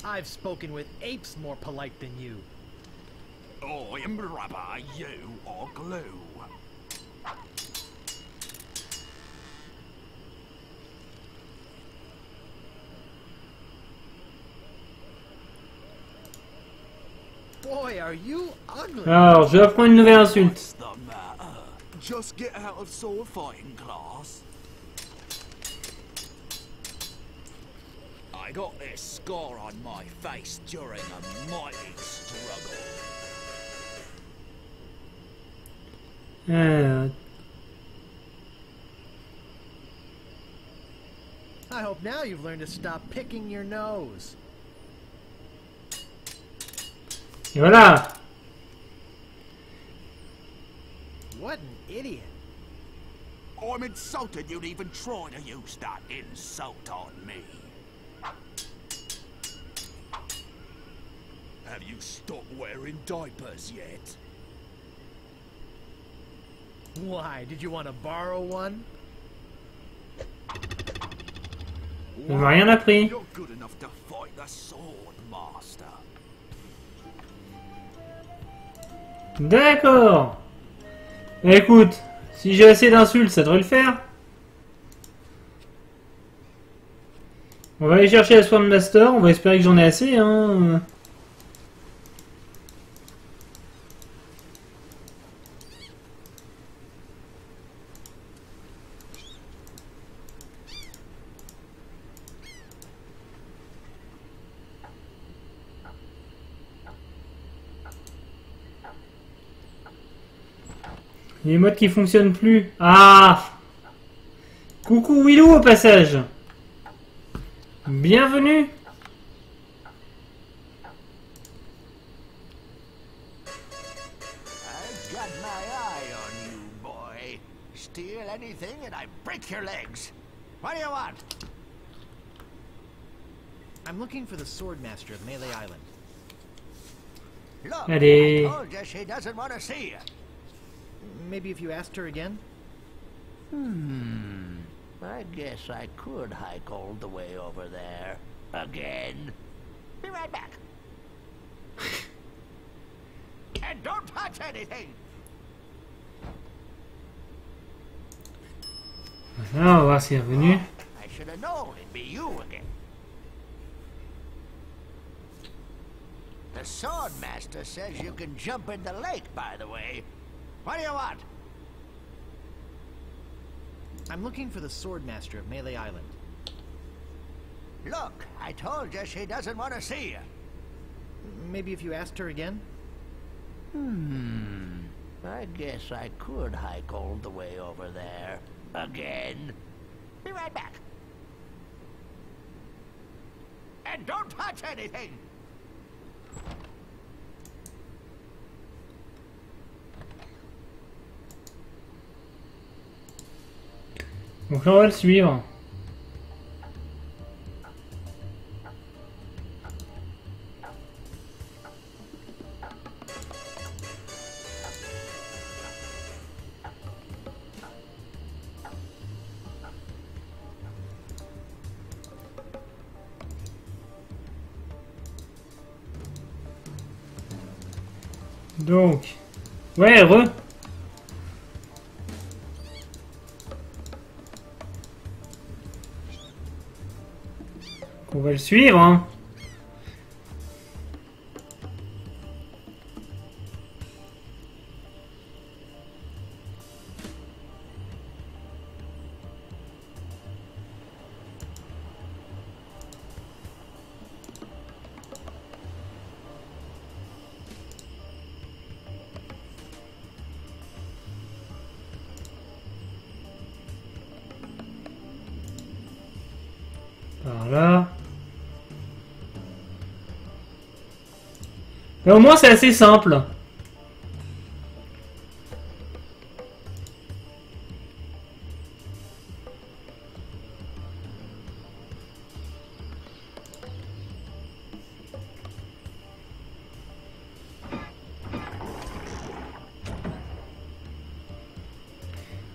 I've spoken with apes more polite than you. I am rubber, you are glue. Boy, are you ugly. Alors, je vais apprendre une nouvelle insulte. What's the matter? Just get out of sword fighting class. I got this scar on my face during a mighty struggle. I hope now you've learned to stop picking your nose. Et voilà. What an idiot. I'm insulted you'd even try to use that insult on me. Have you stopped wearing diapers yet? Why, did you want to borrow one? On m'a rien appris. You're good enough to fight the sword master. D'accord. Écoute, si j'ai assez d'insultes, ça devrait le faire. On va aller chercher la Sword Master, on va espérer que j'en ai assez, hein. Il y a des modes qui fonctionnent plus. Ah! Coucou Willou au passage. Bienvenue. I've got my eye on you, boy. Steal anything and I break your legs. What do you want? I'm looking for the Swordmaster of Melee Island. Look, Allez. I told you she doesn't want to see you. Maybe if you asked her again? I guess I could hike all the way over there. Again. Be right back. And don't touch anything! Voilà, on va voir s'il est revenu. I should have known it'd be you again. The Swordmaster says you can jump in the lake, by the way. What do you want? I'm looking for the Swordmaster of Melee Island. Look, I told you she doesn't want to see you. Maybe if you asked her again? I guess I could hike all the way over there. Again. Be right back. And don't touch anything! Donc là on va le suivre. Donc, ouais, re. On va le suivre, hein. Par là. Mais au moins c'est assez simple.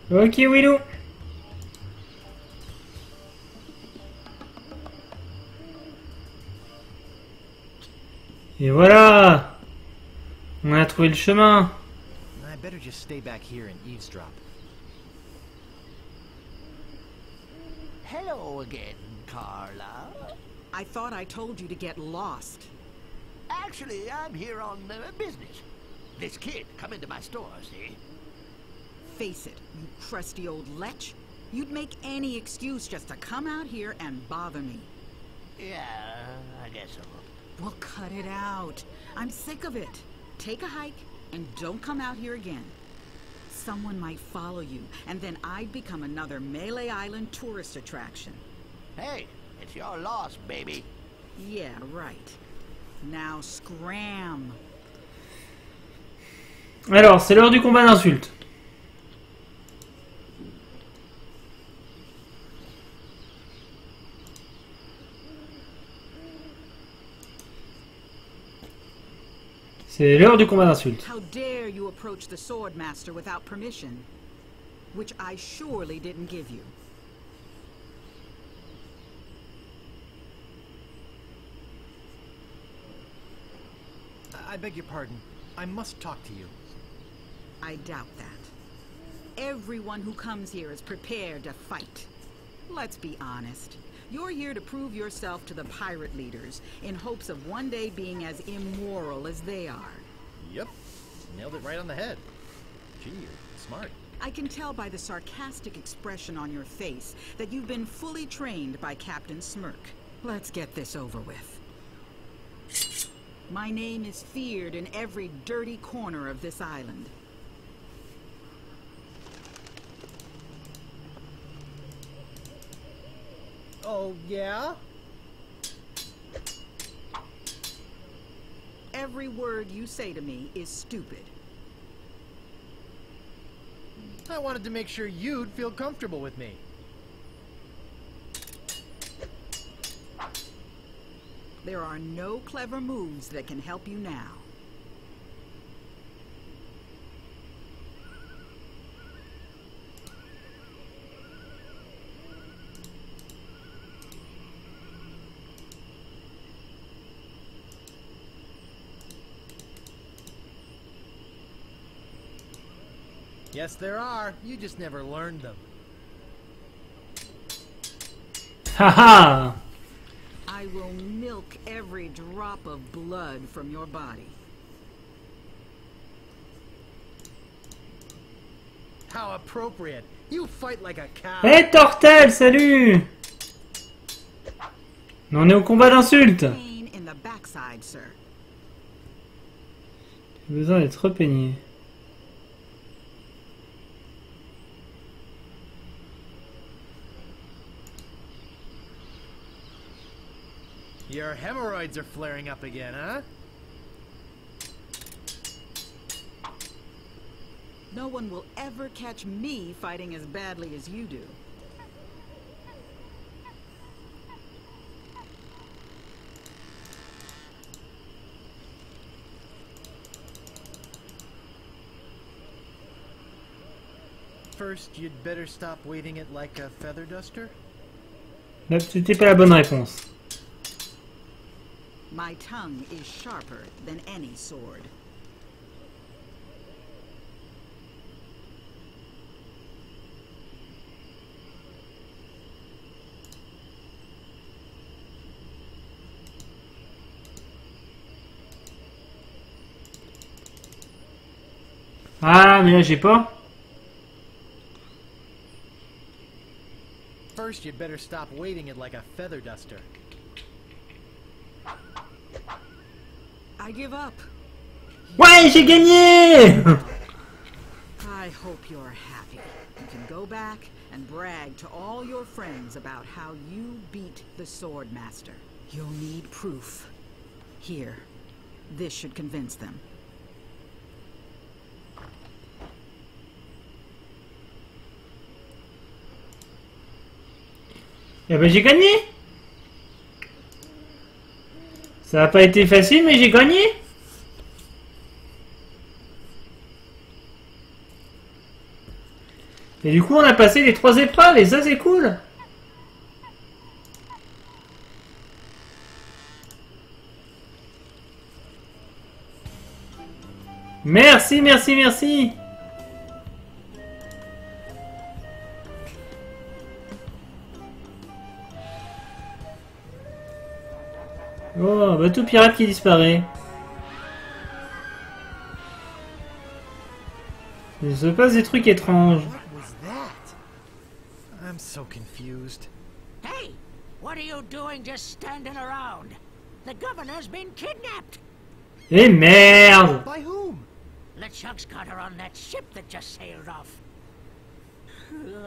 Ok Willou. Et voilà! On a trouvé le chemin. I better just stay back here and eavesdrop. Hello again, Carla. I thought I told you to get lost. Actually, I'm here on business. This kid come into my store, see? Face it, you crusty old lech. You'd make any excuse just to come out here and bother me. Yeah, I guess so. Well, cut it out. I'm sick of it. Take a hike and don't come out here again. Someone might follow you, and then I'd become another Melee Island tourist attraction. Hey, it's your loss, baby. Yeah, right. Now scram. Alors, c'est l'heure du combat d'insultes. C'est l'heure du combat d'insultes. How dare you approach the Swordmaster without permission? Which I surely didn't give you. I beg your pardon. I must talk to you. I doubt that. Everyone who comes here is prepared to fight. Let's be honest. You're here to prove yourself to the pirate leaders in hopes of one day being as immoral as they are. Yep. Nailed it right on the head. Gee, you're smart. I can tell by the sarcastic expression on your face that you've been fully trained by Captain Smirk. Let's get this over with. My name is feared in every dirty corner of this island. Oh, yeah? Every word you say to me is stupid. I wanted to make sure you'd feel comfortable with me. There are no clever moves that can help you now. Yes, there are. You just never learned them. Haha! I will milk every drop of blood from your body. How appropriate. You fight like a cow. Hé Tortel, salut! On est au combat d'insultes! Pain in the backside, sir. J'ai besoin d'être repeigné. Your hemorrhoids are flaring up again, huh? No one will ever catch me fighting as badly as you do. First, you'd better stop waving it like a feather duster. Là, c'était pas la bonne réponse. My tongue is sharper than any sword. Ah, mais là, j'ai pas. First, you'd better stop waving it like a feather duster. I give up. Ouais, j'ai gagné! I hope you're happy. You can go back and brag to all your friends about how you beat the Sword Master. You'll need proof. Here. This should convince them. Eh ben j'ai gagné! Ça n'a pas été facile, mais j'ai gagné! Et du coup, on a passé les 3 épreuves, et ça, c'est cool! Merci, merci, merci! Oh, bateau pirate qui disparaît. Il se passe des trucs étranges. What was that? I'm so confused. Hey, what are you doing just standing around? The governor's been kidnapped. Eh merde! By whom? LeChuck's got her on that ship that just sailed off.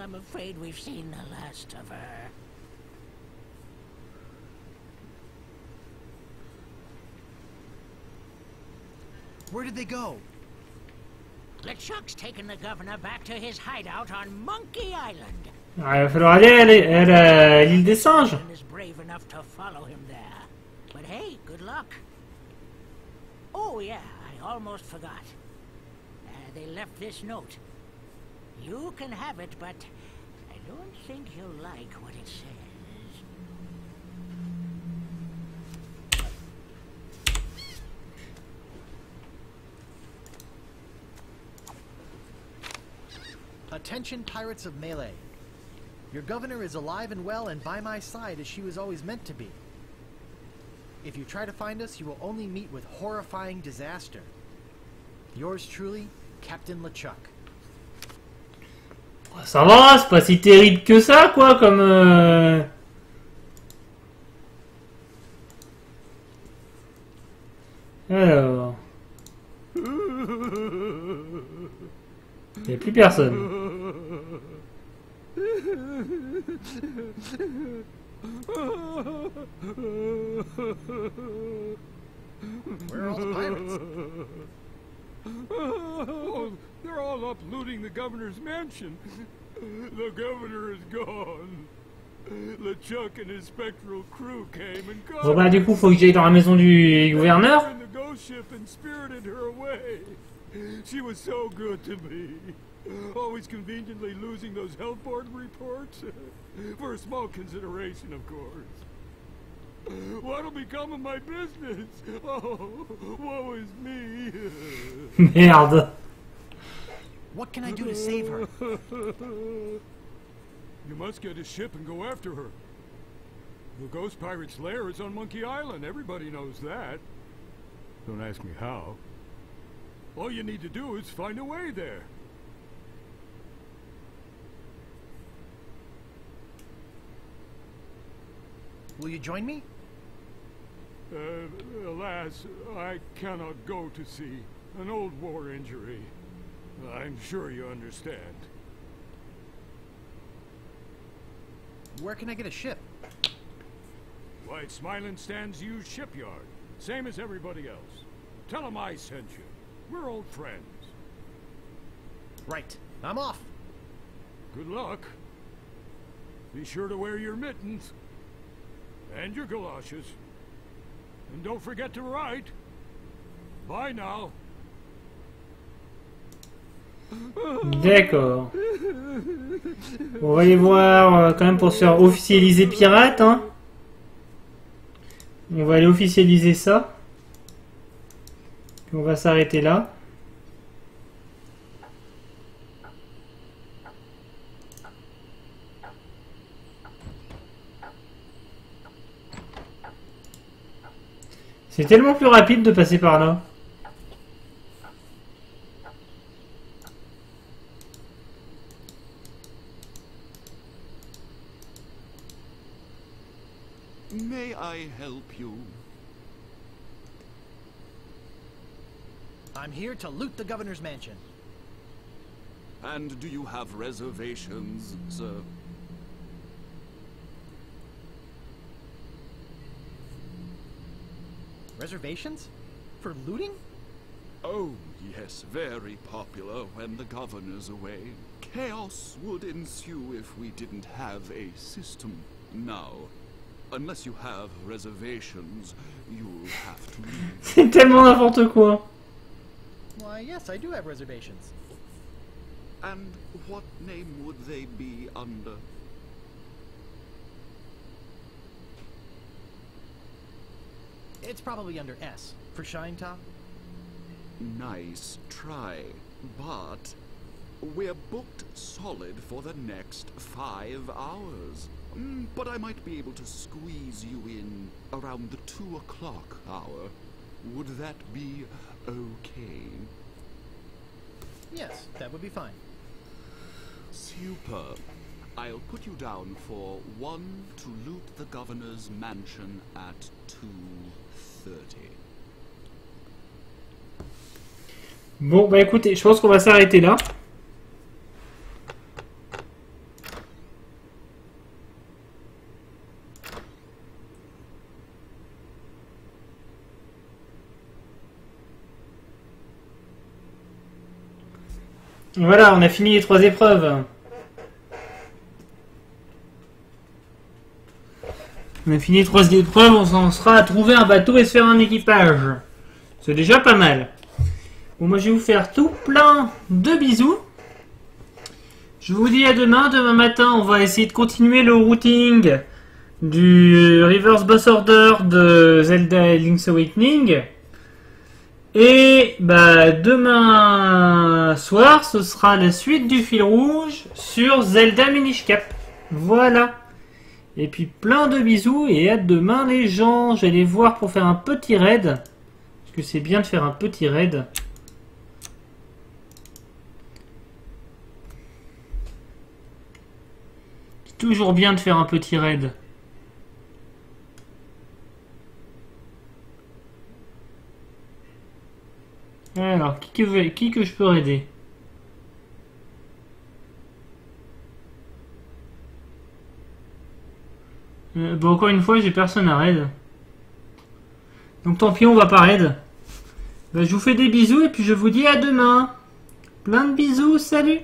I'm afraid we've seen the last of her. Where did they go? LeChuck's taken the governor back to his hideout on Monkey Island. Ah, il va falloir aller à l'île des singes. Captain is brave enough to follow him there. But hey, good luck. Oh yeah, I almost forgot. They left this note. You can have it, but I don't think you'll like what it says. Attention, pirates of Melee. Your governor is alive and well and by my side as she was always meant to be. If you try to find us, you will only meet with horrifying disaster. Yours truly, Captain LeChuck. Ça va, c'est pas si terrible que ça, quoi, comme... Alors... Il n'y a plus personne. Where are all the pirates? Oh, they're all up looting the governor's mansion. The governor is gone. LeChuck and his spectral crew came and got Bon bah du coup faut que j'aille dans la maison du gouverneur. in the ghost ship and spirited her away. She was so good to me. Always conveniently losing those health board reports. For a small consideration, of course. What'll become of my business? Oh, woe is me. Merde. What can I do to save her? You must get a ship and go after her. The ghost pirate's lair is on Monkey Island. Everybody knows that. Don't ask me how. All you need to do is find a way there. Will you join me? Alas, I cannot go to sea. An old war injury. I'm sure you understand. Where can I get a ship? Why, Smiling Stand's used shipyard. Same as everybody else. Tell them I sent you. We're old friends. Right. I'm off. Good luck. Be sure to wear your mittens. And your galoshes. And don't forget to write. Bye now. D'accord. On va aller voir quand même pour se faire officialiser pirate. Hein. On va aller officialiser ça. Puis on va s'arrêter là. C'est tellement plus rapide de passer par là. May I help you? I'm here to loot the governor's mansion. And do you have reservations, sir? Reservations? For looting? Oh, yes, very popular when the governor's away. Chaos would ensue if we didn't have a system. Now, unless you have reservations, you'll have to leave. C'est tellement n'importe quoi. Why, yes, I do have reservations. And what name would they be under? It's probably under S. For Shine Top? Nice try, but we're booked solid for the next 5 hours. But I might be able to squeeze you in around the 2 o'clock hour. Would that be okay? Yes, that would be fine. Super. I'll put you down for 1 to loot the governor's mansion at 2:30. Bon, bah écoutez, je pense qu'on va s'arrêter là. Voilà, on a fini les 3 épreuves. On a fini les 3 épreuves, on s'en sera à trouver un bateau et se faire un équipage. C'est déjà pas mal. Bon, moi je vais vous faire tout plein de bisous. Je vous dis à demain. Demain matin, on va essayer de continuer le routing du Reverse Boss Order de Zelda Link's Awakening. Et bah demain soir, ce sera la suite du fil rouge sur Zelda Minish Cap. Voilà. Et puis plein de bisous et à demain les gens. J'allais voir pour faire un petit raid. Parce que c'est bien de faire un petit raid. C'est toujours bien de faire un petit raid. Alors, qui que je peux raider? Bon, encore une fois, j'ai personne à raid. Donc tant pis, on va pas raid. Bah, je vous fais des bisous et puis je vous dis à demain. Plein de bisous, salut!